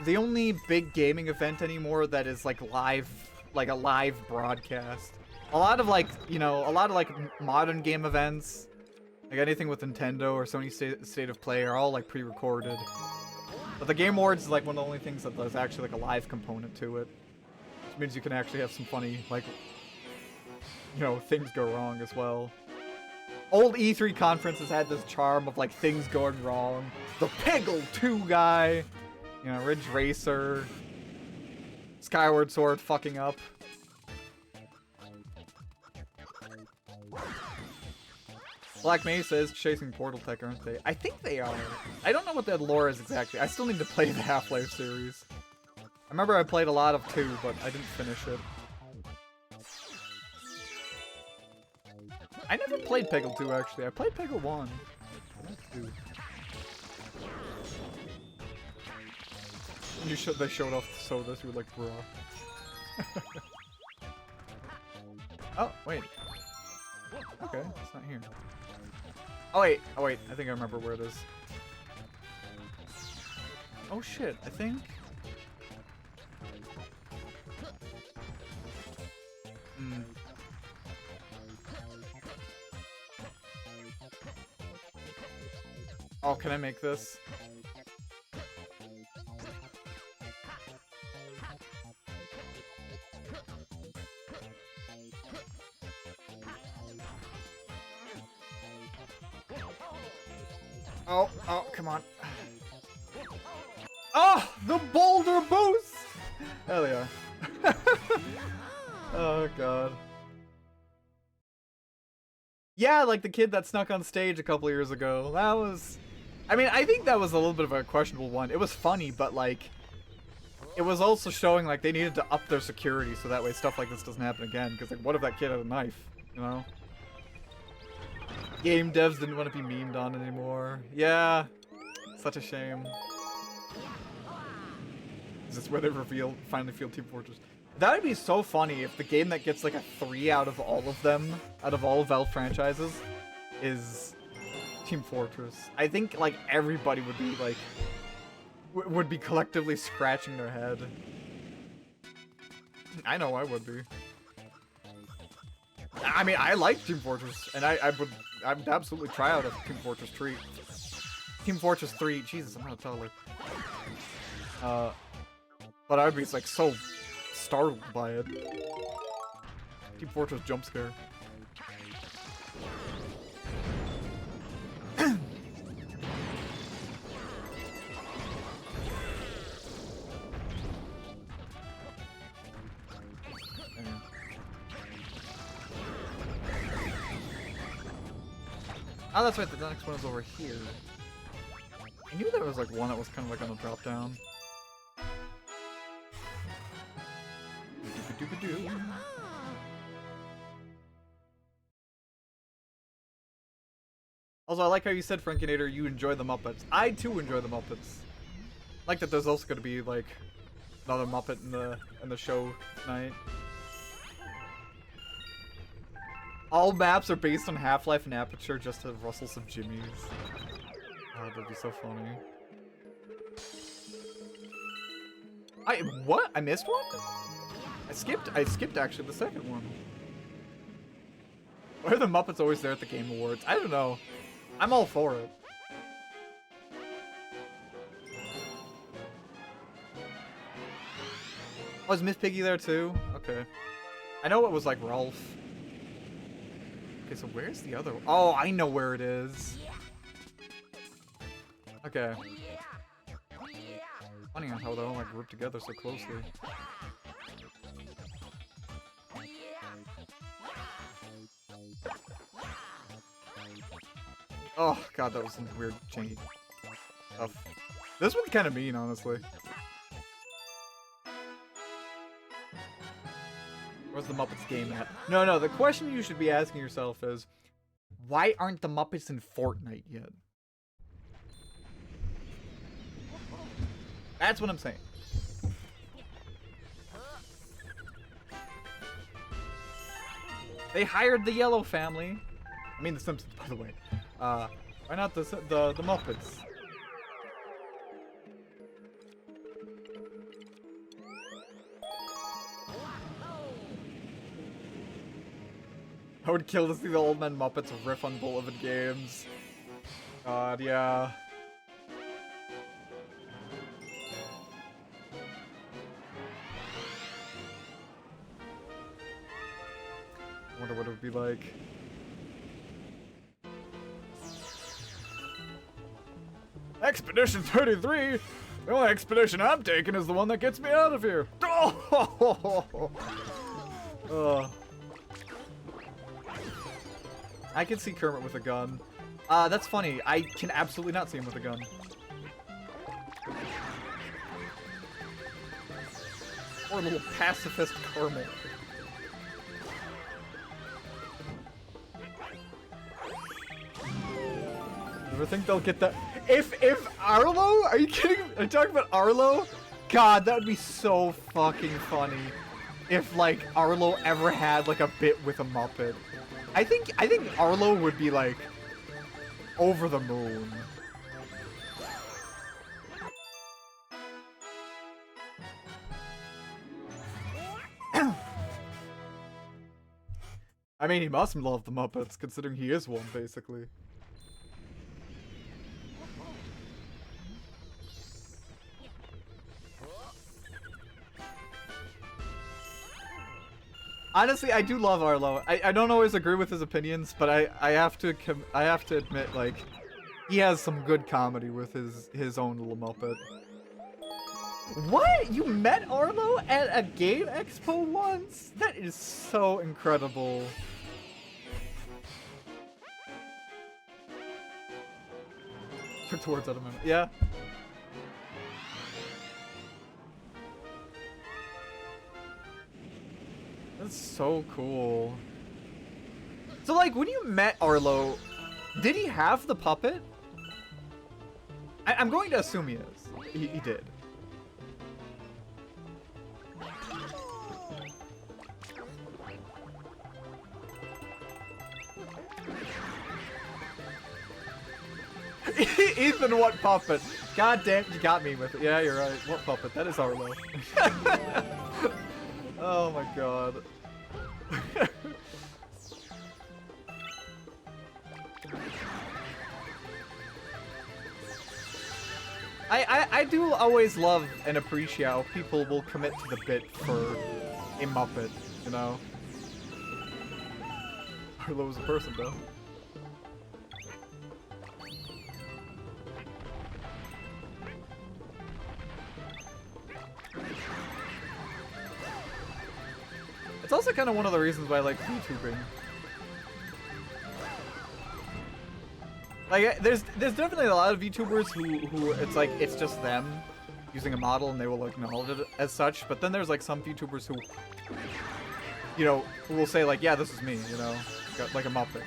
the only big gaming event anymore that is like live, like a live broadcast. A lot of like, you know, a lot of like modern game events, like anything with Nintendo or Sony State of Play are all like pre-recorded. But the Game Awards is like one of the only things that there's actually like a live component to it. Which means you can actually have some funny, like, you know, things go wrong as well. Old E3 conferences had this charm of like things going wrong. The Peggle 2 guy, you know, Ridge Racer, Skyward Sword fucking up. Black Mesa is chasing Portal Tech, aren't they? I think they are. I don't know what that lore is exactly. I still need to play the Half-Life series. I remember I played a lot of 2, but I didn't finish it. I never played Peggle 2, actually. I played Peggle 1. And they showed off the sodas, you were like, bruh. Oh, wait. Okay, it's not here. Oh wait, I think I remember where it is. Oh shit, I think... Oh, can I make this? Oh, come on. Oh, the boulder boost! Hell yeah. Oh, God. Yeah, like the kid that snuck on stage a couple years ago. That was... I mean, I think that was a little bit of a questionable one. It was funny, but like... It was also showing like they needed to up their security so that way stuff like this doesn't happen again. Because like, what if that kid had a knife, you know? Game devs didn't want to be memed on anymore. Yeah, such a shame. Is this where they finally reveal Team Fortress? That would be so funny if the game that gets like a 3 out of all of them, out of all Valve franchises, is Team Fortress. I think like everybody would be like, would be collectively scratching their head. I know I would be. I mean, I like Team Fortress, and I would absolutely try out a Team Fortress 3. Team Fortress 3, Jesus, I'm gonna tell her. But I would be like so startled by it. Team Fortress jump scare. Oh, that's right, the next one is over here. I knew there was like one that was kind of like on the drop down. Also, I like how you said, Frankinator, you enjoy the Muppets. I too enjoy the Muppets. I like that there's also going to be like another Muppet in the show tonight. All maps are based on Half-Life and Aperture just to rustle some jimmies. Oh, that'd be so funny. What? I missed one? I skipped actually the second one. Why are the Muppets always there at the Game Awards? I don't know. I'm all for it. Oh, is Miss Piggy there too? Okay. I know it was like Rolf. Okay, so where's the other one? Oh, I know where it is. Okay. Funny how they're all like grouped together so closely. Oh god, that was some weird janky stuff. This one's kind of mean, honestly. Where's the Muppets game at? No, the question you should be asking yourself is, why aren't the Muppets in Fortnite yet? That's what I'm saying. They hired the Yellow family. I mean the Simpsons, by the way. Why not the Muppets? I would kill to see the old man Muppets riff on Beloved games. God, yeah. I wonder what it would be like. Expedition 33? The only expedition I'm taking is the one that gets me out of here. Oh. I can see Kermit with a gun. That's funny. I can absolutely not see him with a gun. Poor little pacifist Kermit. Ever think they'll get that? If Arlo? Are you kidding? Are you talking about Arlo? God, that would be so fucking funny. If like Arlo ever had like a bit with a Muppet. I think Arlo would be like over the moon. I mean, he must love the Muppets, considering he is one, basically. Honestly, I do love Arlo. I don't always agree with his opinions, but I have to admit, like, he has some good comedy with his own little Muppet. What? You met Arlo at a game expo once? That is so incredible. Took towards that a minute. Yeah. That's so cool. So, like, when you met Arlo, did he have the puppet? I'm going to assume he is. He did. Ethan, what puppet? God damn, you got me with it. Yeah, you're right. What puppet? That is Arlo. Oh my god. I do always love and appreciate how people will commit to the bit for a Muppet, you know? Arlo was a person, though. It's also kind of one of the reasons why I like VTubing. Like, there's definitely a lot of VTubers who it's like, it's just them using a model and they will acknowledge it as such, but then there's like some VTubers who, you know, who will say like, yeah, this is me, you know, like a Muppet.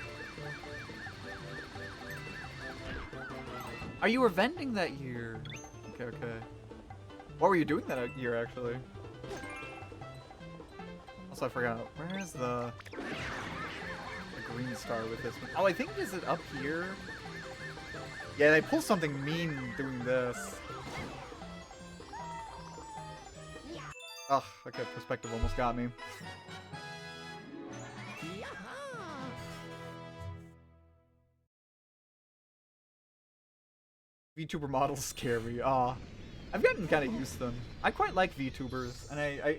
Oh, you were vending that year. Okay, okay. What were you doing that year, actually? Also, I forgot. Where is the green star with this one? Oh, I think is it up here? Yeah, they pull something mean doing this. Ugh, okay, perspective almost got me. VTuber models scare me. I've gotten kind of used to them. I quite like VTubers, and I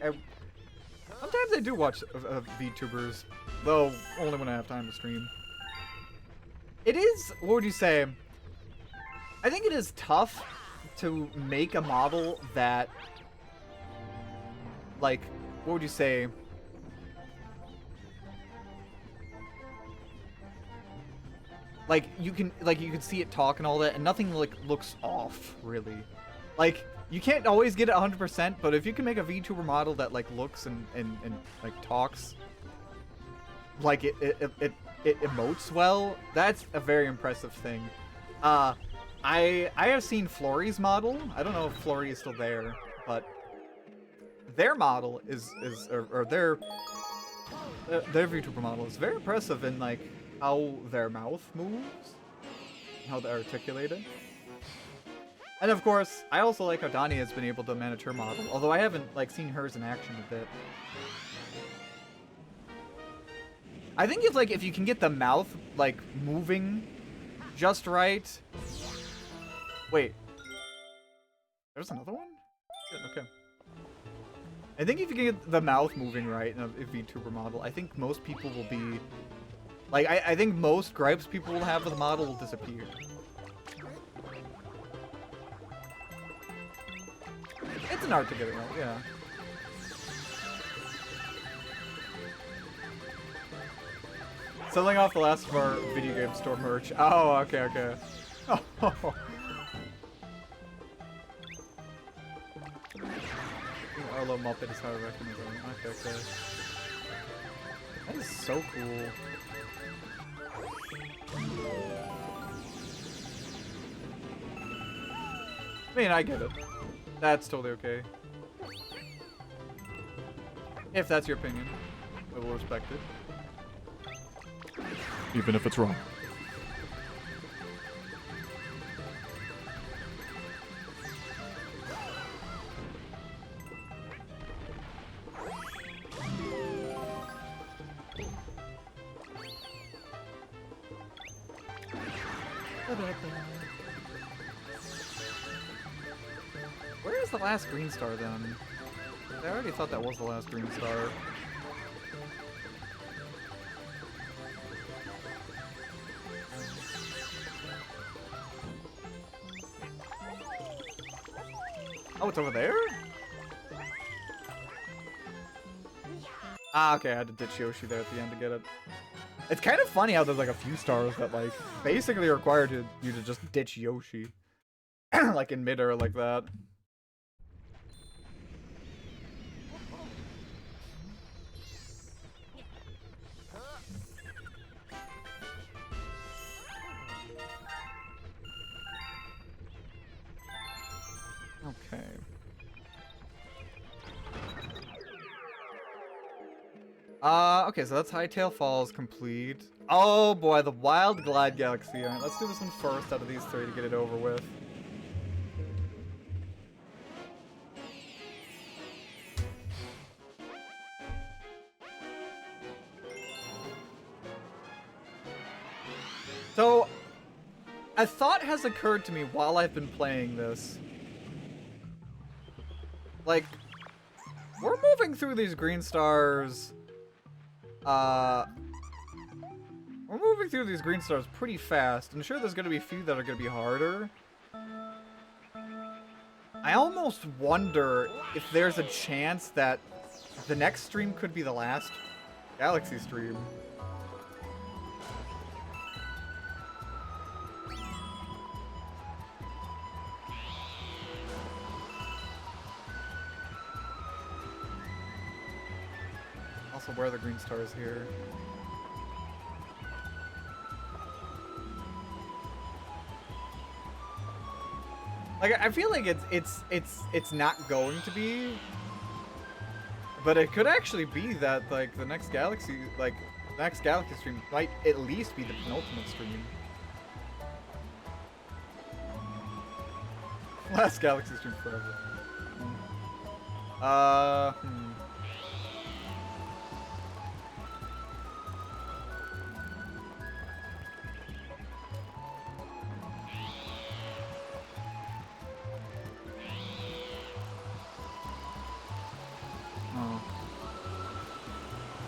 sometimes I do watch VTubers, though only when I have time to stream. It is, what would you say? I think it is tough to make a model that, like, what would you say? Like you can see it talk and all that, and nothing like looks off really. Like you can't always get it 100%, but if you can make a VTuber model that like looks and like talks, like it emotes well, that's a very impressive thing. I have seen Flory's model. I don't know if Flory is still there, but their model is their VTuber model is very impressive in like how their mouth moves, how they're articulated. And of course, I also like how Donnie has been able to manage her model, although I haven't like seen hers in action a bit. I think it's like if you can get the mouth like moving just right. Wait. There's another one? Good, okay. I think if you can get the mouth moving right in a VTuber model, I think most people will be... Like, I think most gripes people will have with the model will disappear. It's an art to get it right, yeah. Selling off the last of our video game store merch. Oh, okay, okay. Oh. Arlo Muppet is how I recognize him. Okay, okay. That is so cool. I mean, I get it. That's totally okay. If that's your opinion, I will respect it. Even if it's wrong. Where is the last green star then? I already thought that was the last green star. Oh, it's over there? Ah, okay, I had to ditch Yoshi there at the end to get it. It's kind of funny how there's like a few stars that like basically require you to just ditch Yoshi. Like in midair like that. Okay. Okay, so that's Hytale Falls complete. Oh boy, the Wild Glide Galaxy. Alright, let's do this one first out of these three to get it over with. So, a thought has occurred to me while I've been playing this. Like, we're moving through these green stars. We're moving through these green stars pretty fast. I'm sure there's gonna be a few that are gonna be harder. I almost wonder if there's a chance that the next stream could be the last Galaxy stream. Also, where are the green stars here? Like, I feel like it's not going to be, but it could actually be that like the next Galaxy stream might at least be the penultimate stream. Last Galaxy stream forever.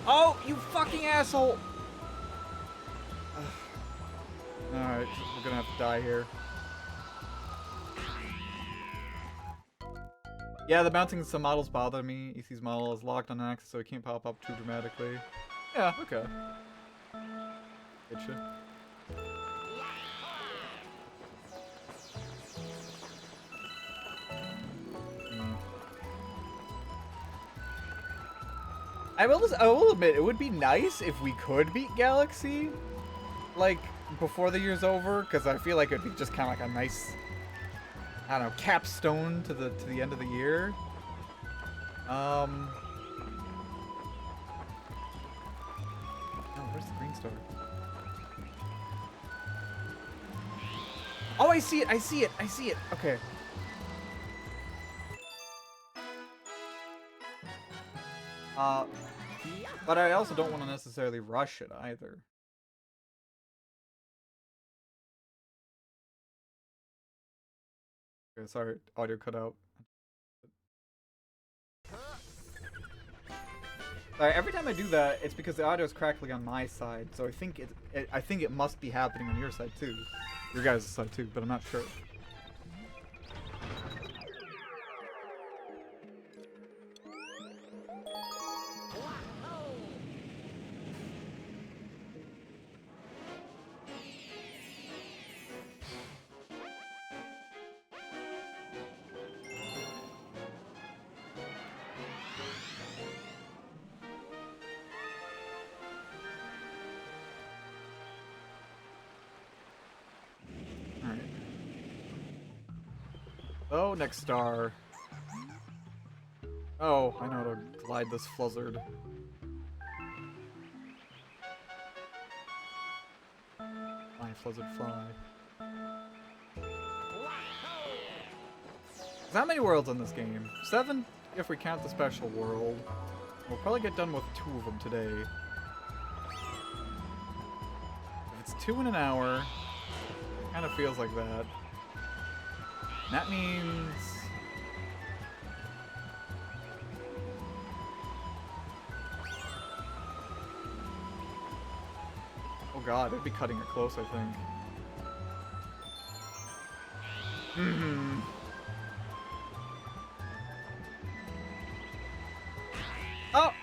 Oh, you fucking asshole! Alright, we're gonna have to die here. Yeah, the bouncing some models bother me. EC's model is locked on axis, so it can't pop up too dramatically. Yeah, okay. Getcha. I will admit, it would be nice if we could beat Galaxy, like, before the year's over, because I feel like it'd be just kind of like a nice, I don't know, capstone to the end of the year. Oh, where's the green star? Oh, I see it, I see it, I see it. Okay. But I also don't want to necessarily rush it either. Okay, sorry, audio cut out. Sorry, every time I do that, it's because the audio is crackling on my side, so I think it must be happening on your side too, your guys' side too, but I'm not sure. Alright. Oh, next star. Oh, I know how to glide this fluzzard. Fly, fluzzard, fly. There's how many worlds in this game? 7, if we count the special world. We'll probably get done with 2 of them today. If it's 2 in an hour, it kind of feels like that. And that means... oh god, it'd be cutting it close, I think. Mm-hmm. Oh!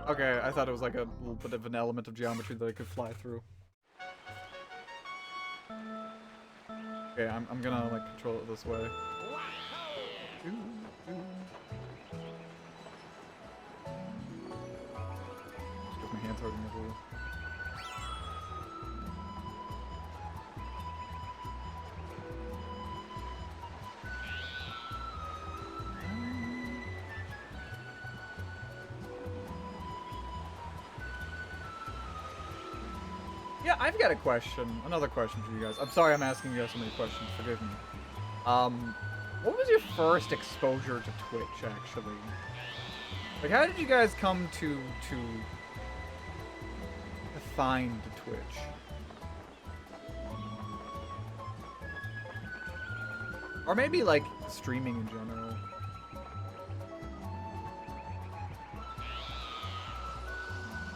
Okay, I thought it was like a little bit of an element of geometry that I could fly through. Okay, I'm gonna like control it this way. Just with my hands holding it a little. Yeah, I've got a question. Another question for you guys. I'm sorry I'm asking you guys so many questions. Forgive me. What was your first exposure to Twitch, actually? Like, how did you guys come to find Twitch? Or maybe, like, streaming in general.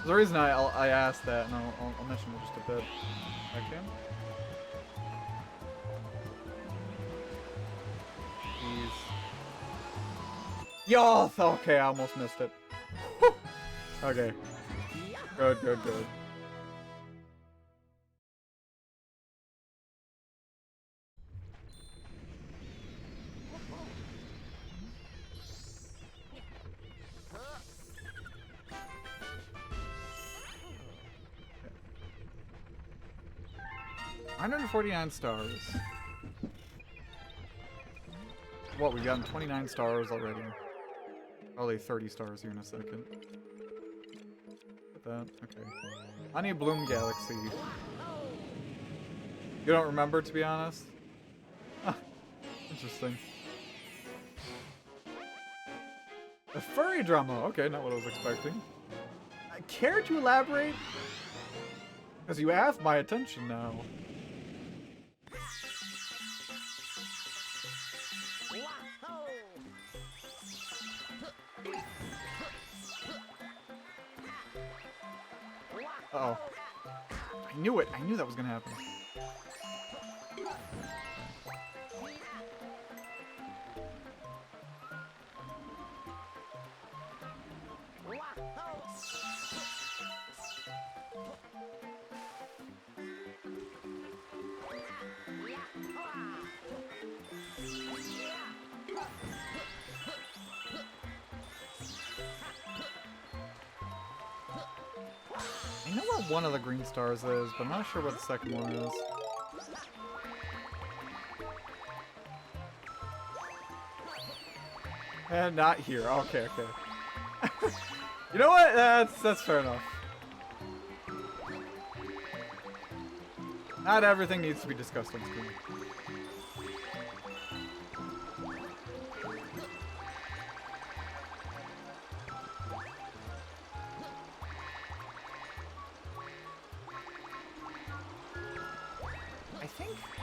The reason I asked that, and I'll mention it just a bit. I can. Jeez. Yo! Okay, I almost missed it. Okay. Good, good, good. $149 stars. What, we've gotten 29 stars already. Probably 30 stars here in a second. Look at that. Okay. Honey Bloom Galaxy. You don't remember, to be honest? Huh. Interesting. A furry drama. Okay, not what I was expecting. Care to elaborate? Because you have my attention now. Uh-oh. I knew it. I knew that was gonna happen. I know what one of the green stars is, but I'm not sure what the second one is. And not here. Okay, okay. You know what? That's fair enough. Not everything needs to be discussed on screen.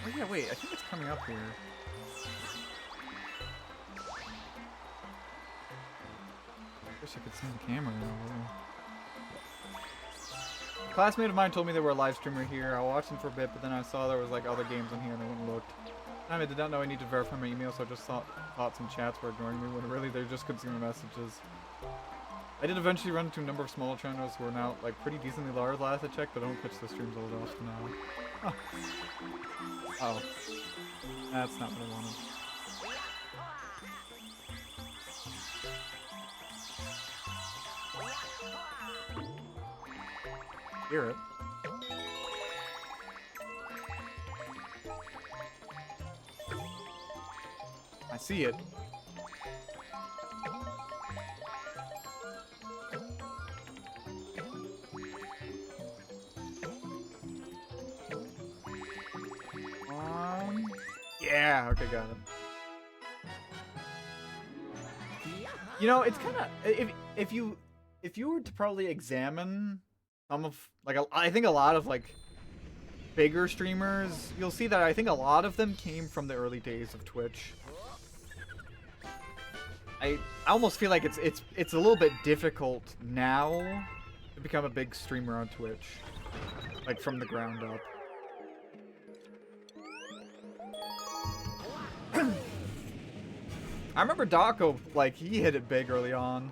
Oh yeah, wait, I think it's coming up here. Wish I could see the camera now. A classmate of mine told me they were a live streamer here. I watched them for a bit, but then I saw there was like other games on here and I went and looked. I did not know I need to verify my email, so I just thought some chats were ignoring me when really they just couldn't see my messages. I did eventually run into a number of smaller channels who are now like pretty decently large last I checked, but I don't catch the streams all that often now. Oh. Oh. That's not what I wanted. Hear it. I see it. Yeah, okay, got it. You know, it's kind of if you were to probably examine some of like I think a lot of like bigger streamers, you'll see that I think a lot of them came from the early days of Twitch. I almost feel like it's a little bit difficult now to become a big streamer on Twitch, like from the ground up. I remember Dawko, like, he hit it big early on.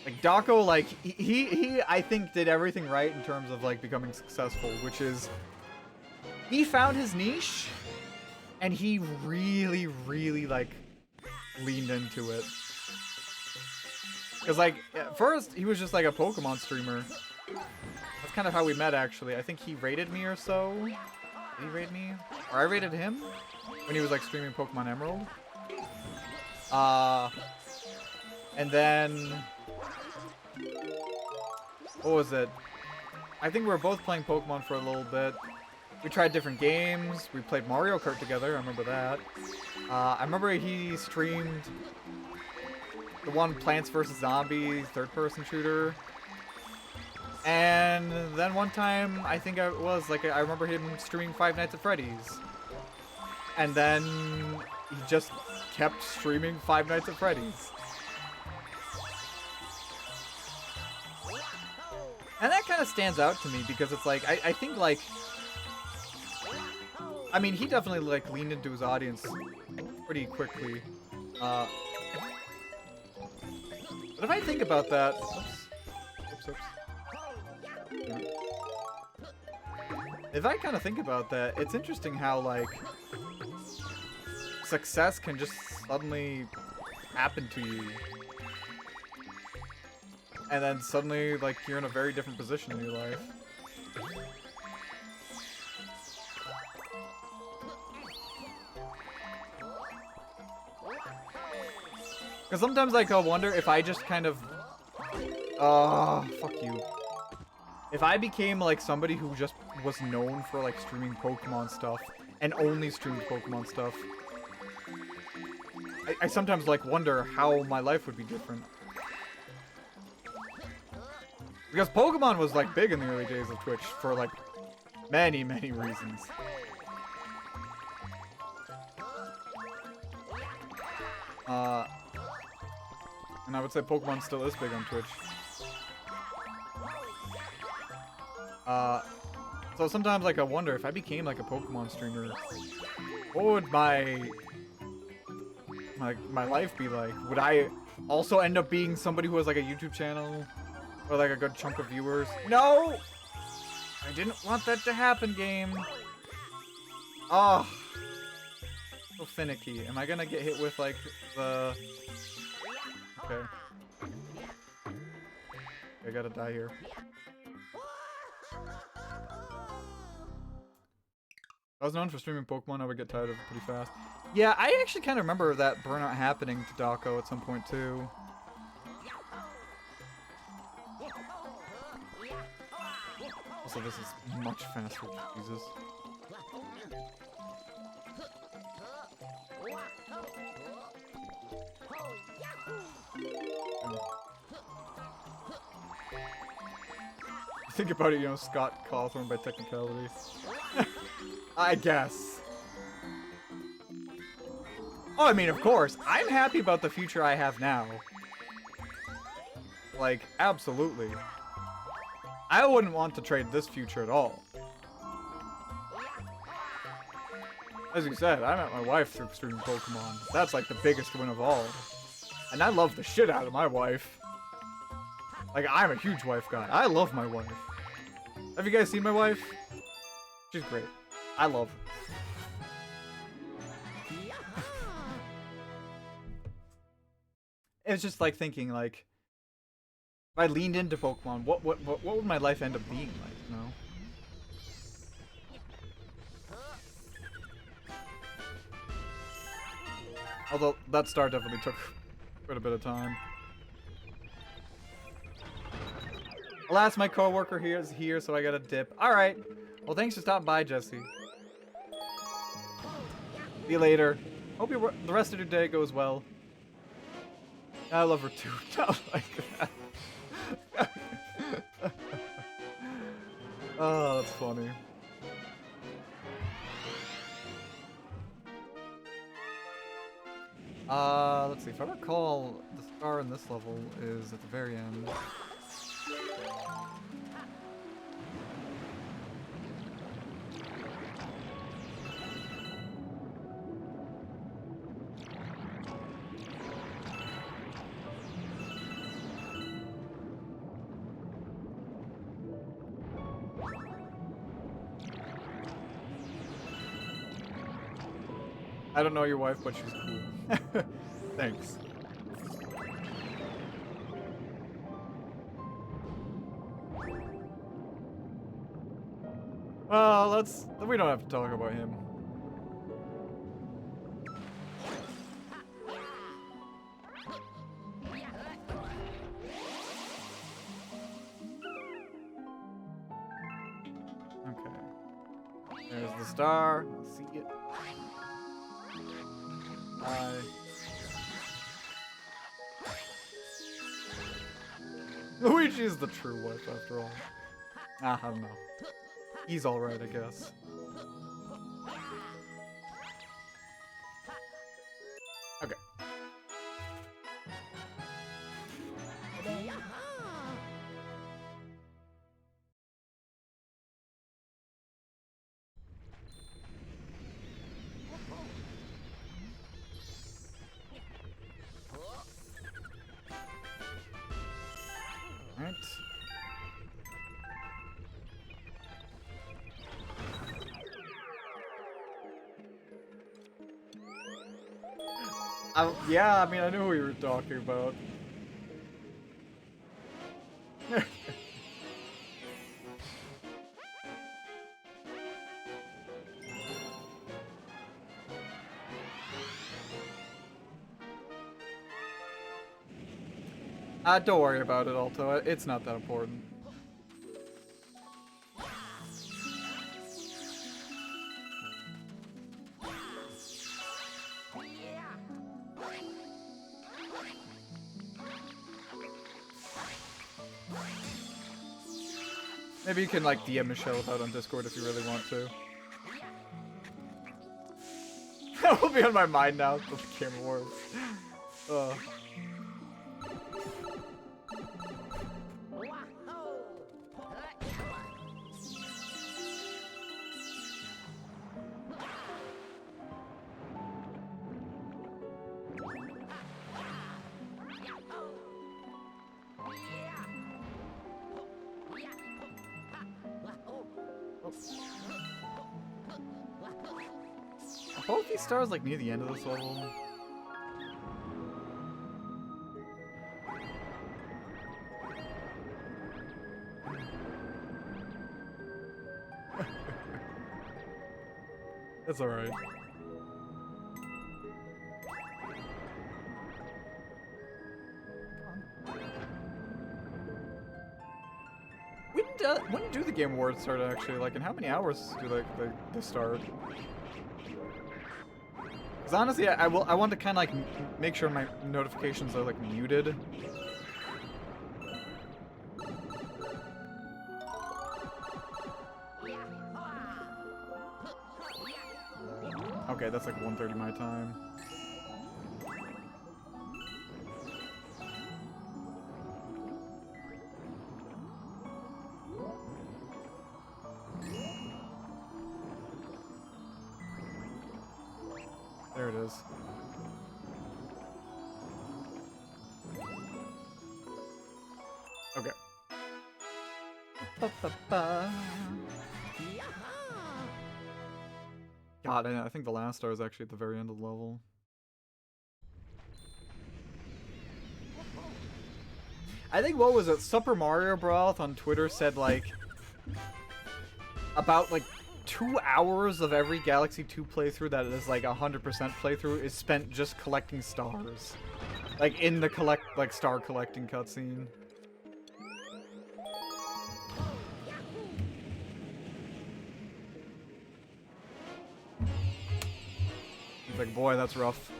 Like, Dawko, like, he I think, did everything right in terms of, like, becoming successful, which is, he found his niche, and he really, really, like, leaned into it. Because, like, at first, he was just, like, a Pokemon streamer. That's kind of how we met, actually. I think he rated me or so. Did he rate me? Or I rated him? When he was, like, streaming Pokemon Emerald. And then... what was it? I think we were both playing Pokemon for a little bit. We tried different games. We played Mario Kart together. I remember that. I remember he streamed the one Plants vs. Zombies third-person shooter. And then one time, I think it was, like, I remember him streaming Five Nights at Freddy's. And then he just kept streaming Five Nights at Freddy's. And that kind of stands out to me because it's like, I think, like, I mean, he definitely, like, leaned into his audience pretty quickly. But if I think about that... Oops. If I kind of think about that, it's interesting how, like, success can just suddenly happen to you. And then suddenly, like, you're in a very different position in your life. Because sometimes, like, I'll wonder if I just kind of... fuck you. If I became, like, somebody who just was known for, like, streaming Pokemon stuff, and only streamed Pokemon stuff, I sometimes, like, wonder how my life would be different. Because Pokemon was, like, big in the early days of Twitch for, like, many, many reasons. And I would say Pokemon still is big on Twitch. So sometimes, like, I wonder if I became, like, a Pokemon streamer, what would my life be like? Would I also end up being somebody who has, like, a YouTube channel? Or, like, a good chunk of viewers? No! I didn't want that to happen, game. Oh. So finicky. Am I gonna get hit with, like, the... Okay. I gotta die here. I was known for streaming Pokemon, I would get tired of it pretty fast. Yeah, I actually kind of remember that burnout happening to Dawko at some point, too. Also, this is much faster, Jesus. think about it, you know, Scott Cawthorn by technicality. I guess. Oh, I mean, of course, I'm happy about the future I have now. Like, absolutely. I wouldn't want to trade this future at all. As you said, I met my wife through streaming Pokemon. That's like the biggest win of all. And I love the shit out of my wife. Like, I'm a huge wife guy. I love my wife. Have you guys seen my wife? She's great. I love her. It's just like thinking, like, if I leaned into Pokemon, what would my life end up being like, you know? Although, that star definitely took quite a bit of time. Alas, my coworker here is here, so I gotta dip. Alright. Well, thanks for stopping by, Jesse. See you later. Hope the rest of your day goes well. I love her too. Not like that. Oh, that's funny. Let's see. If I recall, the star in this level is at the very end. I don't know your wife, but she's cool. Thanks. Well, we don't have to talk about him. Okay. There's the star. I'll see it. Luigi is the true wife after all. I don't know. He's alright, I guess. Okay. Yeah, I mean, I knew who you were talking about. Don't worry about it, Alto. It's not that important. Maybe you can, like, DM Michelle out on Discord if you really want to. That will be on my mind now that the camera works. Are both these stars like near the end of this level? That's alright. When do the Game Awards start actually? Like, in how many hours do they start? Because honestly, I want to kind of like make sure my notifications are like muted. Okay, that's like 1:30 my time. There it is. Okay. God, I think the last star is actually at the very end of the level. I think, what was it? Super Mario Broth on Twitter said, like, about, like, 2 hours of every Galaxy 2 playthrough that is, like, 100% playthrough is spent just collecting stars. Like, in the star collecting cutscene. It's like, boy, that's rough.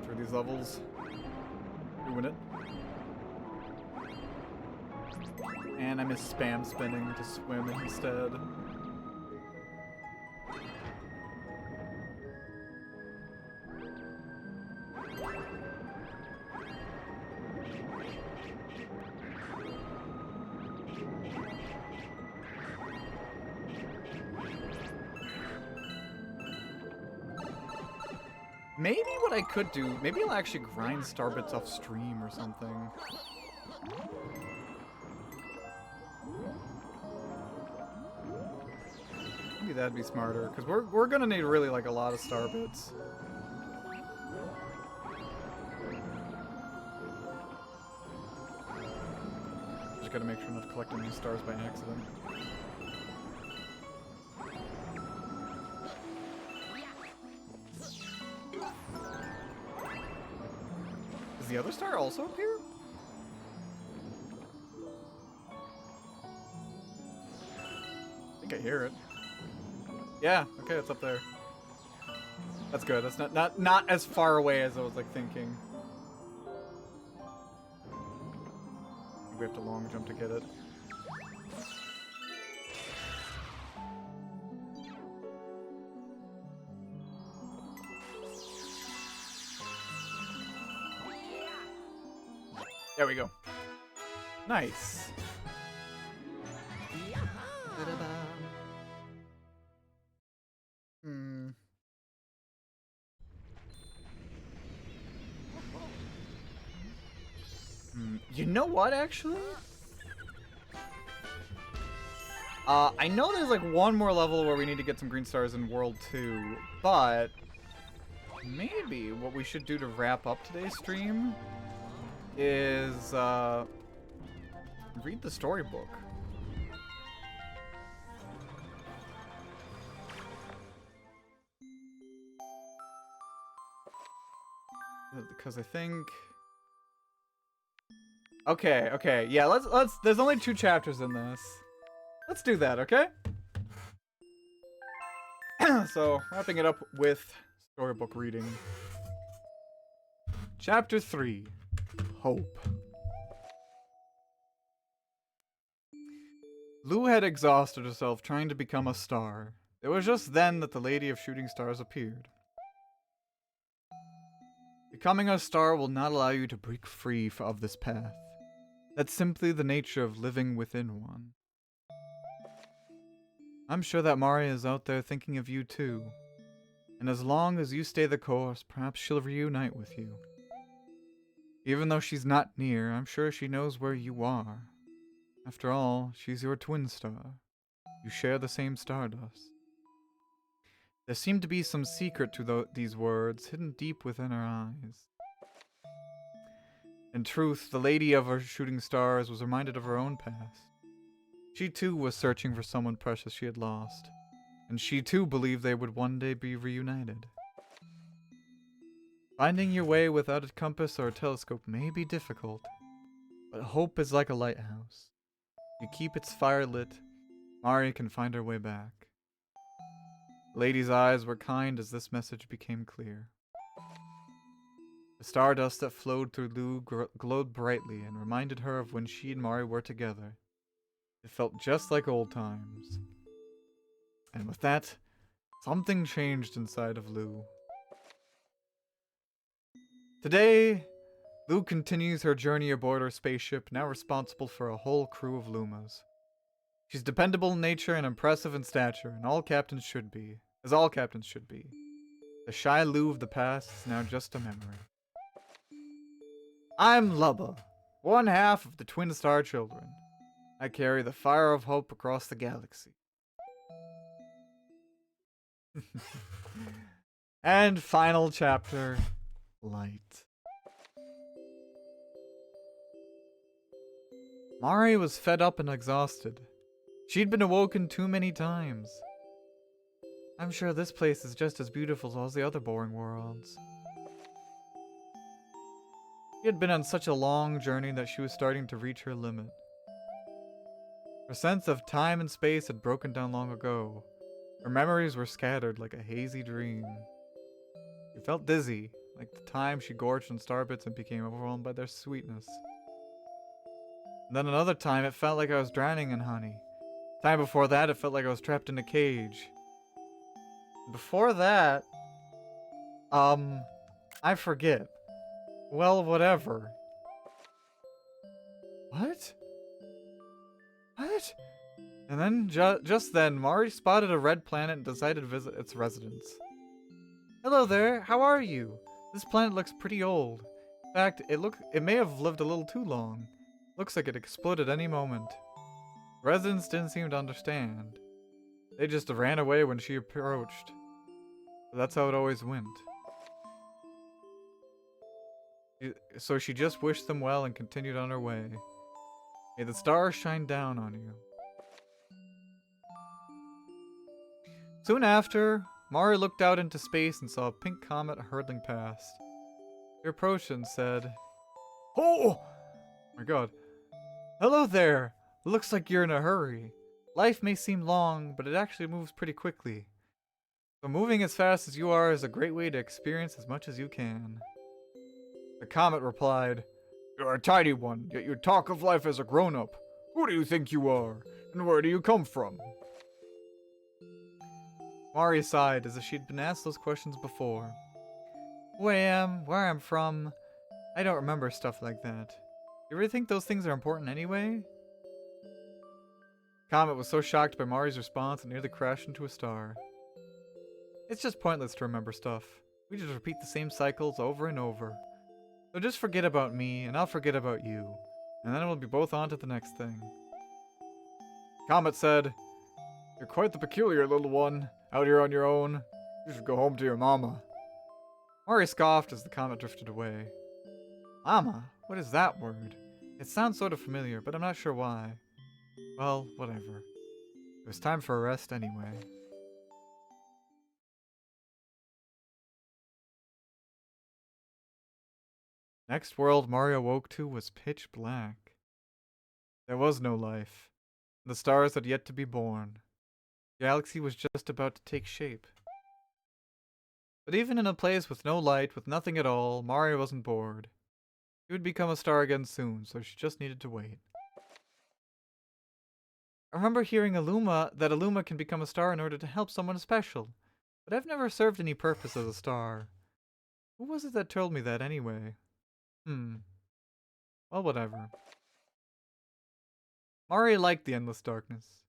Through these levels. Doing it. And I miss spam spinning to swim instead. Maybe what I could do, maybe I'll actually grind star bits off stream or something. Maybe that'd be smarter, because we're gonna need really like a lot of star bits. Just gotta make sure I'm not collecting these stars by accident. Does the other star also appear? I think I hear it. Yeah, okay, it's up there. That's good. That's not as far away as I was like thinking. We have to long jump to get it. There we go. Nice. You know what, actually? I know there's like one more level where we need to get some green stars in World 2, but maybe what we should do to wrap up today's stream is read the storybook. Because I think... Okay, yeah, let's there's only 2 chapters in this. Let's do that, okay? So, wrapping it up with storybook reading. Chapter 3, Hope. Lou had exhausted herself trying to become a star. It was just then that the Lady of Shooting Stars appeared. Becoming a star will not allow you to break free of this path. That's simply the nature of living within one. I'm sure that Maria is out there thinking of you too. And as long as you stay the course, perhaps she'll reunite with you. Even though she's not near, I'm sure she knows where you are. After all, she's your twin star. You share the same stardust. There seemed to be some secret to these words, hidden deep within her eyes. In truth, the lady of her shooting stars was reminded of her own past. She too was searching for someone precious she had lost, and she too believed they would one day be reunited. Finding your way without a compass or a telescope may be difficult, but hope is like a lighthouse. If you keep its fire lit, Mari can find her way back. The lady's eyes were kind as this message became clear. The stardust that flowed through Lugh glowed brightly and reminded her of when she and Mari were together. It felt just like old times. And with that, something changed inside of Lugh. Today, Lugh continues her journey aboard her spaceship, now responsible for a whole crew of Lumas. She's dependable in nature and impressive in stature, and all captains should be. The shy Lugh of the past is now just a memory. I'm Lubba, one half of the Twin Star Children. I carry the fire of hope across the galaxy. And final chapter, Light. Mari was fed up and exhausted. She'd been awoken too many times. I'm sure this place is just as beautiful as the other boring worlds. She had been on such a long journey that she was starting to reach her limit. Her sense of time and space had broken down long ago. Her memories were scattered like a hazy dream. She felt dizzy, like the time she gorged on starbits and became overwhelmed by their sweetness. And then another time it felt like I was drowning in honey. Time before that it felt like I was trapped in a cage. Before that, I forget. Well, whatever. What? What? And then, just then, Mari spotted a red planet and decided to visit its residents. Hello there, how are you? This planet looks pretty old. In fact, it may have lived a little too long. Looks like it exploded any moment. The residents didn't seem to understand. They just ran away when she approached. But that's how it always went. So she just wished them well and continued on her way. May the stars shine down on you. Soon after, Mari looked out into space and saw a pink comet hurtling past. She approached and said, "Oh my god. Hello there. Looks like you're in a hurry. Life may seem long, but it actually moves pretty quickly. So moving as fast as you are is a great way to experience as much as you can." The comet replied, "You're a tiny one, yet you talk of life as a grown-up. Who do you think you are? And where do you come from?" Mari sighed as if she'd been asked those questions before. Who I am, where I'm from, I don't remember stuff like that. You really think those things are important anyway? Comet was so shocked by Mari's response it nearly crashed into a star. It's just pointless to remember stuff. We just repeat the same cycles over and over. So just forget about me, and I'll forget about you, and then we'll be both on to the next thing. Comet said, "You're quite the peculiar little one, out here on your own. You should go home to your mama." Mari scoffed as the comet drifted away. Mama? What is that word? It sounds sort of familiar, but I'm not sure why. Well, whatever. It was time for a rest anyway. Next world Mari awoke to was pitch black. There was no life. The stars had yet to be born. The galaxy was just about to take shape. But even in a place with no light, with nothing at all, Mari wasn't bored. She would become a star again soon, so she just needed to wait. I remember hearing that a Luma can become a star in order to help someone special, but I've never served any purpose as a star. Who was it that told me that anyway? Well, whatever. Mari liked the endless darkness.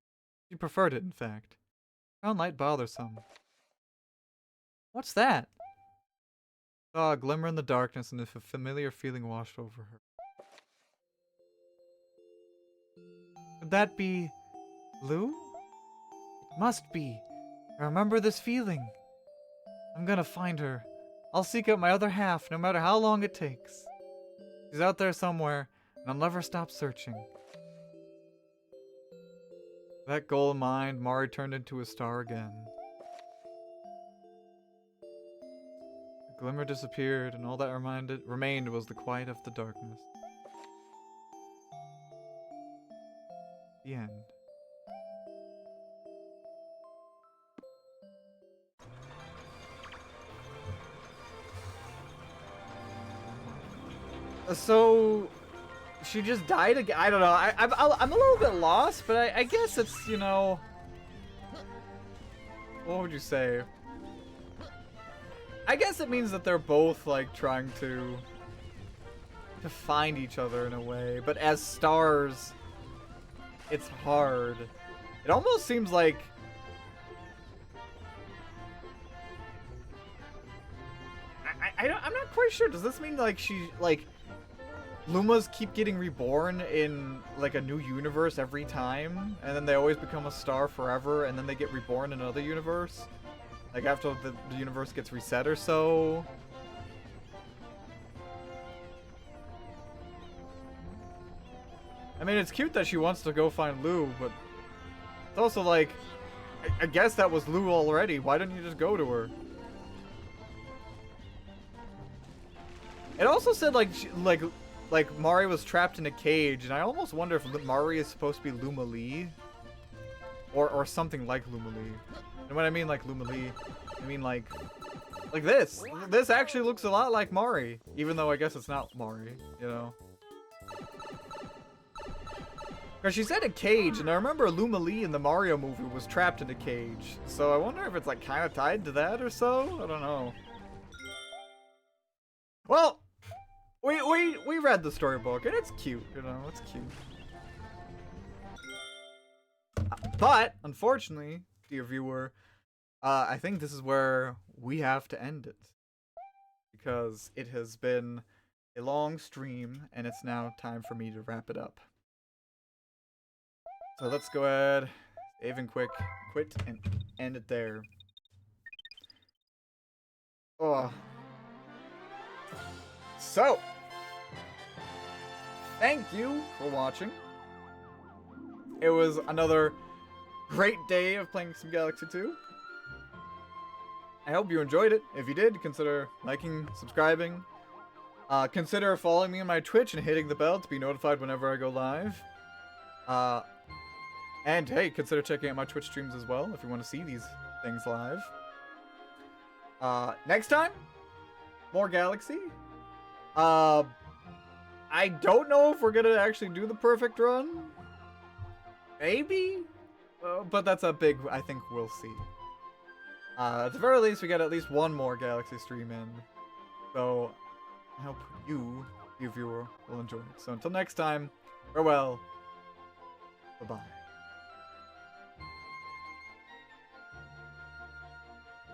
She preferred it, in fact. Found light bothersome. What's that? Saw a glimmer in the darkness and a familiar feeling washed over her. Could that be Lou? It must be. I remember this feeling. I'm gonna find her. I'll seek out my other half, no matter how long it takes. She's out there somewhere, and I'll never stop searching. That goal in mind, Mari turned into a star again. The glimmer disappeared, and all that remained was the quiet of the darkness. The end. So, she just died again? I don't know. I'm a little bit lost, but I guess it's, you know... What would you say? I guess it means that they're both, like, trying to find each other in a way. But as stars, it's hard. It almost seems like... I'm not quite sure. Does this mean, like, she, like... Lumas keep getting reborn in, like, a new universe every time, and then they always become a star forever, and then they get reborn in another universe? Like, after the universe gets reset or so? I mean, it's cute that she wants to go find Lou, but it's also like, I guess that was Lou already. Why didn't you just go to her? It also said, like Mari was trapped in a cage, and I almost wonder if Mari is supposed to be Luma Lee, or something like Luma Lee. And when I mean like Luma Lee, I mean like this. This actually looks a lot like Mari, even though I guess it's not Mari, you know. Because she said a cage, and I remember Luma Lee in the Mario movie was trapped in a cage, so I wonder if it's like kind of tied to that or so. I don't know. Well. We read the storybook, and it's cute, you know, it's cute. But, unfortunately, dear viewer, I think this is where we have to end it. Because it has been a long stream, and it's now time for me to wrap it up. So let's go ahead, save and quit, and end it there. Oh. So, thank you for watching. It was another great day of playing some Galaxy 2. I hope you enjoyed it. If you did, consider liking, subscribing. Consider following me on my Twitch and hitting the bell to be notified whenever I go live. And hey, consider checking out my Twitch streams as well if you want to see these things live. Next time, more Galaxy. I don't know if we're gonna actually do the perfect run. Maybe? But that's a big, I think we'll see. At the very least, we got at least one more Galaxy stream in. So, I hope you viewer, will enjoy it. So until next time, farewell. Bye-bye.